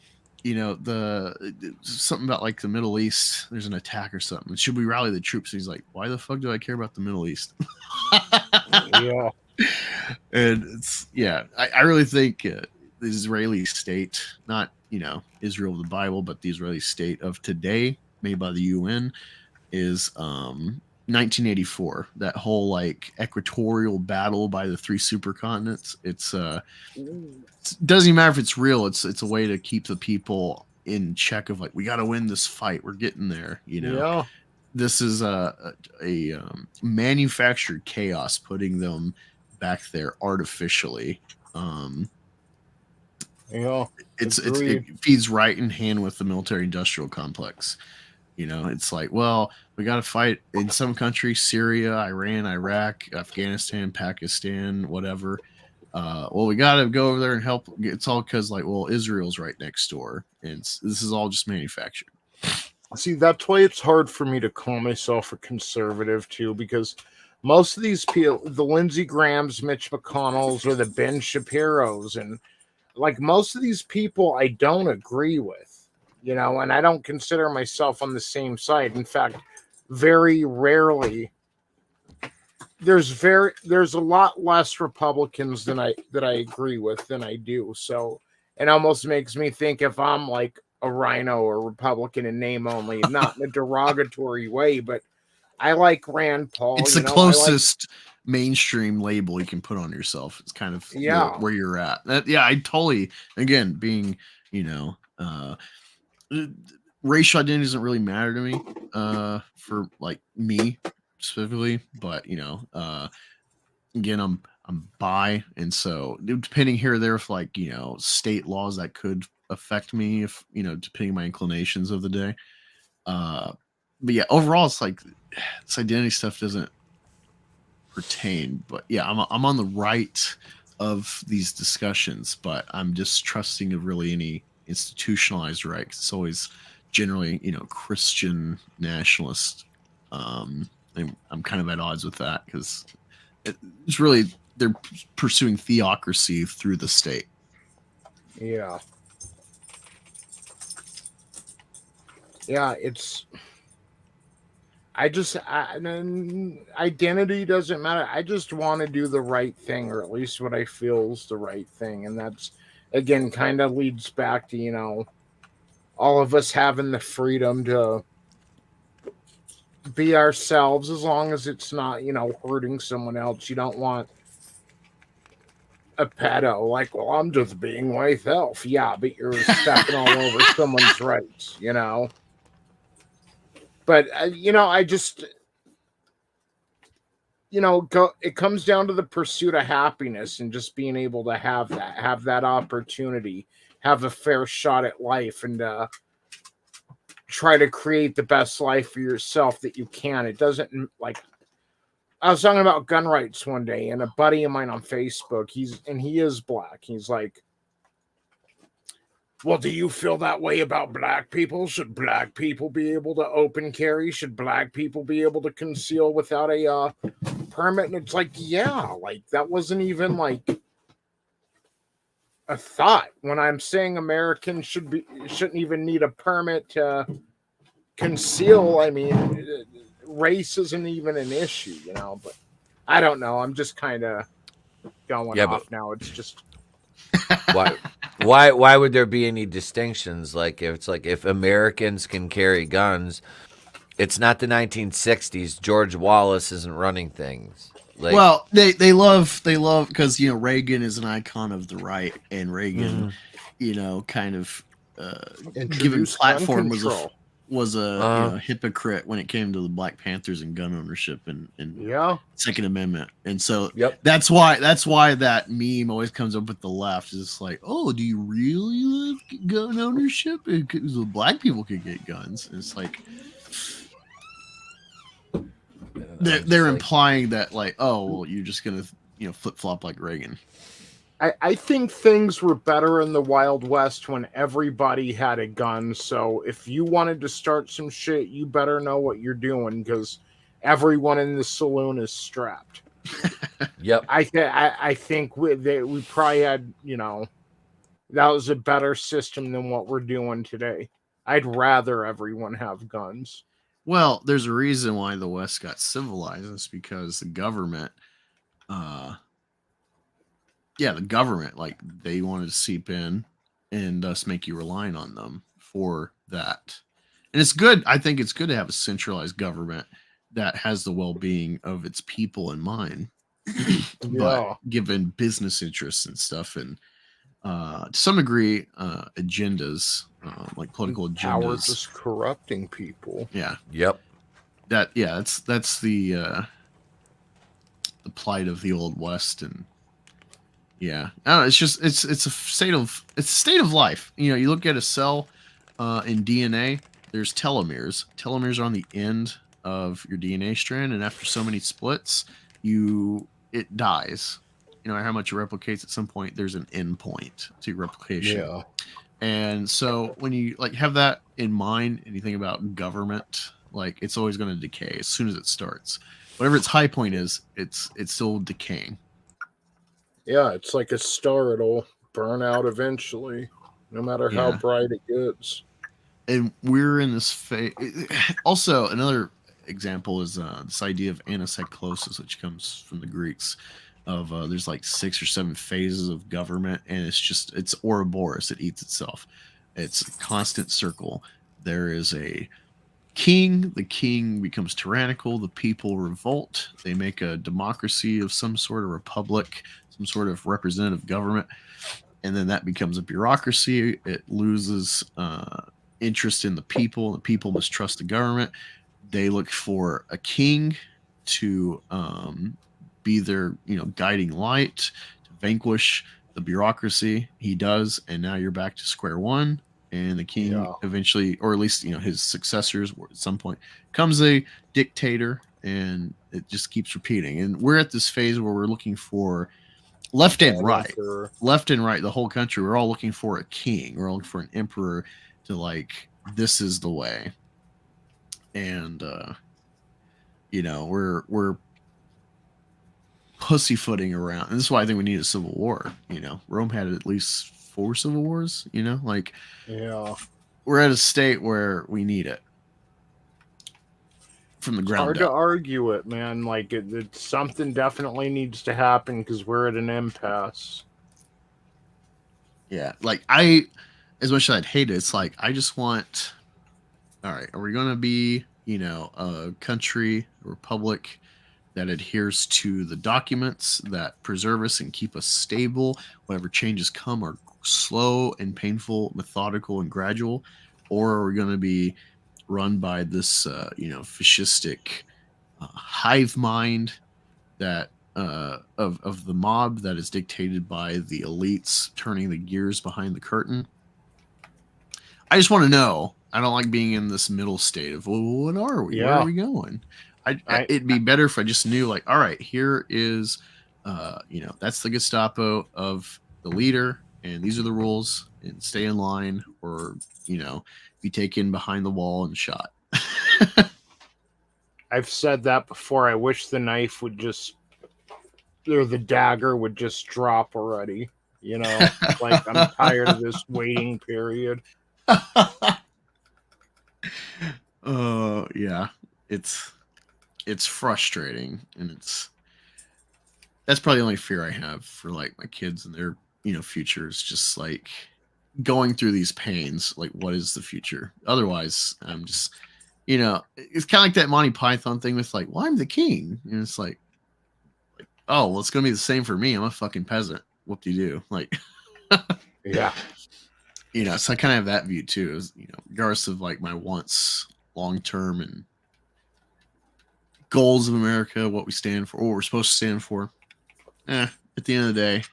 about like the Middle East, there's an attack or something, should we rally the troops? And he's like, why the fuck do I care about the Middle East? And it's I really think the Israeli state, not Israel of the Bible, but the Israeli state of today, made by the UN, is 1984. That whole like equatorial battle by the three supercontinents. It doesn't even matter if it's real. It's a way to keep the people in check of like, we got to win this fight. We're getting there. This is a manufactured chaos, putting them back there artificially. It feeds right in hand with the military industrial complex. It's like, well, we got to fight in some countries, Syria, Iran, Iraq, Afghanistan, Pakistan, whatever. Well, we got to go over there and help. It's all because like, well, Israel's right next door, and this is all just manufactured. See, that's why it's hard for me to call myself a conservative too, because most of these people, the Lindsey Grahams, Mitch McConnells, or the Ben Shapiros, and like most of these people I don't agree with, and I don't consider myself on the same side. In fact, very rarely. There's a lot less Republicans that I agree with than I do. So it almost makes me think if I'm like a rhino or Republican in name only, not in a derogatory way, but I like Rand Paul. It's the closest mainstream label you can put on yourself. It's kind of where you're at. I totally, again, being, racial identity doesn't really matter to me, for like me specifically, but again, I'm bi, and so depending here or there, if like state laws that could affect me, if depending on my inclinations of the day, but yeah, overall it's like this identity stuff doesn't pertain. But yeah, I'm on the right of these discussions, but I'm distrusting of really any institutionalized right, 'cause it's always generally Christian nationalist, and I'm kind of at odds with that, because it's really, they're pursuing theocracy through the state. Yeah, it's Identity doesn't matter. I just want to do the right thing, or at least what I feel is the right thing. And that's, again, kind of leads back to, all of us having the freedom to be ourselves, as long as it's not, hurting someone else. You don't want a pedo like, well, I'm just being myself. Yeah, but you're stepping all over someone's rights, But, I just, it comes down to the pursuit of happiness and just being able to have that opportunity, have a fair shot at life, and try to create the best life for yourself that you can. It doesn't, like, I was talking about gun rights one day, and a buddy of mine on Facebook, he is black. He's like, well, do you feel that way about black people? Should black people be able to open carry? Should black people be able to conceal without a permit? And it's like, yeah, like that wasn't even like a thought. When I'm saying Americans shouldn't even need a permit to conceal, I mean, race isn't even an issue, but I don't know. I'm just kind of going off now. It's just why would there be any distinctions? Like, if Americans can carry guns, it's not the 1960s. George Wallace isn't running things. Like, well, they love because Reagan is an icon of the right, and Reagan, kind of given platform was a hypocrite when it came to the Black Panthers and gun ownership and Second Amendment. And so that's why that meme always comes up with the left. It's like, oh, do you really love gun ownership? Because the black people could get guns. And it's like they're implying that, like, oh, well, you're just gonna flip flop like Reagan. I think things were better in the Wild West when everybody had a gun. So if you wanted to start some shit, you better know what you're doing, because everyone in the saloon is strapped. Yep. I think we probably had, that was a better system than what we're doing today. I'd rather everyone have guns. Well, there's a reason why the West got civilized. It's because the government, the government, like, they wanted to seep in and thus make you reliant on them for that. And it's good. I think it's good to have a centralized government that has the well-being of its people in mind. But given business interests and stuff, and to some degree, agendas, like political agendas, power just corrupting people. Yeah. Yep. That's the plight of the Old West. And I don't know, it's just it's a state of life. You look at a cell in DNA. There's telomeres. Telomeres are on the end of your DNA strand, and after so many splits, it dies. How much it replicates, at some point there's an end point to replication. Yeah. And so when you have that in mind and you think about government, like, it's always going to decay as soon as it starts. Whatever its high point is, it's still decaying. Yeah, it's like a star. It'll burn out eventually, no matter how bright it gets. And we're in this phase. Also, another example is this idea of anacyclosis, which comes from the Greeks. Of there's like 6 or 7 phases of government, and it's Ouroboros. It eats itself. It's a constant circle. There is a king. The king becomes tyrannical. The people revolt. They make a democracy of some sort of republic, some sort of representative government, and then that becomes a bureaucracy. It loses interest in the people. The people mistrust the government. They look for a king to be their guiding light, to vanquish the bureaucracy. He does, and now you're back to square one. And the king eventually, or at least his successors, at some point, becomes a dictator, and it just keeps repeating. And we're at this phase where we're looking for left and right, the whole country. We're all looking for a king. We're all looking for an emperor to, this is the way. And we're pussyfooting around, and this is why I think we need a civil war. Rome had at least 4 civil wars. We're at a state where we need it from the It's ground hard to up. argue it, man. Like something definitely needs to happen because we're at an impasse. Yeah, like as much as I'd hate it, it's like I just want. All right, are we going to be, a country, a republic that adheres to the documents that preserve us and keep us stable? Whatever changes come are slow and painful, methodical and gradual, or are we going to be run by this, fascistic hive mind that of the mob that is dictated by the elites turning the gears behind the curtain? I just want to know. I don't like being in this middle state of, well, what are we? Where Yeah. are we going? It'd be better if I just knew, like, all right, here is, that's the Gestapo of the leader, and these are the rules, and stay in line, or be taken behind the wall and shot. I've said that before. I wish the knife would just, or the dagger would just drop already. Like I'm tired of this waiting period. Yeah, it's frustrating, and that's probably the only fear I have for like my kids and their futures. Just like going through these pains. Like, what is the future? Otherwise, I'm just it's kind of like that Monty Python thing with like, well, I'm the king, and it's like oh, well, it's gonna be the same for me. I'm a fucking peasant. Whoop-de-doo. Like, yeah. So I kind of have that view too, is, regardless of like my wants long term and goals of America, what we stand for, what we're supposed to stand for. At the end of the day,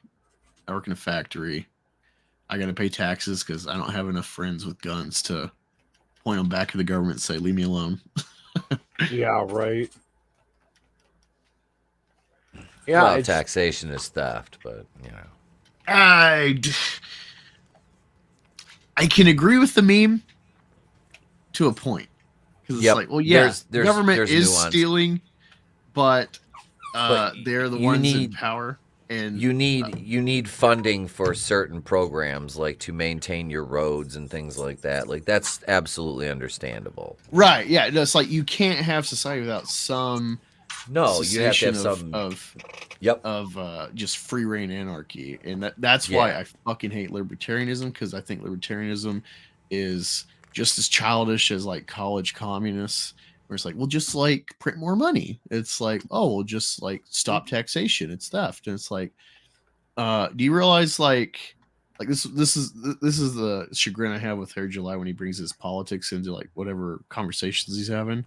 I work in a factory. I got to pay taxes because I don't have enough friends with guns to point them back at the government and say, leave me alone. Yeah, right. Yeah, well, taxation is theft, but I can agree with the meme to a point, because it's like, well, yeah, the government is nuance. Stealing, but they're the ones in power, and you need funding for certain programs, like to maintain your roads and things like that. Like, that's absolutely understandable, right? Yeah, it's like you can't have society without some. No, you have to have some of just free reign anarchy, and that's why I fucking hate libertarianism, because I think libertarianism is just as childish as like college communists, where it's like, well, just like print more money. It's like, oh, well, just like stop taxation. It's theft, and it's like, do you realize like this is the chagrin I have with Harry July when he brings his politics into like whatever conversations he's having.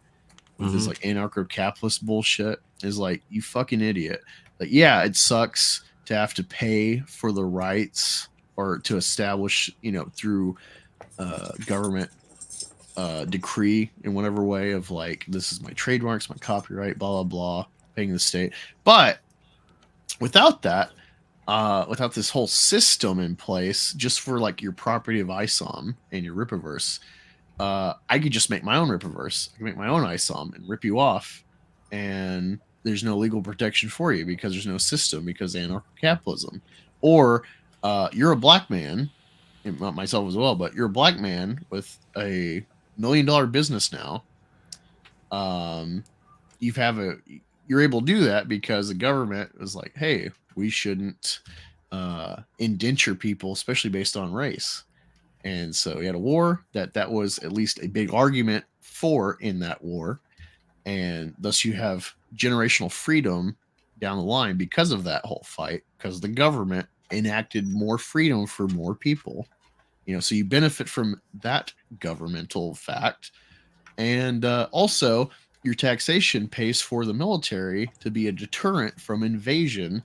With this like anarcho-capitalist bullshit, is like, you fucking idiot. Like, yeah, it sucks to have to pay for the rights, or to establish, through government decree in whatever way of like, this is my trademarks, my copyright, blah blah blah, paying the state. But without that, without this whole system in place, just for like your property of ISOM and your Rippaverse, I could just make my own Rippaverse. I can make my own ISOM and rip you off, and there's no legal protection for you because there's no system, because anarcho-capitalism. Or you're a black man, not myself as well, but you're a black man with a $1 million business now. You're able to do that because the government was like, hey, we shouldn't indenture people, especially based on race. And so we had a war that was at least a big argument for in that war. And thus you have generational freedom down the line because of that whole fight, because the government enacted more freedom for more people. So you benefit from that governmental fact. And also your taxation pays for the military to be a deterrent from invasion.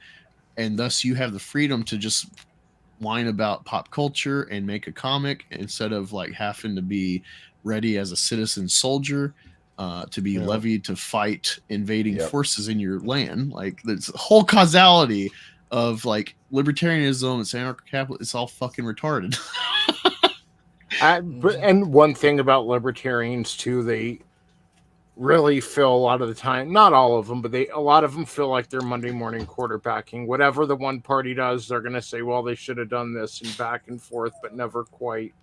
And thus you have the freedom to just whine about pop culture and make a comic, instead of like having to be ready as a citizen soldier to be levied to fight invading forces in your land. Like, there's a whole causality of like libertarianism and anarcho-capital. It's all fucking retarded. And one thing about libertarians too, they really feel a lot of the time, not all of them, but a lot of them feel like they're Monday morning quarterbacking. Whatever the one party does, they're going to say, well, they should have done this, and back and forth, but never quite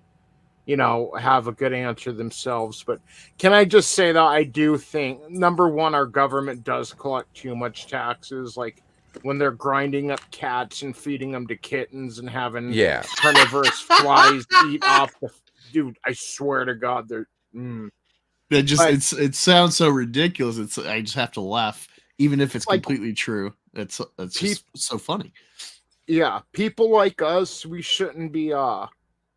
have a good answer themselves. But can I just say that I do think, number one, our government does collect too much taxes. Like when they're grinding up cats and feeding them to kittens and having carnivorous flies eat off the... Dude, I swear to God, they're... It sounds so ridiculous. I just have to laugh, even if it's completely true. It's just so funny. Yeah, people like us, we shouldn't be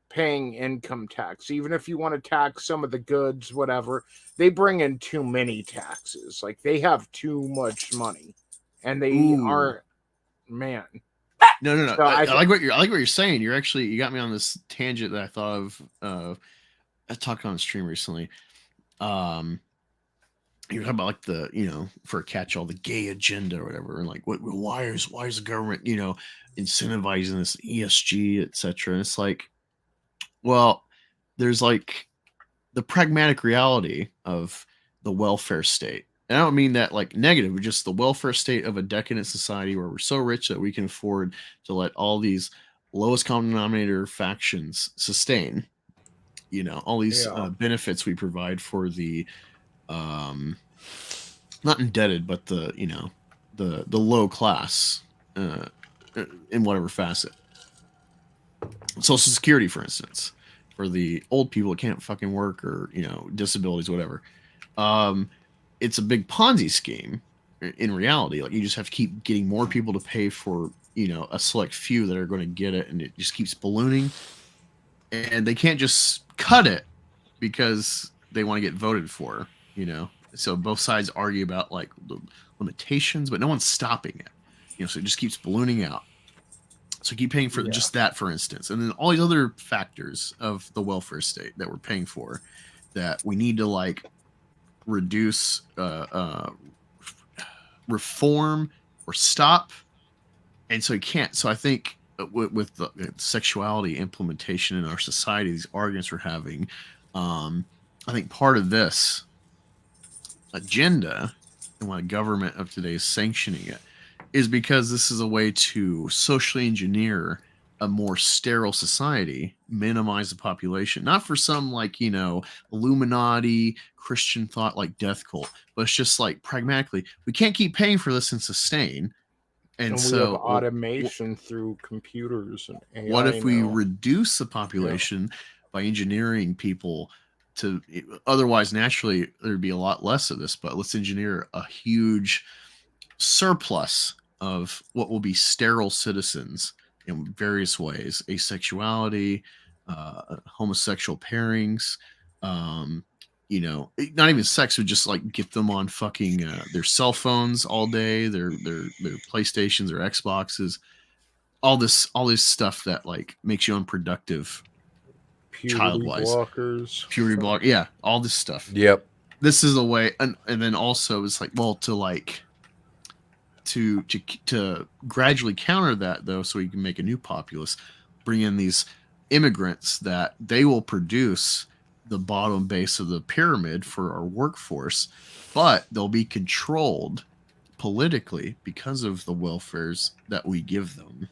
paying income tax. Even if you want to tax some of the goods, whatever, they bring in too many taxes. Like they have too much money, and they aren't. Man, no. So I like what you're saying. You got me on this tangent that I thought of. I talked on the stream recently. You're talking about like the for a catch-all, the gay agenda or whatever, and like why is the government incentivizing this ESG, etc. And it's like, well, there's like the pragmatic reality of the welfare state. And I don't mean that like negative, but just the welfare state of a decadent society where we're so rich that we can afford to let all these lowest common denominator factions sustain, all these benefits we provide for the not indebted, but the low class in whatever facet. Social Security, for instance, for the old people that can't fucking work or disabilities, whatever. It's a big Ponzi scheme in reality. Like you just have to keep getting more people to pay for a select few that are going to get it, and it just keeps ballooning. And they can't just cut it because they want to get voted for. So both sides argue about like the limitations, but no one's stopping it. So it just keeps ballooning out. So keep paying for just that, for instance, and then all these other factors of the welfare state that we're paying for, that we need to like reduce, reform, or stop, and so you can't. So I think with the sexuality implementation in our society, these arguments we're having, I think part of this agenda and why the government of today is sanctioning it is because this is a way to socially engineer a more sterile society, minimize the population, not for some like Illuminati Christian thought like death cult, but it's just like pragmatically we can't keep paying for this and sustain. And so we have automation through computers and AI. What if we reduce the population by engineering people to, otherwise naturally there'd be a lot less of this, but let's engineer a huge surplus of what will be sterile citizens in various ways, asexuality, homosexual pairings, not even sex, would just like get them on fucking their cell phones all day, their PlayStations, their Xboxes, all this stuff that like makes you unproductive child-wise. Puberty blockers, all this stuff. Yep. This is a way, and then also it's like, well, to gradually counter that though, so we can make a new populace, bring in these immigrants that they will produce the bottom base of the pyramid for our workforce, but they'll be controlled politically because of the welfares that we give them.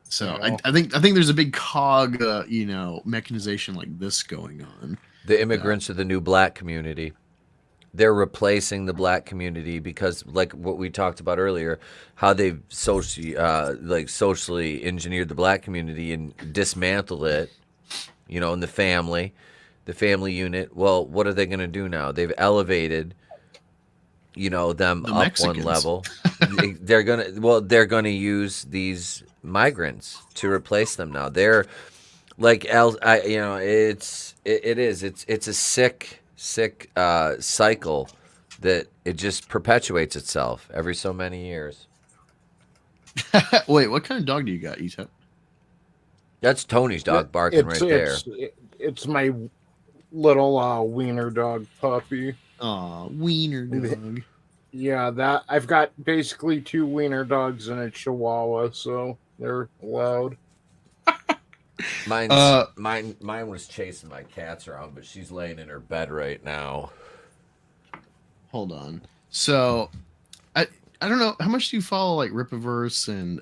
So I think there's a big cog, mechanization like this going on. The immigrants are the new black community. They're replacing the black community because, like what we talked about earlier, how they've socially engineered the black community and dismantled it, in the family unit. Well, what are they going to do now? They've elevated, them the up Mexicans. one level. They're gonna use these migrants to replace them now. They're like, it's a sick cycle that it just perpetuates itself every so many years. Wait, what kind of dog do you got, Etep? That's Tony's dog barking right there. It's my little wiener dog puppy. Aw, wiener dog. Yeah, that I've got basically 2 wiener dogs and a chihuahua, so they're loud. Mine was chasing my cats around, but she's laying in her bed right now. Hold on. So, I don't know, how much do you follow like Ripiverse and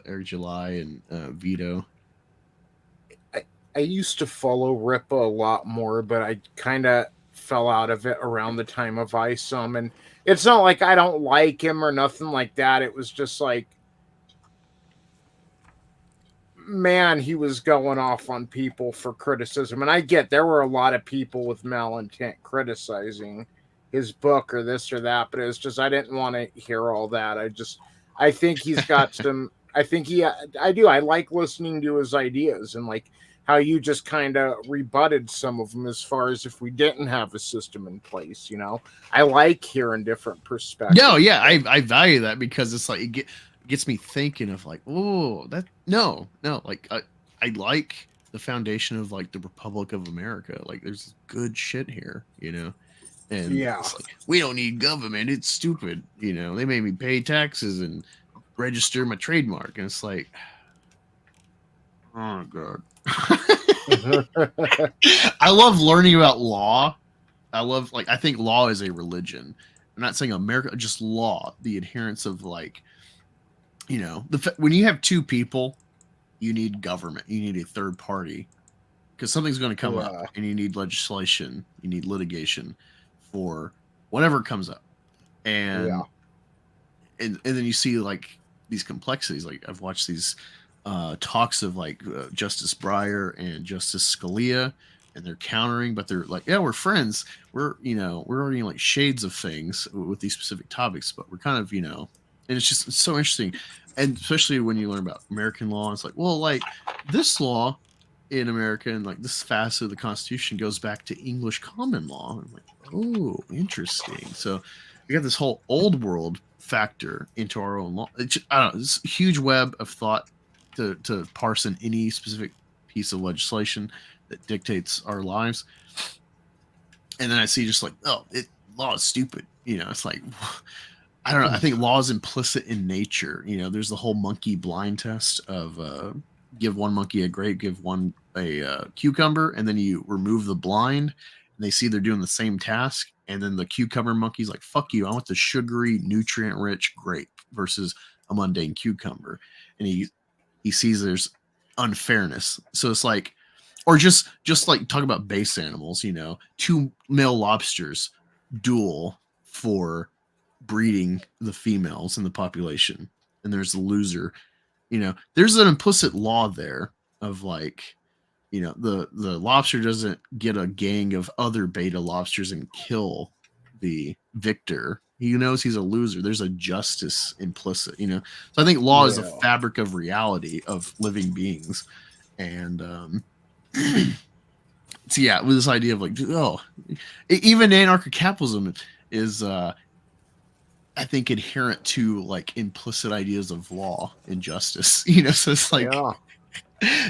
Eric July and Vito? I used to follow Ripa a lot more, but I kind of fell out of it around the time of ISOM. And it's not like I don't like him or nothing like that. It was just like, man, he was going off on people for criticism. And I get there were a lot of people with malintent criticizing his book or this or that, but it was just, I didn't want to hear all that. I think he's got some, I like listening to his ideas and like how you just kind of rebutted some of them as far as if we didn't have a system in place, you know. I like hearing different perspectives. No, yeah, I value that because it's like it gets me thinking of like, oh, that no, like I like the foundation of like the Republic of America. Like there's good shit here, you know. And yeah, it's like, we don't need government. It's stupid, you know. They made me pay taxes and register my trademark, and it's like, oh god. I love learning about law. I think law is a religion. I'm not saying America, just law, the adherence of like, you know, when you have two people, you need government, you need a third party because something's going to come up and you need legislation, you need litigation for whatever comes up. And then you see like these complexities. Like I've watched these talks of like Justice Breyer and Justice Scalia, and they're countering, but they're like, yeah, we're friends. We're already like shades of things with these specific topics, but we're kind of, you know, and it's so interesting. And especially when you learn about American law, it's like, well, like this law in America and like this facet of the Constitution goes back to English common law. I'm like, oh, interesting. So we got this whole old world factor into our own law. I don't know, this huge web of thought to parse in any specific piece of legislation that dictates our lives. And then I see just like, oh, law is stupid. You know, it's like, I don't know. I think law is implicit in nature. You know, there's the whole monkey blind test of give one monkey a grape, give one a cucumber, and then you remove the blind, and they see they're doing the same task. And then the cucumber monkey's like, fuck you, I want the sugary, nutrient-rich grape versus a mundane cucumber. And he sees there's unfairness. So it's like, or just like talk about base animals, you know, 2 male lobsters duel for breeding the females in the population, and there's the loser. You know, there's an implicit law there of like, you know, the lobster doesn't get a gang of other beta lobsters and kill the victor. He knows he's a loser. There's a justice implicit, you know. So I think law is a fabric of reality of living beings. And so yeah, with this idea of like, oh, even anarcho-capitalism is I think inherent to like implicit ideas of law and justice, you know. So it's like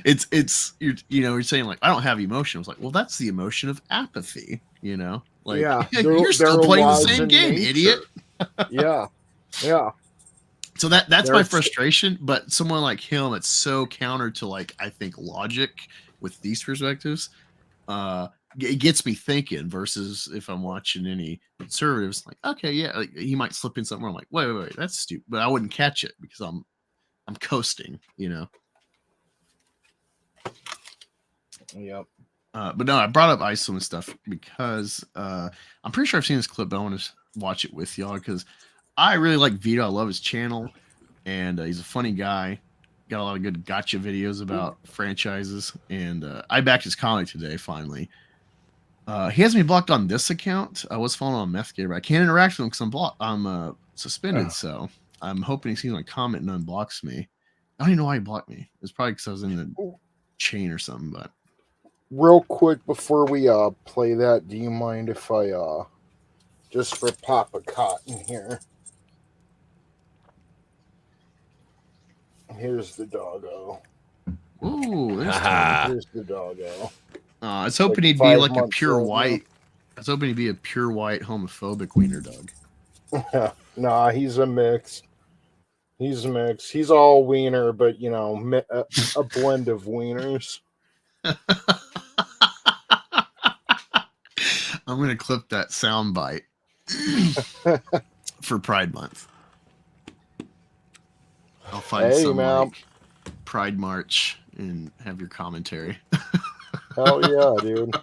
it's you're saying like, I don't have emotion. It's like, well, that's the emotion of apathy, you know. Like, you're still playing the same game, idiot. yeah. So that's my frustration. But someone like him, it's so counter to like, I think, logic with these perspectives. It gets me thinking versus if I'm watching any conservatives, like, okay, yeah, like, he might slip in somewhere. I'm like, wait, that's stupid. But I wouldn't catch it because I'm coasting, you know. Yep. But no, I brought up ISO and stuff because I'm pretty sure I've seen this clip, but I want to watch it with y'all because I really like Vito. I love his channel, and he's a funny guy. Got a lot of good gotcha videos about franchises, and I backed his comic today, finally. He has me blocked on this account. I was following on Methgator, but I can't interact with him because I'm suspended, so I'm hoping he sees my comment and unblocks me. I don't even know why he blocked me. It's probably because I was in the chain or something, but... Real quick before we play that, do you mind if I just for Papa Cotton here? Here's the doggo. Ooh, there's here's the doggo. I was hoping he'd be like a pure white. I was hoping he'd be a pure white homophobic wiener dog. Nah, he's a mix. He's all wiener, but you know, a blend of wieners. I'm gonna clip that sound bite for Pride Month. I'll find some like Pride March and have your commentary. Hell yeah, dude.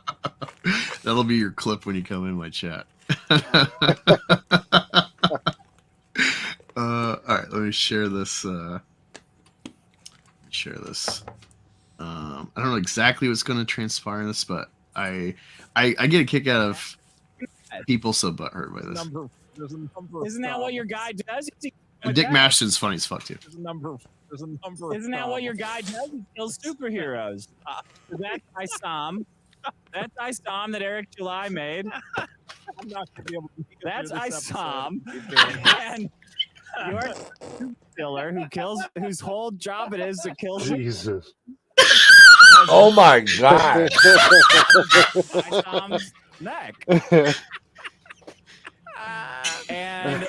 That'll be your clip when you come in my chat. All right, let me share this. I don't know exactly what's going to transpire in this, but I get a kick out of people so butthurt by this. Isn't that what your guy does? Dick Masterton's funny as fuck too. Isn't that what your guy does? He kills superheroes. That Isom that Eric July made. I'm not gonna be able to That's Isom. And you're a killer whose whole job it is to kill Jesus. Oh my God. Isom's neck. And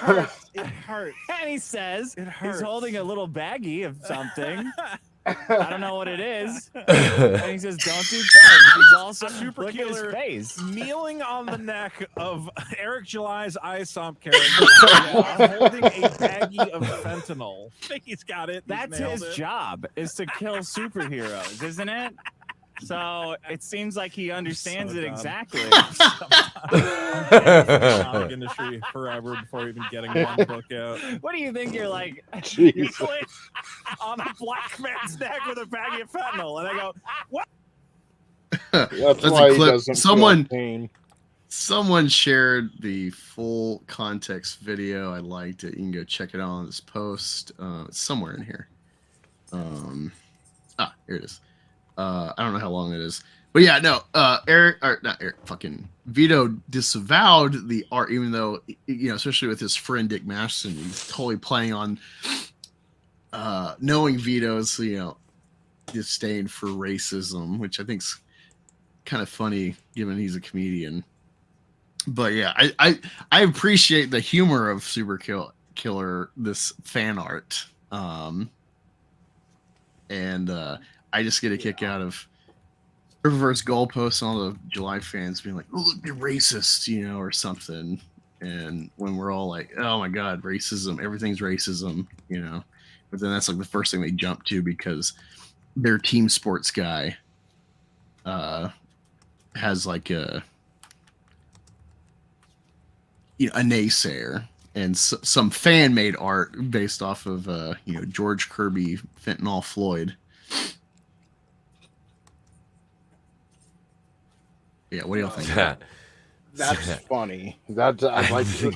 it hurts. And he says he's holding a little baggie of something. I don't know what it is. And he says, "Don't do drugs." He's also super look at his killer face. Kneeling on the neck of Eric July's Isom character, holding a baggie of fentanyl. I think he's got it. That's his job, is to kill superheroes, isn't it? So it seems like he understands it exactly. Comic industry forever before even getting one book out. What do you think? You're like, you're on a black man's neck with a baggie of fentanyl, and I go, what? That's why a he clip. doesn't feel pain. Someone shared the full context video. I liked it. You can go check it out on this post. It's somewhere in here. Here it is. I don't know how long it is, but yeah, no. Fucking Vito disavowed the art, even though, you know, especially with his friend Dick Masterton, he's totally playing on knowing Vito's, you know, disdain for racism, which I think's kind of funny given he's a comedian. But yeah, I appreciate the humor of Super Killer, this fan art, and I just get a kick out of reverse goalposts and all the July fans being like, "Oh, look, they're racist," you know, or something. And when we're all like, "Oh my God, racism! Everything's racism," you know. But then that's like the first thing they jump to because their team sports guy has like a naysayer and some fan made art based off of George Kirby Fentanyl Floyd. Yeah, what do y'all think? That's funny. That's I like to,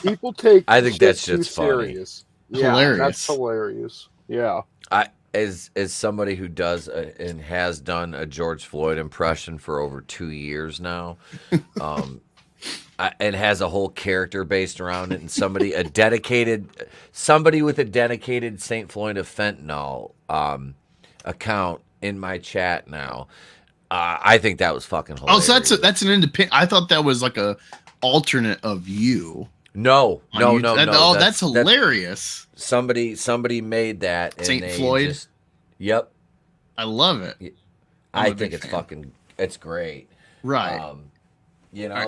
people take. I think that's too just funny. Serious. Yeah, hilarious. That's hilarious. Yeah. As somebody who does and has done a George Floyd impression for over 2 years now, and has a whole character based around it, and somebody with a dedicated St. Floyd of Fentanyl account in my chat now. I think that was fucking hilarious. Oh, so that's an independent. I thought that was like a alternate of you. No. That's hilarious. Somebody made that. St. Floyd. Yep. I love it. I think it's it's great. Right.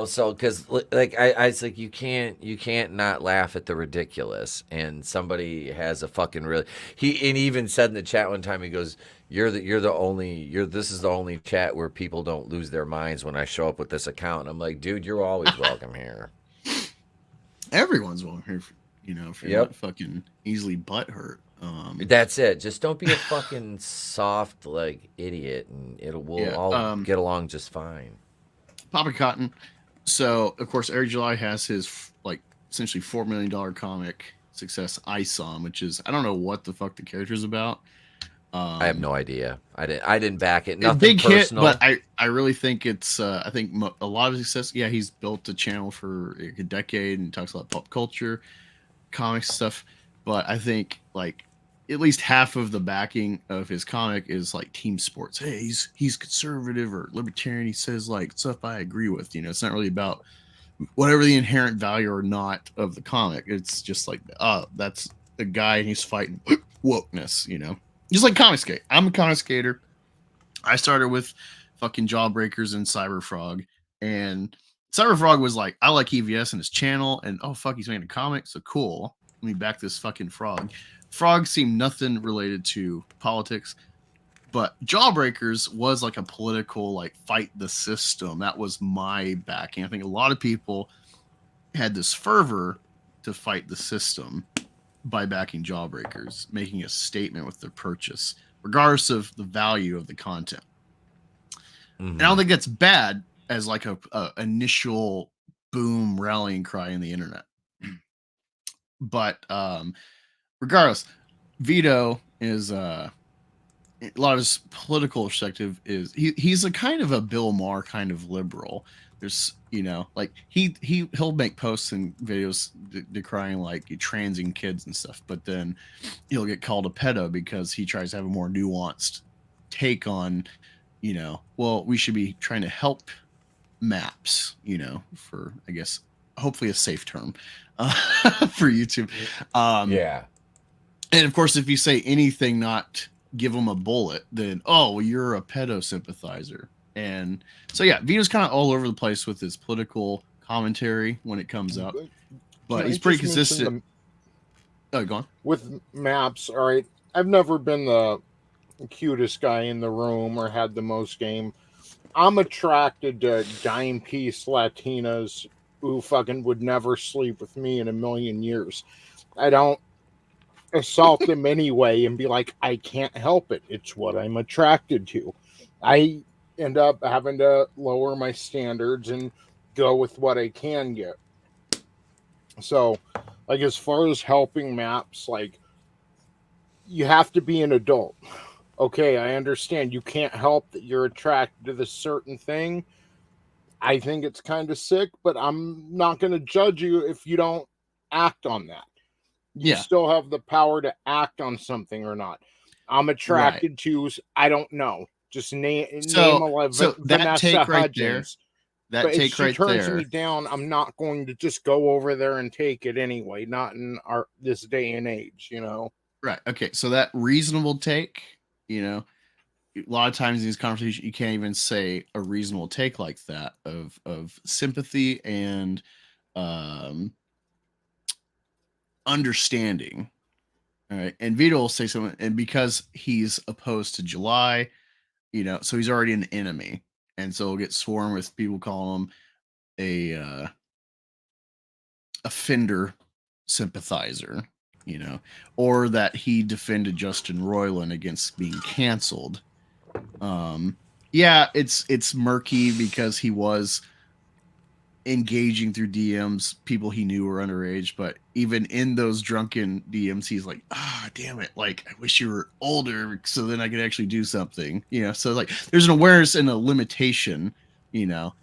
So because like I was like, you can't not laugh at the ridiculous. And somebody has a fucking he even said in the chat one time, he goes, this is the only chat where people don't lose their minds when I show up with this account. And I'm like, dude, you're always welcome here. Everyone's welcome here, if you're not fucking easily butthurt. That's it. Just don't be a fucking soft like idiot, and we'll all get along just fine. Papa Cotton. So of course, Eric July has his essentially $4 million comic success, Isom, which is I don't know what the fuck the character's about. I have no idea. I didn't back it. Nothing big personal. hit, but I really think it's. I think a lot of success. Yeah, he's built a channel for a decade and talks about pop culture, comics stuff. But I think at least half of the backing of his comic is like team sports. Hey, he's conservative or libertarian. He says stuff I agree with. It's not really about whatever the inherent value or not of the comic. It's just that's the guy and he's fighting wokeness. Just like comic skate. I'm a comic skater. I started with fucking Jawbreakers and Cyberfrog. And Cyberfrog was like, I like EVS and his channel. And oh, fuck, he's making a comic. So cool. Let me back this fucking frog. Frog seemed nothing related to politics. But Jawbreakers was like a political, like, fight the system. That was my backing. I think a lot of people had this fervor to fight the system by backing Jawbreakers, making a statement with their purchase, regardless of the value of the content. And I don't think that's bad as like a initial boom rallying cry in the internet. But regardless, Vito is a lot of his political perspective is he's a kind of a Bill Maher kind of liberal. There's, you know, like he'll make posts and videos decrying like transing kids and stuff, but then he'll get called a pedo because he tries to have a more nuanced take on, you know, well, we should be trying to help maps, you know, for, I guess, hopefully a safe term for YouTube. Yeah. And of course, if you say anything not give them a bullet, then, oh, well, you're a pedo sympathizer. And so, yeah, Vito's kind of all over the place with his political commentary when it comes up, but he's pretty consistent. Oh, go on. With maps, all right, I've never been the cutest guy in the room or had the most game. I'm attracted to dime piece Latinas who fucking would never sleep with me in a million years. I don't assault them anyway and be like, I can't help it. It's what I'm attracted to. I end up having to lower my standards and go with what I can get. So, like, as far as helping maps, like, you have to be an adult. Okay, I understand you can't help that you're attracted to this certain thing. I think it's kind of sick, but I'm not going to judge you if you don't act on that. You still have the power to act on something or not. I'm attracted to, I don't know. Just name 11. So that Vanessa take right Hudgens. there. That but take if she right turns there. me down, I'm not going to just go over there and take it anyway. Not in this day and age, you know. Right. Okay. So that reasonable take, you know, a lot of times in these conversations, you can't even say a reasonable take like that of sympathy and understanding. All right. And Vito will say something, and because he's opposed to July, you know, so he's already an enemy. And so he'll get sworn with people calling him a offender sympathizer, you know, or that he defended Justin Roiland against being canceled. Yeah, it's murky because he was engaging through DMs people he knew were underage, but even in those drunken DMs, he's like, damn it, like, I wish you were older so then I could actually do something, you know. So like there's an awareness and a limitation, you know,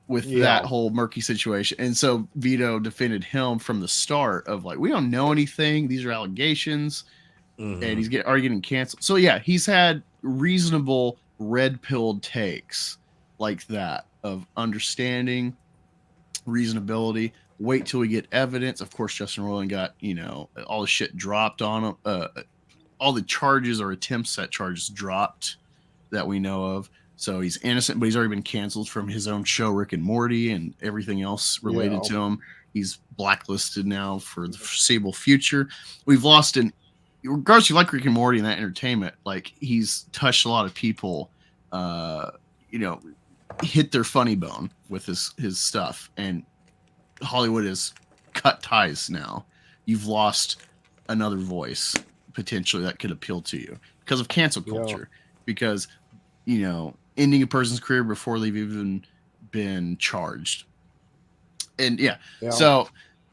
with that whole murky situation. And so Vito defended him from the start of like, we don't know anything, these are allegations. And he's already getting canceled. So yeah, he's had reasonable red-pilled takes like that of understanding, reasonability. Wait till we get evidence. Of course, Justin Roiland got, you know, all the shit dropped on him. All the charges or attempts at charges dropped that we know of. So he's innocent, but he's already been canceled from his own show, Rick and Morty, and everything else related to him. He's blacklisted now for the foreseeable future. We've lost regardless if you like Rick and Morty and that entertainment, like, he's touched a lot of people, you know, hit their funny bone with his stuff, and Hollywood has cut ties now. You've lost another voice potentially that could appeal to you because of cancel culture, because, you know, ending a person's career before they've even been charged. And so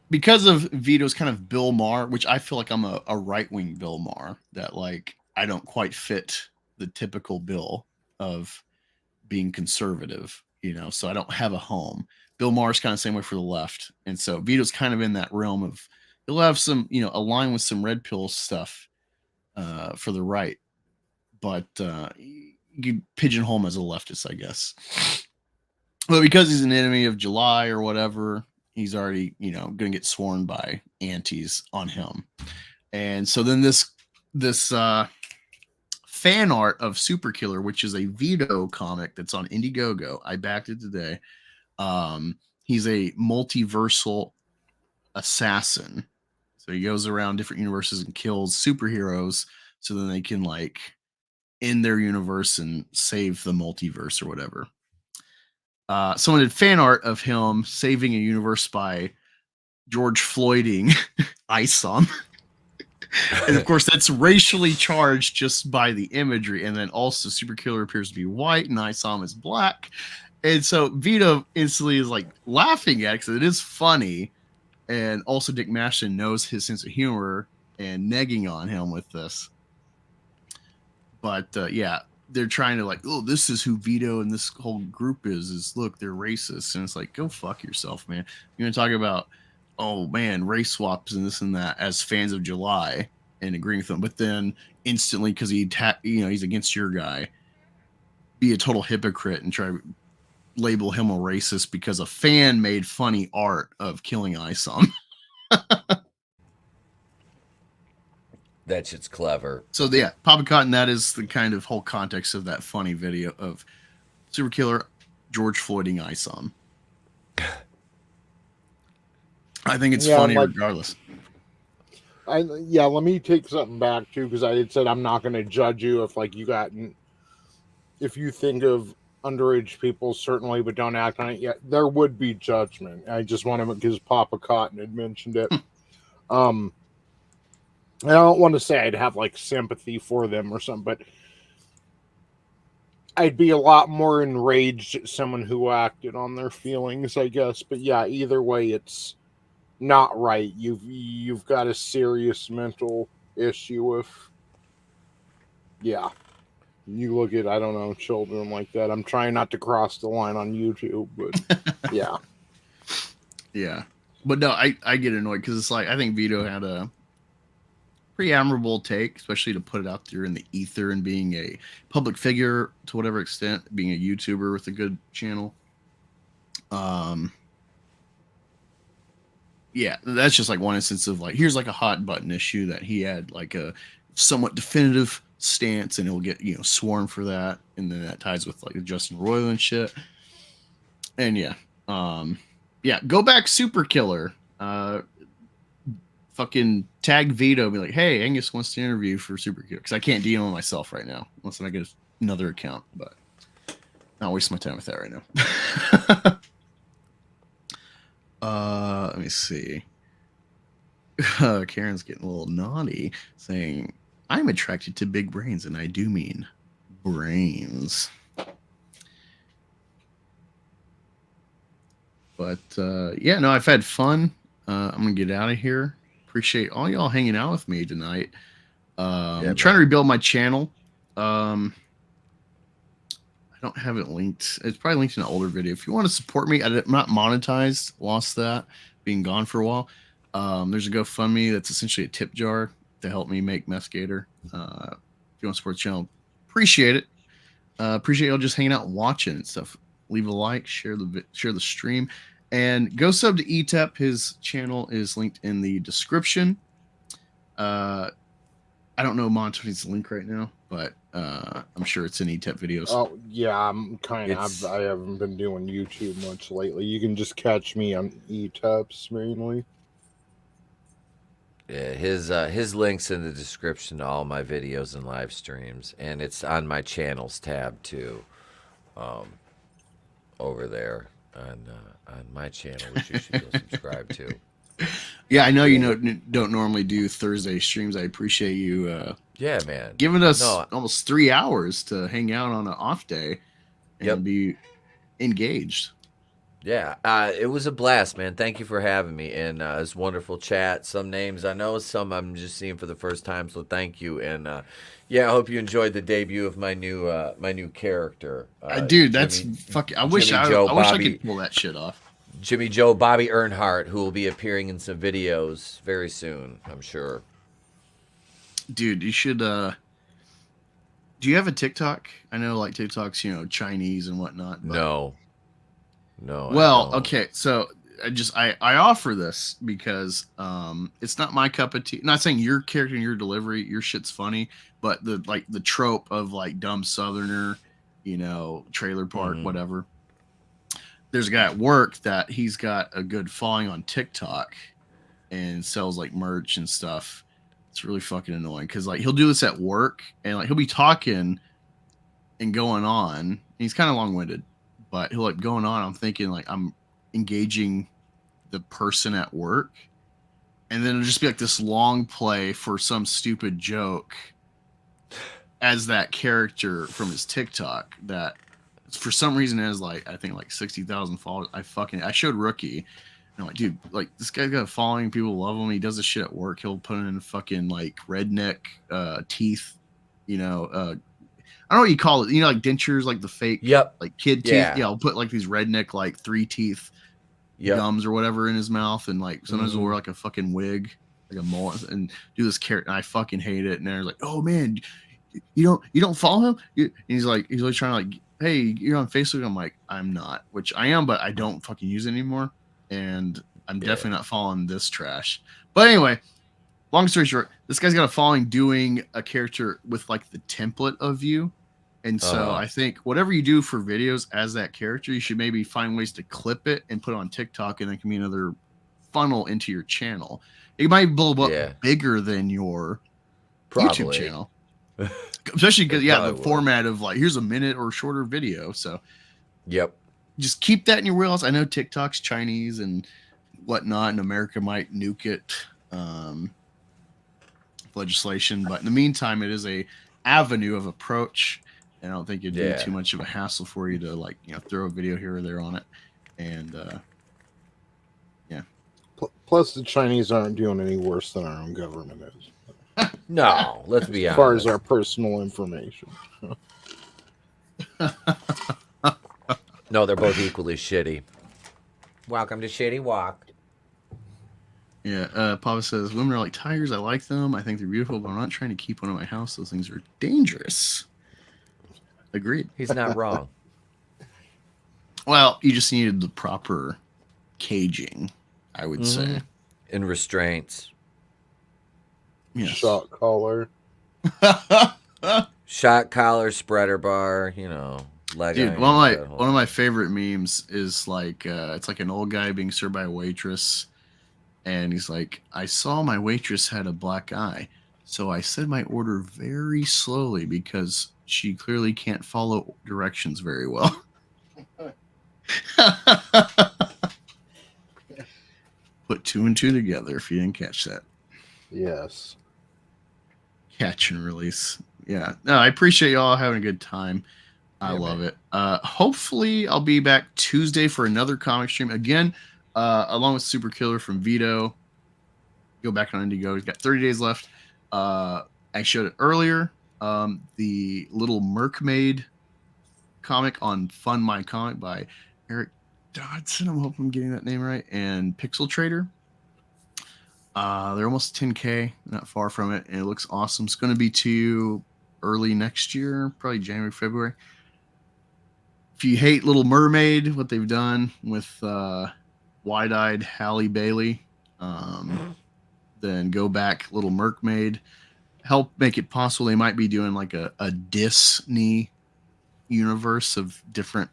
because of Vito's kind of Bill Maher, which I feel like I'm a right-wing Bill Maher, that like I don't quite fit the typical Bill of being conservative, you know, so I don't have a home. Bill Maher's kind of the same way for the left. And so Vito's kind of in that realm of, he'll have some, you know, align with some red pill stuff for the right. But you pigeonhole him as a leftist, I guess. But because he's an enemy of July or whatever, he's already, you know, going to get sworn by antis on him. And so then this fan art of Super Killer, which is a Vito comic that's on Indiegogo. I backed it today. He's a multiversal assassin. So he goes around different universes and kills superheroes so then they can like in their universe and save the multiverse or whatever. Someone did fan art of him saving a universe by George Floyding Isom. And of course, that's racially charged just by the imagery. And then also, Super Killer appears to be white and Isom is black. And so Vito instantly is like laughing at it because it is funny. And also, Dick Mashton knows his sense of humor and negging on him with this. But yeah, they're trying to like, oh, this is who Vito and this whole group is look, they're racist. And it's like, go fuck yourself, man. You're going to talk about, oh man, race swaps and this and that as fans of July and agreeing with them. But then instantly, because he's against your guy, be a total hypocrite and try to label him a racist because a fan made funny art of killing Isom. That shit's clever. So yeah, Papa Cotton, that is the kind of whole context of that funny video of Super Killer George Floyding Isom. I think it's funny regardless. Let me take something back too, because I had said I'm not going to judge you if you think of underage people, certainly, but don't act on it yet. There would be judgment. I just want to, because Papa Cotton had mentioned it. I don't want to say I'd have like sympathy for them or something, but I'd be a lot more enraged at someone who acted on their feelings, I guess. But yeah, either way, it's not right. You've got a serious mental issue if, yeah, you look at, I don't know, children like that. I'm trying not to cross the line on YouTube, but yeah. Yeah. But no, I get annoyed because it's like, I think Vito had a pretty admirable take, especially to put it out there in the ether and being a public figure to whatever extent, being a YouTuber with a good channel. Yeah, that's just like one instance of like, here's like a hot button issue that he had like a somewhat definitive stance and he'll get, sworn for that. And then that ties with like the Justin Roiland shit. And yeah, go back Super Killer. Fucking tag Vito, be like, hey, Angus wants to interview for Super Killer, because I can't DM myself right now unless I get another account, but not waste my time with that right now. Let me see. Karen's getting a little naughty, saying, I'm attracted to big brains, and I do mean brains. But yeah, no, I've had fun. I'm gonna get out of here. Appreciate all y'all hanging out with me tonight. I'm trying to rebuild my channel. I don't have it linked. It's probably linked in an older video. If you want to support me, I'm not monetized. Lost that, being gone for a while. There's a GoFundMe that's essentially a tip jar to help me make Meth Gator. If you want to support the channel, appreciate it. Appreciate y'all just hanging out and watching and stuff. Leave a like, share the stream. And go sub to Etep. His channel is linked in the description. I don't know Monty's link right now, but I'm sure it's in Etep videos. Oh yeah, I'm kind of. I haven't been doing YouTube much lately. You can just catch me on Eteps mainly. Yeah, his link's in the description to all my videos and live streams, and it's on my channels tab too, over there on my channel, which you should go subscribe to. Yeah, I know don't normally do Thursday streams. I appreciate you. Yeah, man, giving us almost 3 hours to hang out on an off day and be engaged. Yeah, it was a blast, man. Thank you for having me, and it's wonderful chat. Some names I know, some I'm just seeing for the first time, so thank you. And yeah, I hope you enjoyed the debut of my new character. Dude, that's fucking. I wish I could pull that shit off. Jimmy Joe Bobby Earnhardt, who will be appearing in some videos very soon, I'm sure. Dude, you should. Do you have a TikTok? I know, like TikTok's, Chinese and whatnot. No. Well, okay, so I offer this because it's not my cup of tea. I'm not saying your character and your delivery, your shit's funny, but the trope of like dumb Southerner, trailer park, whatever. There's a guy at work that he's got a good following on TikTok and sells like merch and stuff. It's really fucking annoying because like he'll do this at work and like he'll be talking and going on. He's kind of long-winded, but he'll like going on. I'm thinking like I'm engaging the person at work, and then it'll just be like this long play for some stupid joke as that character from his TikTok that for some reason has like I think like 60,000 followers. I showed Rookie, and I'm like, dude, like this guy's got a following. People love him. He does this shit at work. He'll put in fucking like redneck teeth, you know. I don't know what you call it. You know, like dentures, like the fake, like kid teeth. Yeah, I'll put like these redneck like 3 teeth gums or whatever in his mouth, and like sometimes he'll wear like a fucking wig, like a mullet, and do this character. And I fucking hate it. And they're like, oh man, you don't follow him? And he's always trying to like, hey, you're on Facebook. I'm like, I'm not, which I am, but I don't fucking use it anymore. And I'm definitely not following this trash. But anyway, long story short, this guy's got a following doing a character with like the template of you. And so I think whatever you do for videos as that character, you should maybe find ways to clip it and put it on TikTok, and that can be another funnel into your channel. It might blow up bigger than your YouTube channel. Especially because the format of like here's a minute or shorter video. So just keep that in your wheelhouse. I know TikTok's Chinese and whatnot, and America might nuke it legislation, but in the meantime it is a avenue of approach, and I don't think it'd be too much of a hassle for you to like throw a video here or there on it. And plus the Chinese aren't doing any worse than our own government is. No, let's be honest. As far as our personal information. No, they're both equally shitty. Welcome to Shitty Walk. Yeah, Papa says, women are like tigers. I like them. I think they're beautiful, but I'm not trying to keep one in my house. Those things are dangerous. Agreed. He's not wrong. Well, you just needed the proper caging, I would say. And restraints. Yes. Shot collar. Shot collar, spreader bar, leg. Dude, one of my favorite memes is like it's like an old guy being served by a waitress, and he's like, I saw my waitress had a black eye, so I said my order very slowly because she clearly can't follow directions very well. Put 2 and 2 together if you didn't catch that. Yes. Catch and release. Yeah. No, I appreciate y'all having a good time. I love it. Hopefully I'll be back Tuesday for another comic stream again, along with Super Killer from Vito. Go back on Indigo. He's got 30 days left. I showed it earlier. The Little Mermaid comic on Fund My Comic by Eric Dodson. I'm hoping I'm getting that name right. And Pixel Trader. They're almost 10K, not far from it, and it looks awesome. It's going to be to early next year, probably January, February. If you hate Little Mermaid, what they've done with wide-eyed Halle Bailey, then go back Little Mermaid. Help make it possible. They might be doing like a Disney universe of different,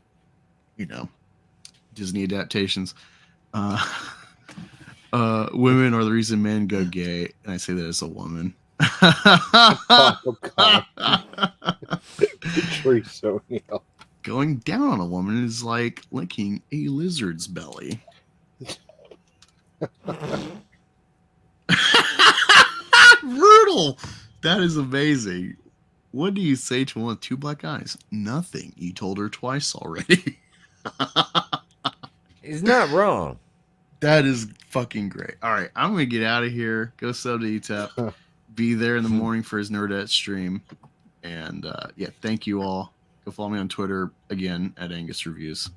Disney adaptations. Women are the reason men go gay, and I say that as a woman. Going down on a woman is like licking a lizard's belly. Brutal. That is amazing. What do you say to one with 2 black eyes? Nothing. You told her twice already. He's not wrong. That is fucking great. All right, I'm gonna get out of here. Go sub to Etep. Be there in the morning for his Nerdette stream. And thank you all. Go follow me on Twitter again at Angus Reviews.